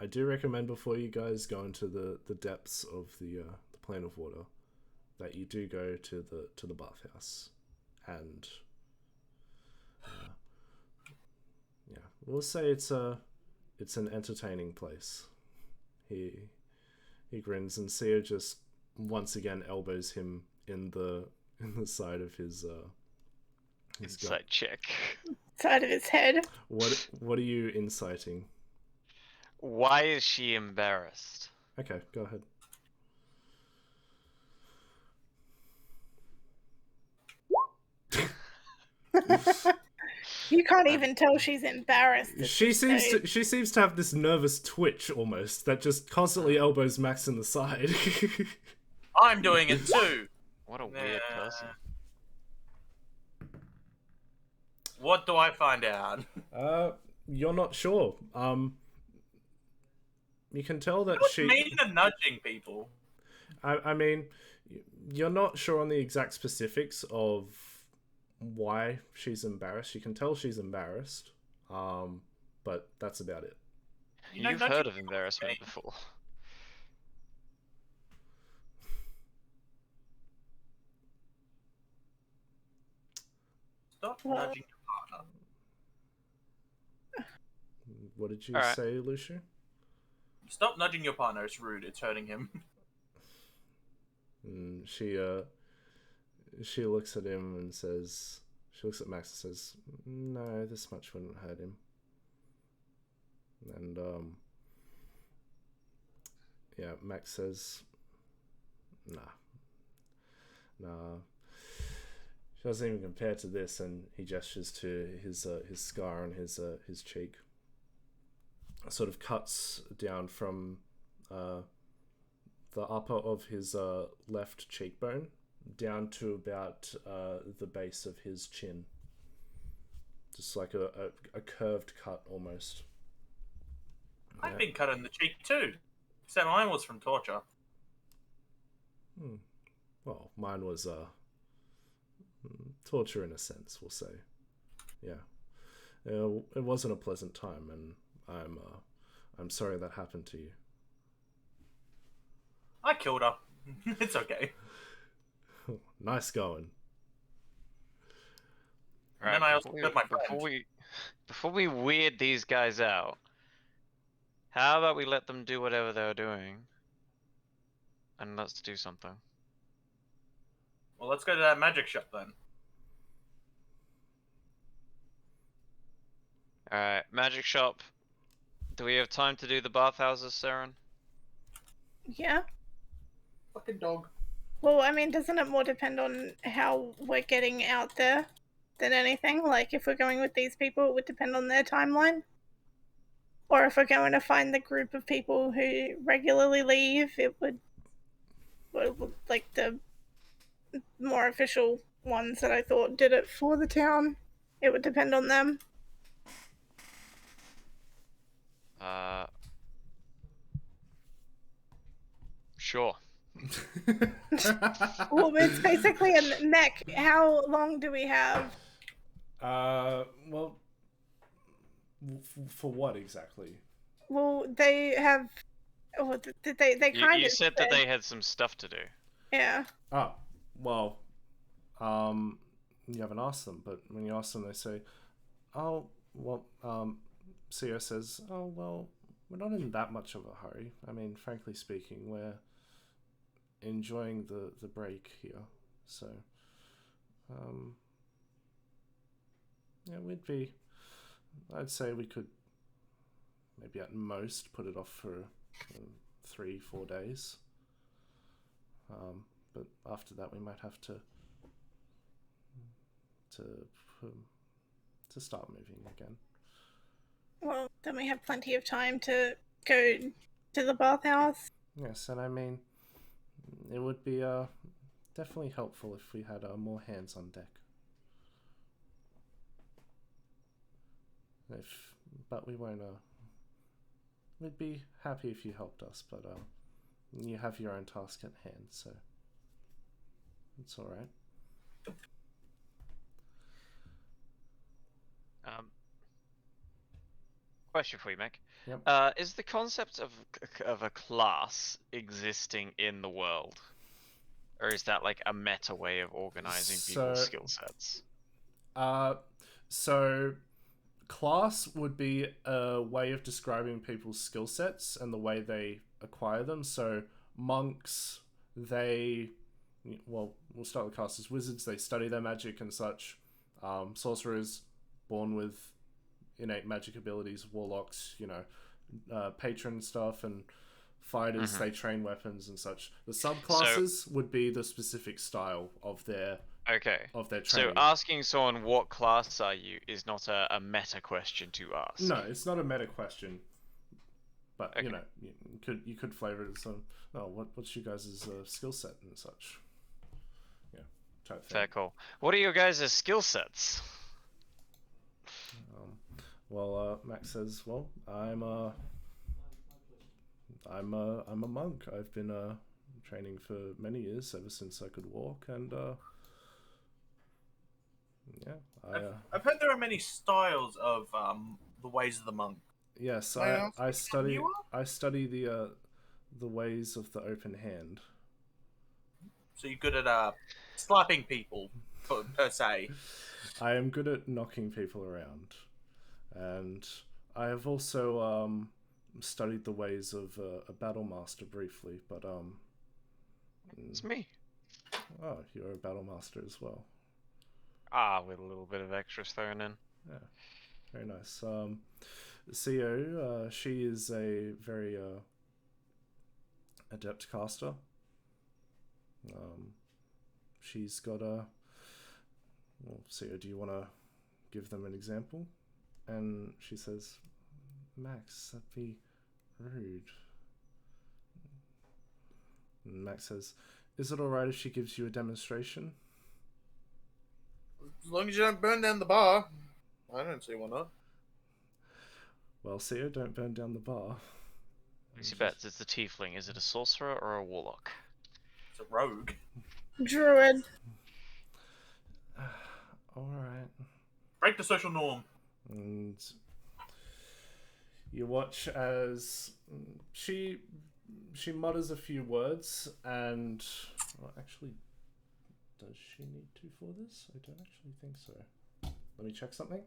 I do recommend before you guys go into the depths of the plane of water, that you do go to the bathhouse, and yeah, we'll say it's an entertaining place." He grins, and Sia just once again elbows him in the side of his Insight gut. check. Side of his head. What are you inciting? Why is she embarrassed? Okay, go ahead. You can't even tell she's embarrassed. at She this seems stage. to have this nervous twitch almost that just constantly elbows Max in the side. I'm doing it too. What a weird person. What do I find out? You're not sure. You can tell that What's she. mean to nudging people? I mean, you're not sure on the exact specifics of why she's embarrassed. You can tell she's embarrassed, but that's about it. You know, You've nudging heard of people embarrassment is before. Stop Well- nudging your partner. What did you Alright. say, Lucia? Stop nudging your partner. It's rude. It's hurting him. And she looks at him and says, she looks at Max and says, "No, this much wouldn't hurt him." And yeah, Max says, "Nah, she doesn't even compare to this," and he gestures to his scar on his cheek. It sort of cuts down from the upper of his left cheekbone down to about the base of his chin. Just like a curved cut almost. I've been cut in the cheek too. Except mine was from torture. well, mine was torture in a sense, we'll say. Yeah, it wasn't a pleasant time, and I'm sorry that happened to you. I killed her. It's okay. Nice going. And then I also killed my before friend. we weird these guys out, how about we let them do whatever they're doing, and let's do something. Well, let's go to that magic shop then. All right, magic shop. Do we have time to do the bathhouses, Saren? Yeah. Fucking dog. Well, I mean, doesn't it more depend on how we're getting out there than anything? Like, if we're going with these people, it would depend on their timeline. Or if we're going to find the group of people who regularly leave, it would like the more official ones that I thought did it for the town. It would depend on them. Sure. Well, it's basically a mech. How long do we have? Well, for what exactly? Well, they have. Well, they kind of. You said that they had some stuff to do. Yeah. Oh, well, you haven't asked them, but when you ask them, they say, "Oh, well," CEO says, "Oh, well, we're not in that much of a hurry. I mean, frankly speaking, we're enjoying the break here, so, yeah, I'd say we could maybe at most put it off for 3-4 days. But after that, we might have to start moving again." Well, then we have plenty of time to go to the bathhouse. Yes, and I mean, it would be definitely helpful if we had more hands on deck. But we won't. We'd be happy if you helped us, but you have your own task at hand, so it's all right. Question for you, Mick. Yep. Is the concept of a class existing in the world, or is that like a meta way of organizing people's skill sets? So class would be a way of describing people's skill sets and the way they acquire them. So monks, we'll start with casters. Wizards, they study their magic and such. Sorcerers, born with innate magic abilities. Warlocks, patron stuff, and fighters, they train weapons and such. The subclasses would be the specific style of their training. So asking someone what class are you is not a meta question to ask. No, it's not a meta question. But Okay. you could flavor it as what's your guys' skill set and such. Yeah, type thing. Fair call. What are your guys' skill sets? Max says, "Well, I'm a monk. I've been training for many years, ever since I could walk, and yeah, I've heard there are many styles of the ways of the monk. Yes, Well, I study you the ways of the open hand. So you're good at slapping people, per se. I am good at knocking people around, and I have also studied the ways of a battle master briefly. But It's me. Oh, you're a battle master as well. With a little bit of extras thrown in. Yeah, very nice. CEO, she is a very adept caster. She's got a. Well, CEO, do you want to give them an example? And she says, "Max, that'd be rude." And Max says, "Is it alright if she gives you a demonstration?" As long as you don't burn down the bar. I don't see why not. Well, CEO, don't burn down the bar. Easy bets, it's a tiefling. Is it a sorcerer or a warlock? It's a rogue. Druid. All right. Break the social norm. And you watch as she mutters a few words, and well, actually, does she need to for this? I don't actually think so. Let me check something.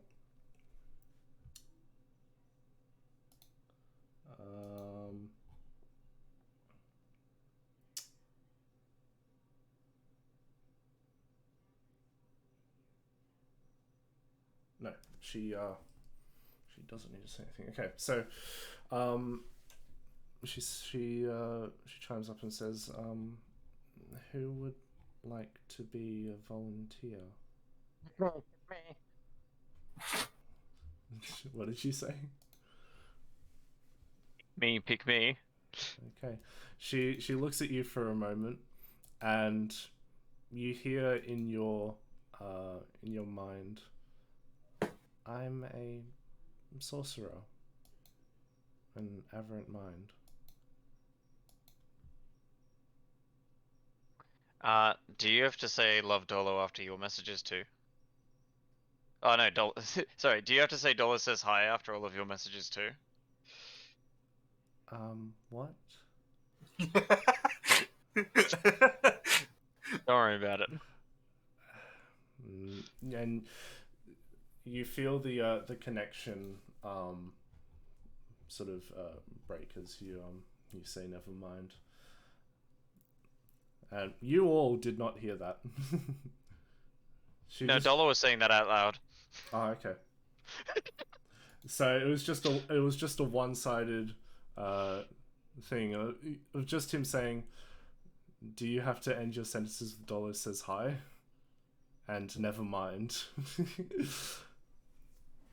No, she doesn't need to say anything. Okay, so she chimes up and says, who would like to be a volunteer? What did she say? Me, pick me. Okay. She looks at you for a moment, and you hear in your mind, I'm a sorcerer, an aberrant mind. Do you have to say love Dolo after your messages too? Oh no, Dolo. Sorry, do you have to say Dolo says hi after all of your messages too? What? Don't worry about it. And you feel the connection sort of break as you say never mind. And you all did not hear that. No, Dolo was saying that out loud. Oh, okay. So it was just a one-sided thing. It was just him saying, "Do you have to end your sentences with Dolo says hi?" And never mind.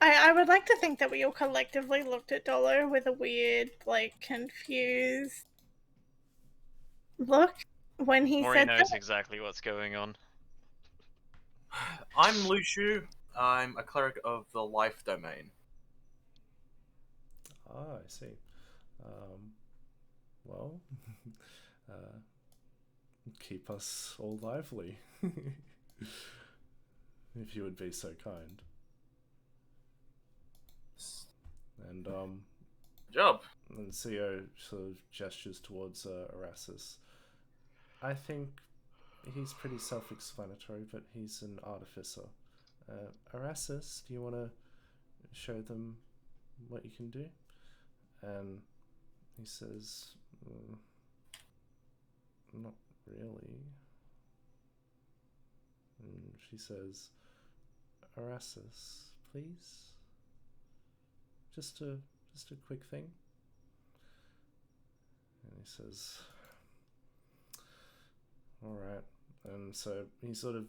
I would like to think that we all collectively looked at Dolo with a weird, like, confused look when he Maury said knows that. exactly what's going on. I'm Lushu. I'm a cleric of the life domain. Ah, I see. Well, keep us all lively, if you would be so kind. And Job. and CEO sort of gestures towards Erasmus. I think he's pretty self-explanatory, but he's an artificer. Erasmus, do you want to show them what you can do? And he says, not really. And she says, Erasmus, please? Just a quick thing. And he says, alright. And so he sort of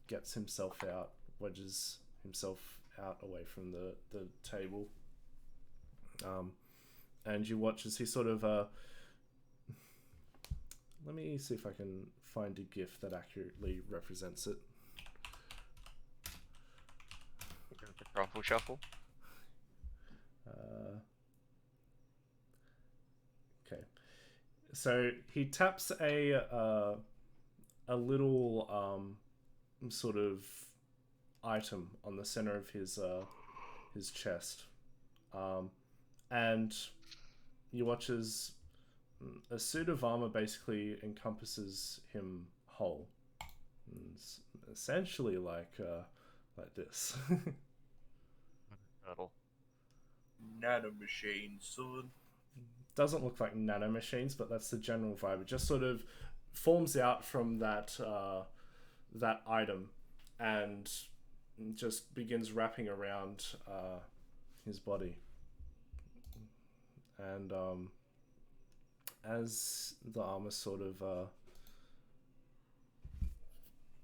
gets himself out, wedges himself out away from the table. And you watch as he sort of let me see if I can find a GIF that accurately represents it. Ruffle shuffle. Okay, so he taps a little sort of item on the center of his chest, and you watch as a suit of armor basically encompasses him whole. It's essentially like this. Turtle. Nanomachine, son. Doesn't look like nanomachines, but that's the general vibe. It just sort of forms out from that that item and just begins wrapping around his body. And as the armor sort of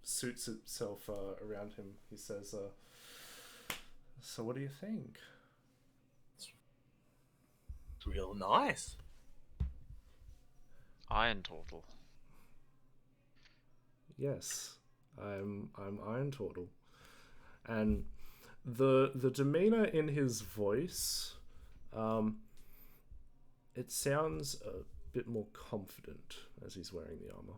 suits itself around him, he says, so what do you think? It's real nice. Iron Turtle. Yes, I'm Iron Turtle. And the demeanor in his voice, it sounds a bit more confident as he's wearing the armor.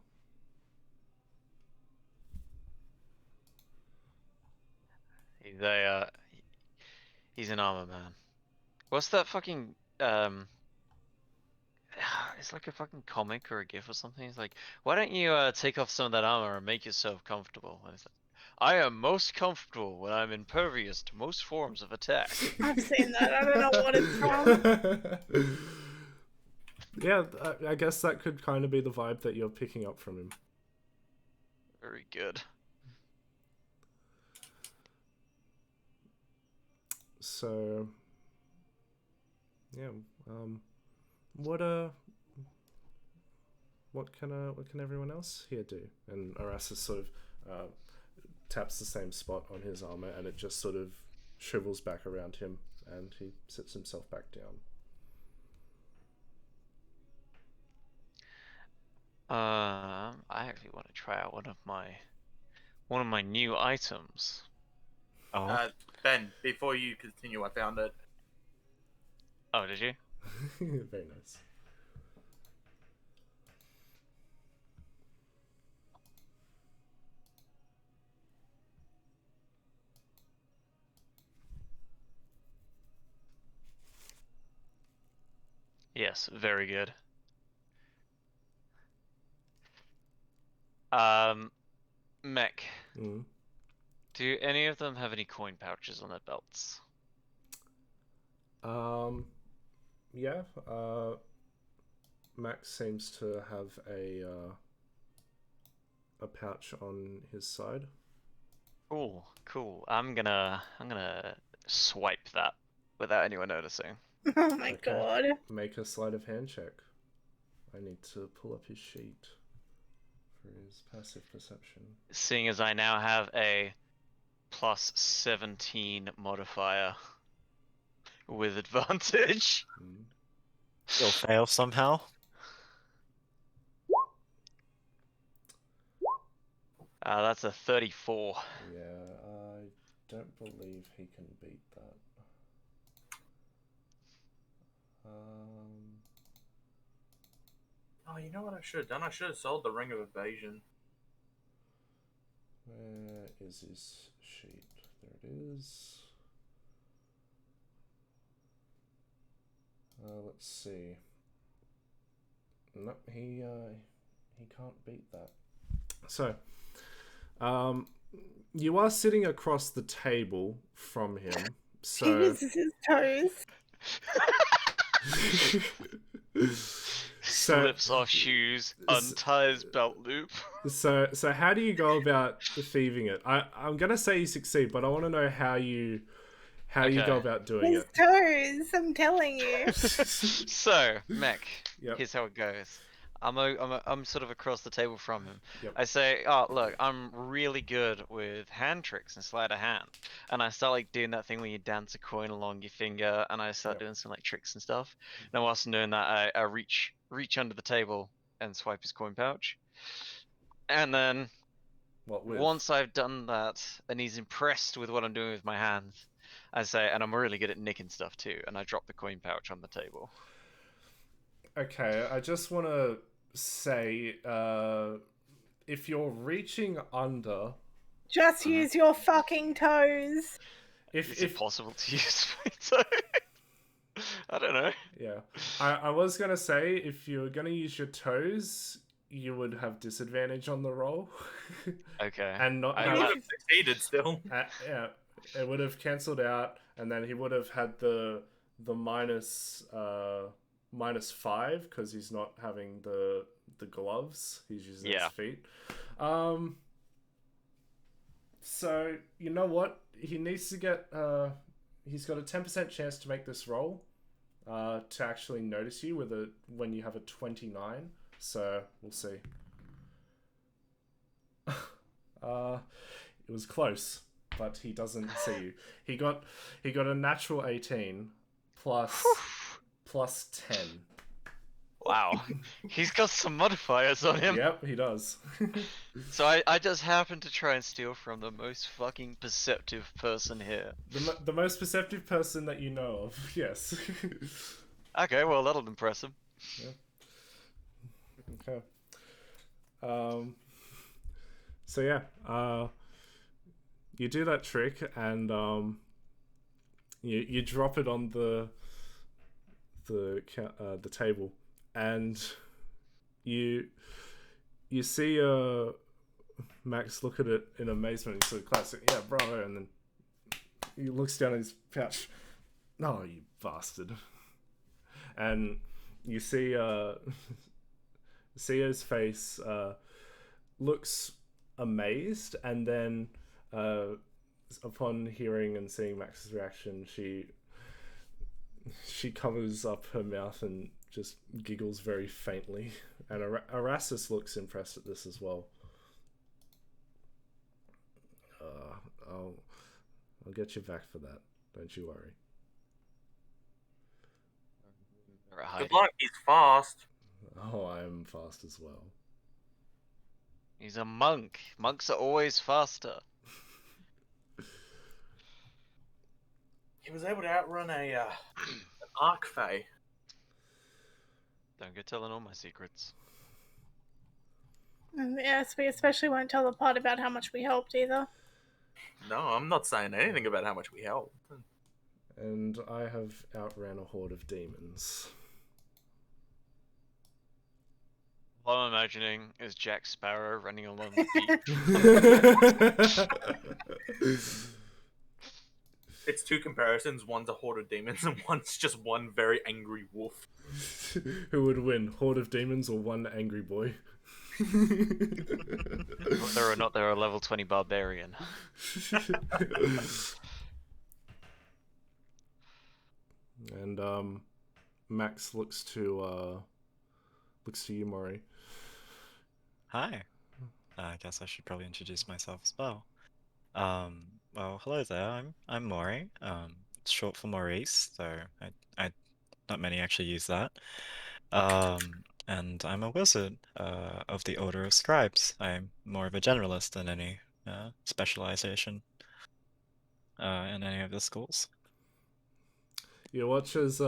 He's a he's an armor man. What's that fucking it's like a fucking comic or a gif or something. It's like, why don't you take off some of that armor and make yourself comfortable? And it's like, I am most comfortable when I'm impervious to most forms of attack. I've seen that. I don't know what it's from. Yeah, I guess that could kind of be the vibe that you're picking up from him. Very good. So, yeah, what can everyone else here do? And Arasis sort of taps the same spot on his armor, and it just sort of shrivels back around him, and he sits himself back down. I actually want to try out one of my new items. Oh, Ben, before you continue, I found it. Oh, did you? Very nice. Yes, very good. Mech, Mm. do any of them have any coin pouches on their belts? Yeah. Max seems to have a pouch on his side. Cool, cool. I'm gonna swipe that without anyone noticing. Oh my Okay. god. Make a sleight of hand check. I need to pull up his sheet for his passive perception. Seeing as I now have a plus 17 modifier with advantage. Mm. you'll fail somehow. That's a 34. Yeah, I don't believe he can beat that. Oh, you know what I should have done? I should have sold the Ring of Evasion. Where is his sheet? There it is. Let's see. Nope, he can't beat that. So, you are sitting across the table from him. He So, uses his toes. Slips off shoes, unties belt loop. So how do you go about thieving it? I'm gonna say you succeed, but I want to know how you Okay. go about doing His it. toes, I'm telling you. So, Mech, Yep. here's how it goes. I'm sort of across the table from him. Yep. I say, oh look, I'm really good with hand tricks and sleight of hand, and I start like doing that thing where you dance a coin along your finger, and I start Yep. doing some like tricks and stuff. And whilst I'm doing that, I reach under the table and swipe his coin pouch, and then What with? once I've done that, and he's impressed with what I'm doing with my hands, I say, and I'm really good at nicking stuff too, and I drop the coin pouch on the table. Okay, I just want to say, if you're reaching under, Just use your fucking toes. Is it possible to use my toe? I don't know. yeah, I was gonna say if you're gonna use your toes, you would have disadvantage on the roll. Okay. And not I You have, would have succeeded still. yeah, it would have cancelled out, and then he would have had the minus -5 because he's not having the gloves. He's using his feet. So you know what? He needs to get. He's got a 10% chance to make this roll, to actually notice you when you have a 29. So we'll see. It was close, but he doesn't see you. He got a natural 18 plus 10. Wow. He's got some modifiers on him. Yep, he does. So I just happened to try and steal from the most fucking perceptive person here. The most perceptive person that you know of, yes. Okay, well that'll impress him. Okay. So yeah, you do that trick, and you drop it on the table, and you see Max look at it in amazement. He sort of claps, yeah, bravo, and then he looks down at his pouch. No, you bastard. And you see Sio's face looks amazed, and then upon hearing and seeing Max's reaction, she covers up her mouth and just giggles very faintly. And Erastus looks impressed at this as well. I'll get you back for that. Don't you worry. Good luck. He's fast. Oh, I am fast as well. He's a monk. Monks are always faster. He was able to outrun an Arcfey. Don't go telling all my secrets. Yes, we especially won't tell the part about how much we helped either. No, I'm not saying anything about how much we helped. And I have outran a horde of demons. All I'm imagining is Jack Sparrow running along the beach. It's two comparisons. One's a horde of demons, and one's just one very angry wolf. Who would win, horde of demons or one angry boy? Whether or not they're a level 20 barbarian. And Max looks to you, Maury. Hi. I guess I should probably introduce myself as well. Well, hello there. I'm Maury. It's short for Maurice, so I not many actually use that. And I'm a wizard of the Order of Scribes. I'm more of a generalist than any specialization in any of the schools. You watch as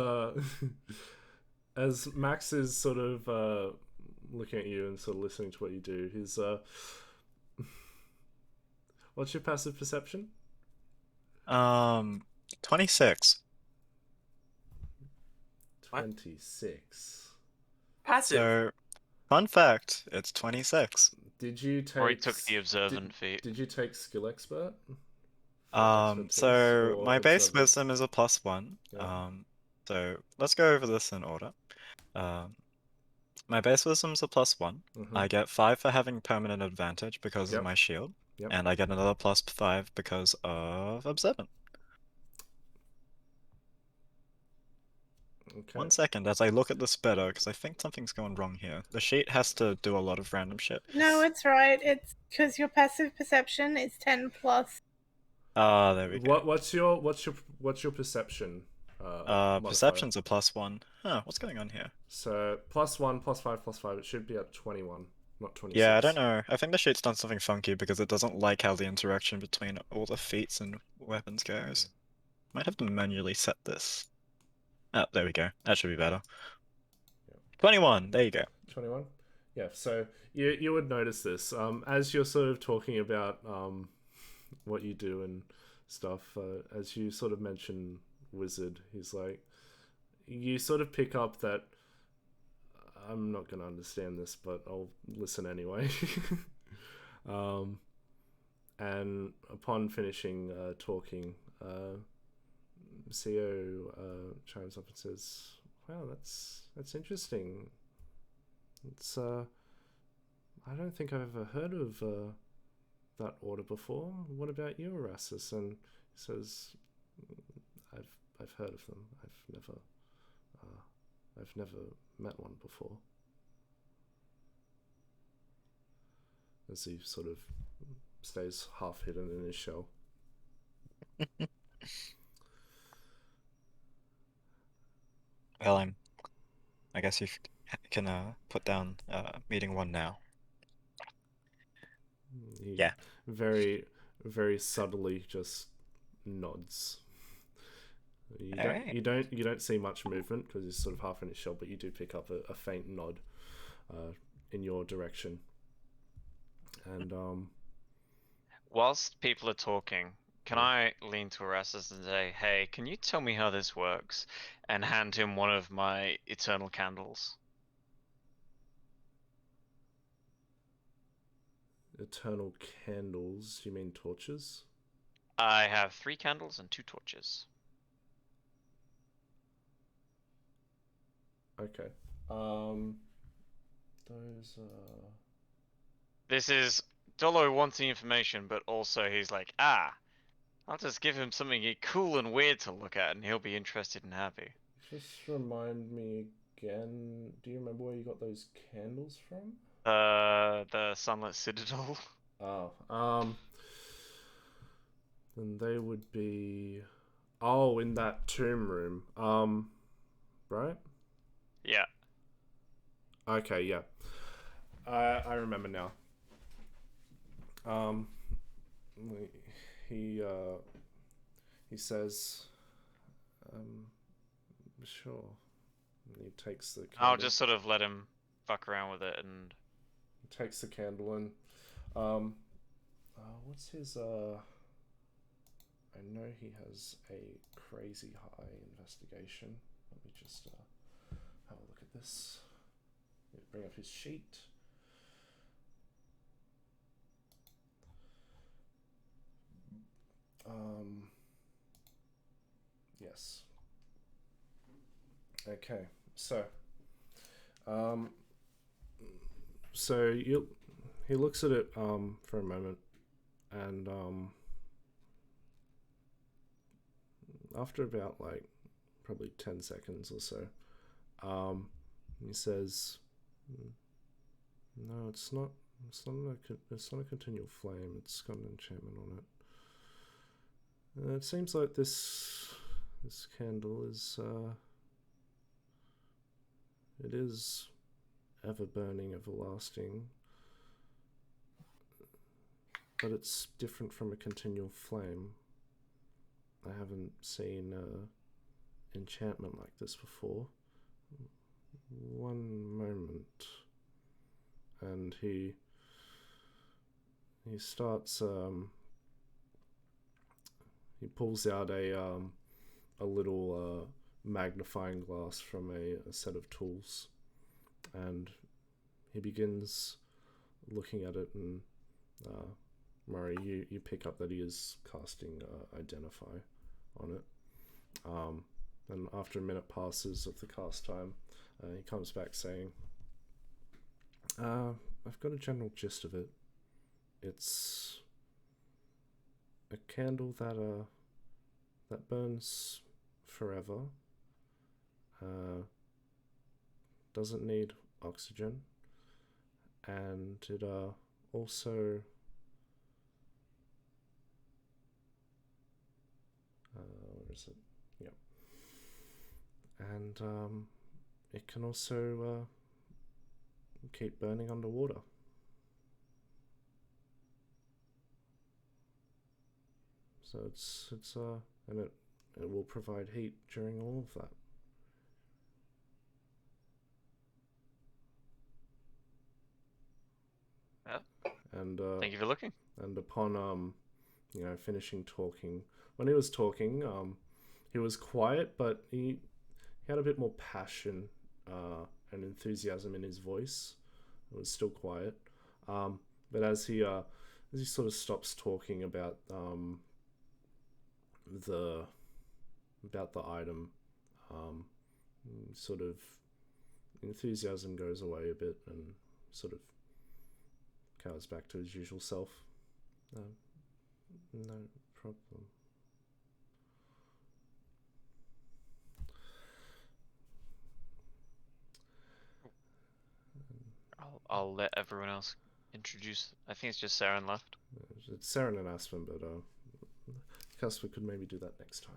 as Max is sort of looking at you and sort of listening to what you do. He's what's your passive perception? 26. 26. Passive. So, fun fact, it's 26. Did you take? Or he took the observant feat. Did you take skill expert? So or my base observant? wisdom is a +1. Yeah. So let's go over this in order. My base wisdom is a +1. Mhm. I get 5 for having permanent advantage because Yep. of my shield, Yep. and I get another +5 because of observant. Okay. 1 second as I look at this better, because I think something's going wrong here. The sheet has to do a lot of random shit. No, it's right. It's because your passive perception is 10 plus. Ah, there we go. What's your perception? Modifier? Perception's a +1. Huh, what's going on here? So +1, +5, +5. It should be at 21, not 26. Yeah, I don't know. I think the sheet's done something funky because it doesn't like how the interaction between all the feats and weapons goes. Might have to manually set this. Oh, there we go. That should be better. Yep. 21. There you go. 21. Yeah. So you would notice this as you're sort of talking about what you do and stuff. As you sort of mention wizard, he's like, you sort of pick up that I'm not going to understand this, but I'll listen anyway. And upon finishing talking, CEO chimes up and says, "Wow, that's interesting. It's I don't think I've ever heard of that order before. What about you, Erastus?" And he says, "I've heard of them. I've never met one before." As he sort of stays half hidden in his shell. Well, I guess you can put down meeting 1 now. He Yeah. very, very subtly just nods. You don't see much movement because he's sort of half in his shell, but you do pick up a faint nod in your direction. And Whilst people are talking, can Mm. I lean to Erastus and say, "Hey, can you tell me how this works?" and hand him one of my eternal candles. Eternal candles, you mean torches? I have 3 candles and 2 torches. Okay. Those are... This is Dolo wants the information, but also he's like, I'll just give him something cool and weird to look at, and he'll be interested and happy. Just remind me again, do you remember where you got those candles from? The Sunlit Citadel. Oh, then they would be... Oh, in that tomb room. Right? Yeah. Okay, yeah. I remember now. He says, sure. And he takes the candle. I'll just sort of let him fuck around with it and... He takes the candle and, what's his, I know he has a crazy high investigation. Let me just, have a look at this. Bring up his sheet. Yes. Okay, so, he looks at it, for a moment, and, after about, like, probably 10 seconds or so, he says, no, it's not a continual flame, it's got an enchantment on it. It seems like this candle is, it is ever burning, everlasting, but it's different from a continual flame. I haven't seen enchantment like this before. One moment. And he starts, he pulls out a little magnifying glass from a set of tools, and he begins looking at it, and Murray, you pick up that he is casting Identify on it. And after a minute passes of the cast time, he comes back saying, I've got a general gist of it. It's a candle that burns forever, doesn't need oxygen, and it also where is it? Yeah. And it can also keep burning underwater. So it's and it will provide heat during all of that. And Thank you for looking. and upon finishing talking, when he was talking, he was quiet, but he had a bit more passion and enthusiasm in his voice. It was still quiet, but as he sort of stops talking about the item, sort of enthusiasm goes away a bit and sort of cowers back to his usual self. No problem. I'll let everyone else introduce. I think it's just Saren left. It's Saren and Aspen, but Casper could maybe do that next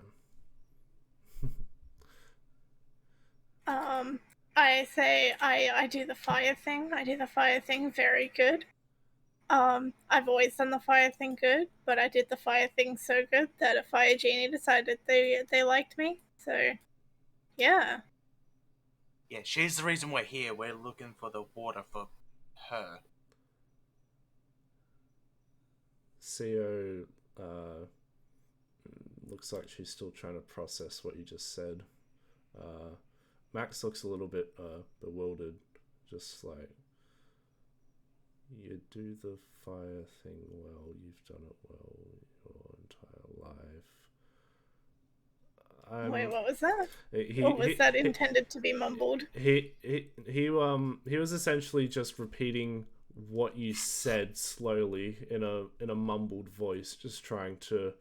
time. I say I do the fire thing. I do the fire thing very good. I've always done the fire thing good, but I did the fire thing so good that a fire genie decided they liked me. So, yeah. Yeah, she's the reason we're here. We're looking for the water for her. CEO looks like she's still trying to process what you just said. Max looks a little bit bewildered, just like, you do the fire thing well, you've done it well your entire life. Wait, what was that? He, Or was he, that he- intended to be mumbled? he was essentially just repeating what you said slowly in a mumbled voice, just trying to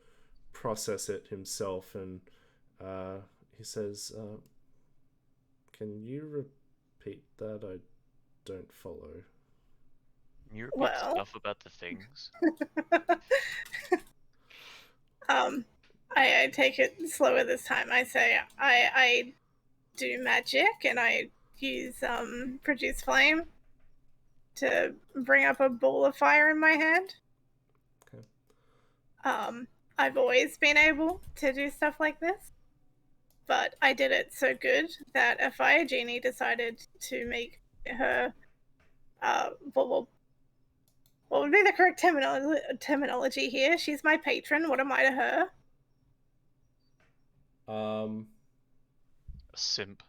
process it himself. And he says, "Can you repeat that? I don't follow." Can you repeat Well. stuff about the things? I take it slower this time. I say I do magic and I use produce flame to bring up a ball of fire in my hand. Okay. I've always been able to do stuff like this, but I did it so good that a fire genie decided to make her what would be the correct terminology here? She's my patron. What am I to her? A simp.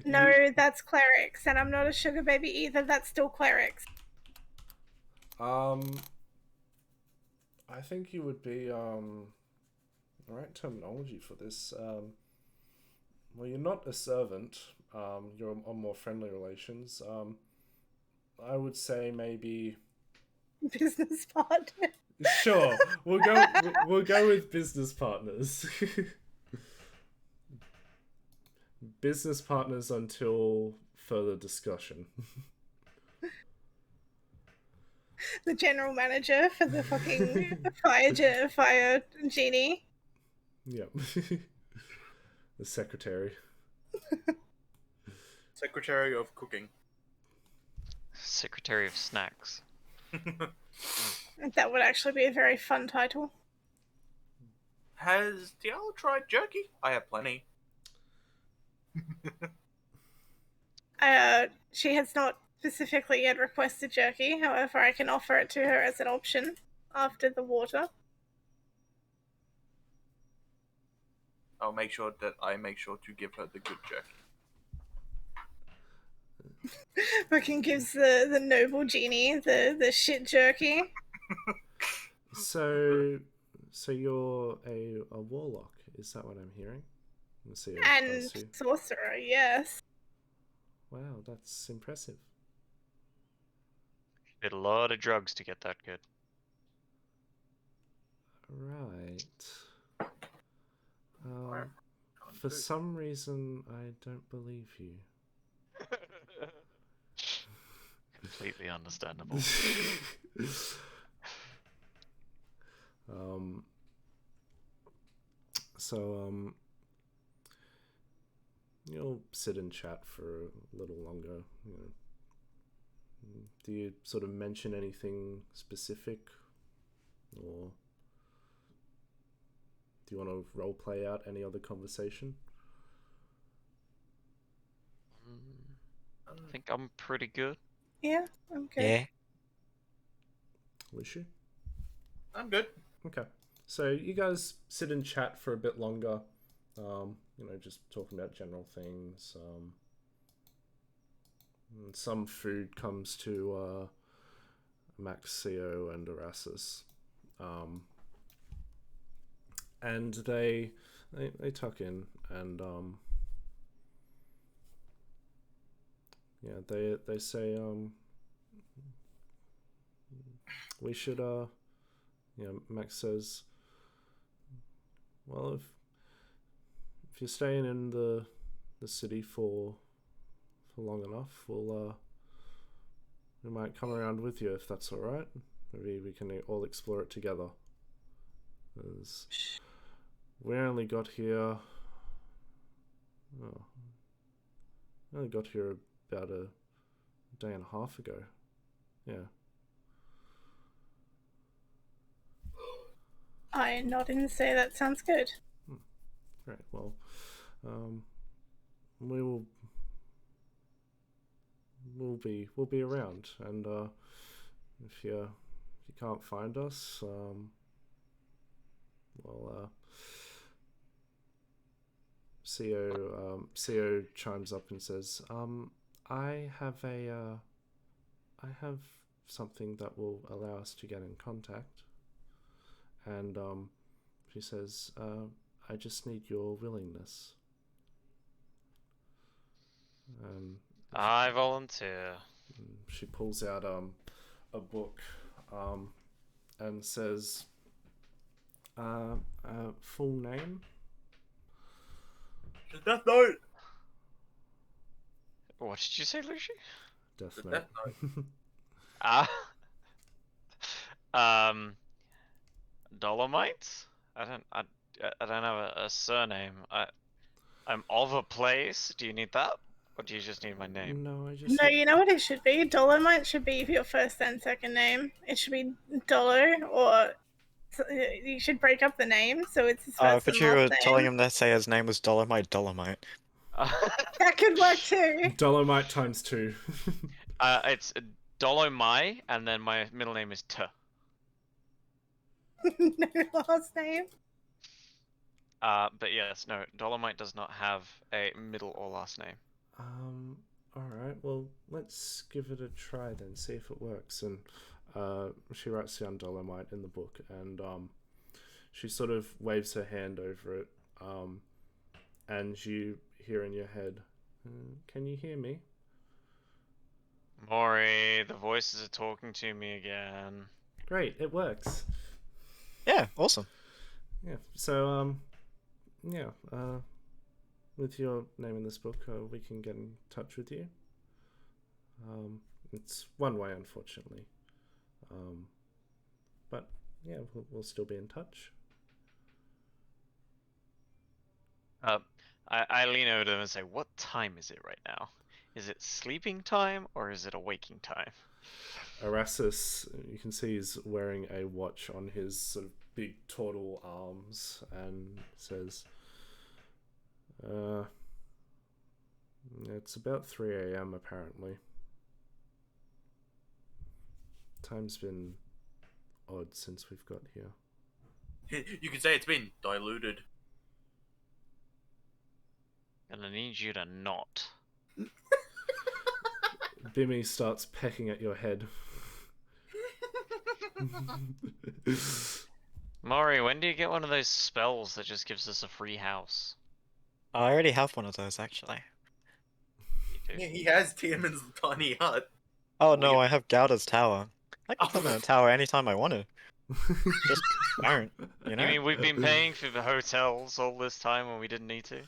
No, that's clerics, and I'm not a sugar baby either. That's still clerics. I think you would be the right terminology for this. Well, you're not a servant. You're on more friendly relations. I would say maybe. Business partner. Sure, we'll go with business partners. Business partners until further discussion. The general manager for the fucking fire genie. Yep. The secretary. Secretary of Cooking. Secretary of Snacks. That would actually be a very fun title. Has Diallo tried jerky? I have plenty. She has not specifically yet requested jerky. However, I can offer it to her as an option after the water. I'll make sure to give her the good jerky. Frikin gives the noble genie the shit jerky. So you're a warlock, is that what I'm hearing? Let's see. And sorcerer, yes. Wow, that's impressive. Did a lot of drugs to get that good. Right. For some reason, I don't believe you. Completely understandable. You'll sit and chat for a little longer. You know. Do you sort of mention anything specific, or do you want to role play out any other conversation? I think I'm pretty good. Yeah, I'm good. Yeah. Wish you? I'm good. Okay. So you guys sit and chat for a bit longer. Just talking about general things. And some food comes to Maxio and Erasmus. And they tuck in and they say we should Max says, well, if you're staying in the city for long enough, we might come around with you if that's all right. Maybe we can all explore it together. 'Cause we only got here. We only got here about a day and a half ago. Yeah. I nod and say that sounds good. Great. Well, we'll be around, and if you're if you can't find us, CO chimes up and says, I have something that will allow us to get in contact. And she says, I just need your willingness. I volunteer. She pulls out a book and says, full name? The Death Note. What did you say, Lucy? Death The Note. Death Note. Dolomite? I don't have a surname. I'm of a place. Do you need that? Or do you just need my name? No, I just. No, you know what it should be? Dolomite should be your first and second name. It should be Dolo, or you should break up the name so it's his first But and you last were name. telling him to say his name was Dolomite. That could work too. Dolomite times 2. It's Dolomai, and then my middle name is T. No last name. But yes, no, Dolomite does not have a middle or last name. Alright, well, let's give it a try then, see if it works. And she writes down Dolomite in the book, and she sort of waves her hand over it, and you hear in your head, can you hear me? Maury, the voices are talking to me again. Great, it works. Yeah, awesome. Yeah, so, with your name in this book, we can get in touch with you. It's one way, unfortunately. But, yeah, we'll still be in touch. I lean over to them and say, what time is it right now? Is it sleeping time, or is it a waking time? Erasmus, you can see he's wearing a watch on his sort of big turtle arms and says, it's about 3 a.m. apparently. Time's been odd since we've got here. You could say it's been diluted. And I need you to not. Bimmy starts pecking at your head. Maury, when do you get one of those spells that just gives us a free house? I already have one of those, actually. Me too. Yeah, he has Tiamon's tiny hut. Oh no, Weird. I have Gouda's tower. I can live in a tower anytime I wanted. Just don't, you know? You mean we've been paying for the hotels all this time when we didn't need to?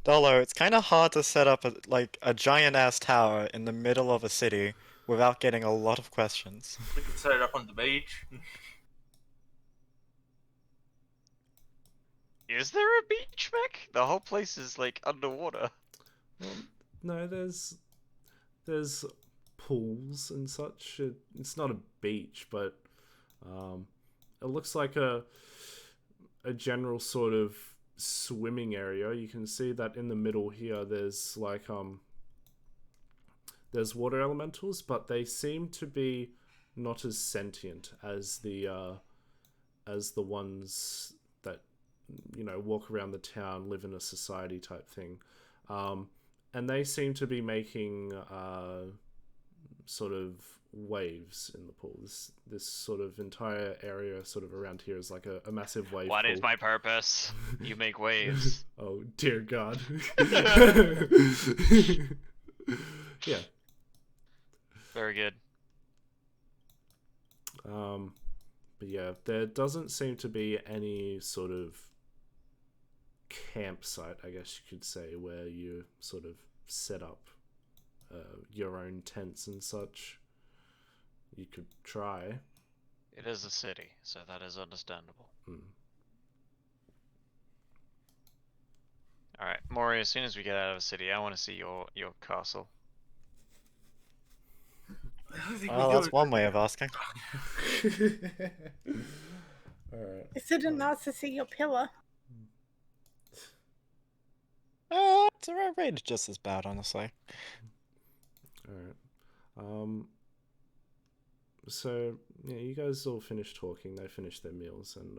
Dolo, it's kind of hard to set up a giant ass tower in the middle of a city without getting a lot of questions. We could set it up on the beach. Is there a beach, Mech? The whole place is like underwater. Well, no, there's pools and such. It's not a beach, but it looks like a general sort of swimming area. You can see that in the middle here there's like there's water elementals, but they seem to be not as sentient as the ones that, you know, walk around the town, live in a society type thing. And they seem to be making sort of waves in the pool. This sort of entire area sort of around here is like a massive wave What pool. is my purpose? You make waves. Oh dear God. Yeah. Very good. But yeah, there doesn't seem to be any sort of campsite, I guess you could say, where you sort of set up your own tents and such. You could try. It is a city, so that is understandable. Alright, Maury, as soon as we get out of the city, I want to see your castle. Well, that's one way of asking. Alright. Is it enough to see your pillar? It's rated just as bad, honestly. Alright. so yeah, you guys all finish talking. They finish their meals, and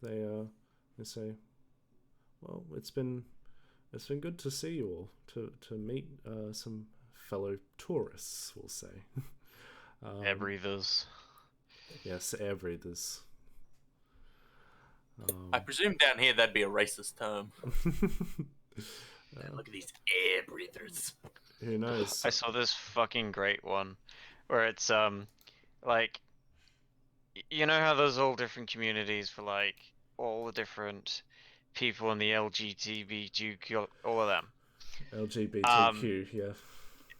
they say, "Well, it's been good to see you all. To meet some fellow tourists, we'll say." Air breathers. Yes, air breathers. I presume down here that'd be a racist term. Look at these air breathers. Who knows? I saw this fucking great one, where it's like, you know how there's all different communities for like all the different people in the LGBTQ, all of them, LGBTQ, yeah.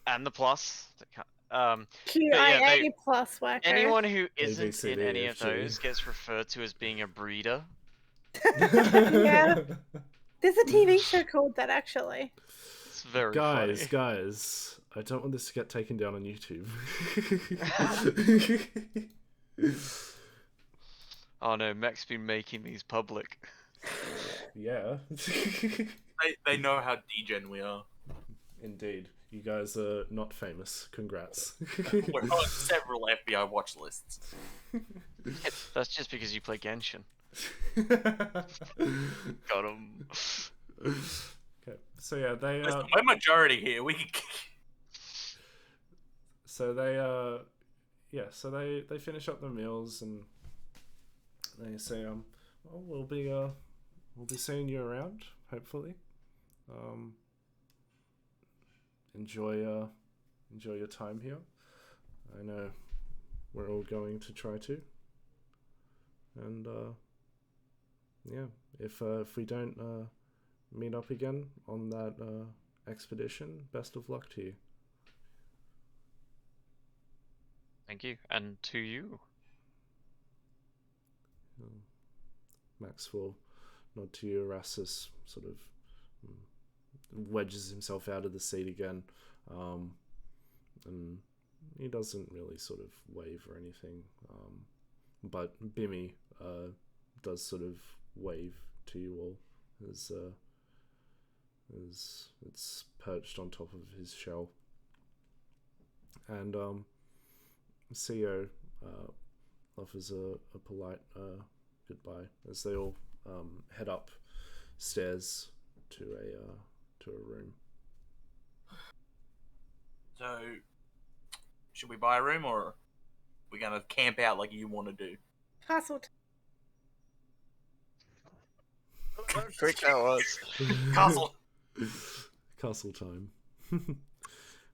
and the plus. But QIA yeah, they, plus wacko. anyone who isn't ABCD, in any of FG. those gets referred to as being a breeder. Yeah. There's a TV show called that actually. It's very Guys, funny. I don't want this to get taken down on YouTube. Oh no, Mac's been making these public. Yeah. They know how degen we are. Indeed. You guys are not famous. Congrats. We're on several FBI watch lists. That's just because you play Genshin. Got him. Okay. So yeah, they Listen, we're majority here. We can. so they so they finish up their meals and they say well, we'll be seeing you around, hopefully. Enjoy your time here. I know we're all going to try to. And yeah, if we don't meet up again on that expedition, best of luck to you. Thank you, and to you. Max will nod to you. Erastus sort of wedges himself out of the seat again, and he doesn't really sort of wave or anything, but Bimmy does sort of wave to you all as it's perched on top of his shell, and CEO offers a polite goodbye as they all head up stairs to a room. So, should we buy a room or are we gonna camp out like you want to do? Castle. Quick that was. Castle. Castle time.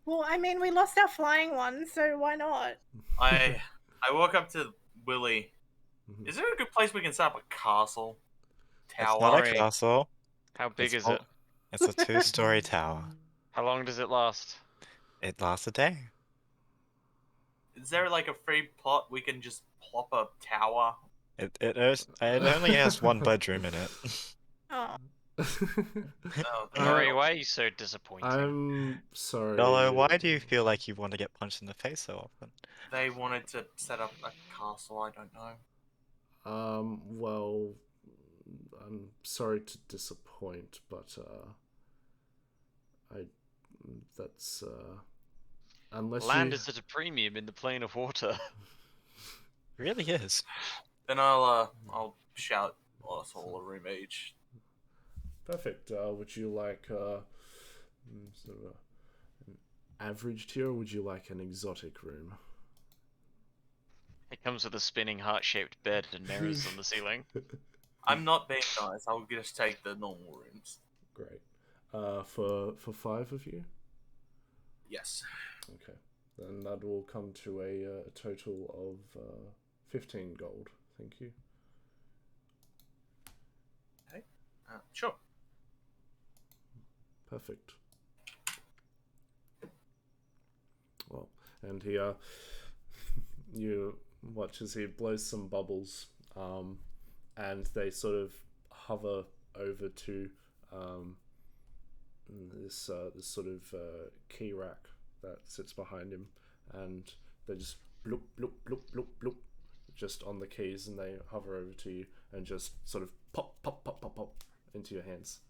Well, I mean, we lost our flying one, so why not? I walk up to Willie. Is there a good place we can set up a castle? Tower? It's not a Right. castle. How big It's is it? It's a 2-story tower. How long does it last? It lasts a day. Is there like a free plot we can just plop a tower? It only has one bedroom in it. Oh, Oh, Murray, why are you so disappointed? I'm sorry. Dolo, why do you feel like you want to get punched in the face so often? They wanted to set up a castle. I don't know. Well, I'm sorry to disappoint, but that's unless Land you... is at a premium in the plane of water. It really is. Then I'll shout us all a room each. Perfect. Would you like sort of an average tier, or would you like an exotic room? It comes with a spinning heart-shaped bed and mirrors on the ceiling. I'm not being nice. I'll just take the normal rooms. Great. For 5 of you? Yes. Okay. Then that will come to a total of 15 gold. Thank you. Okay. Sure. Perfect. Well, and he you watch as he blows some bubbles, and they sort of hover over to this sort of key rack that sits behind him, and they just bloop bloop bloop bloop bloop just on the keys, and they hover over to you and just sort of pop pop pop pop pop into your hands.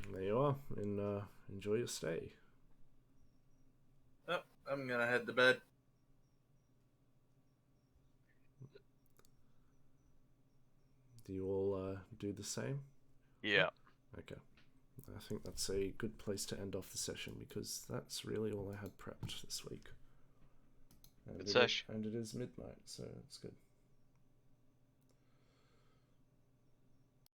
And there you are, and enjoy your stay. I'm gonna head to bed. Do you all do the same? Yeah. Okay. I think that's a good place to end off the session because that's really all I had prepped this week. Good sesh. And it is midnight, so it's good.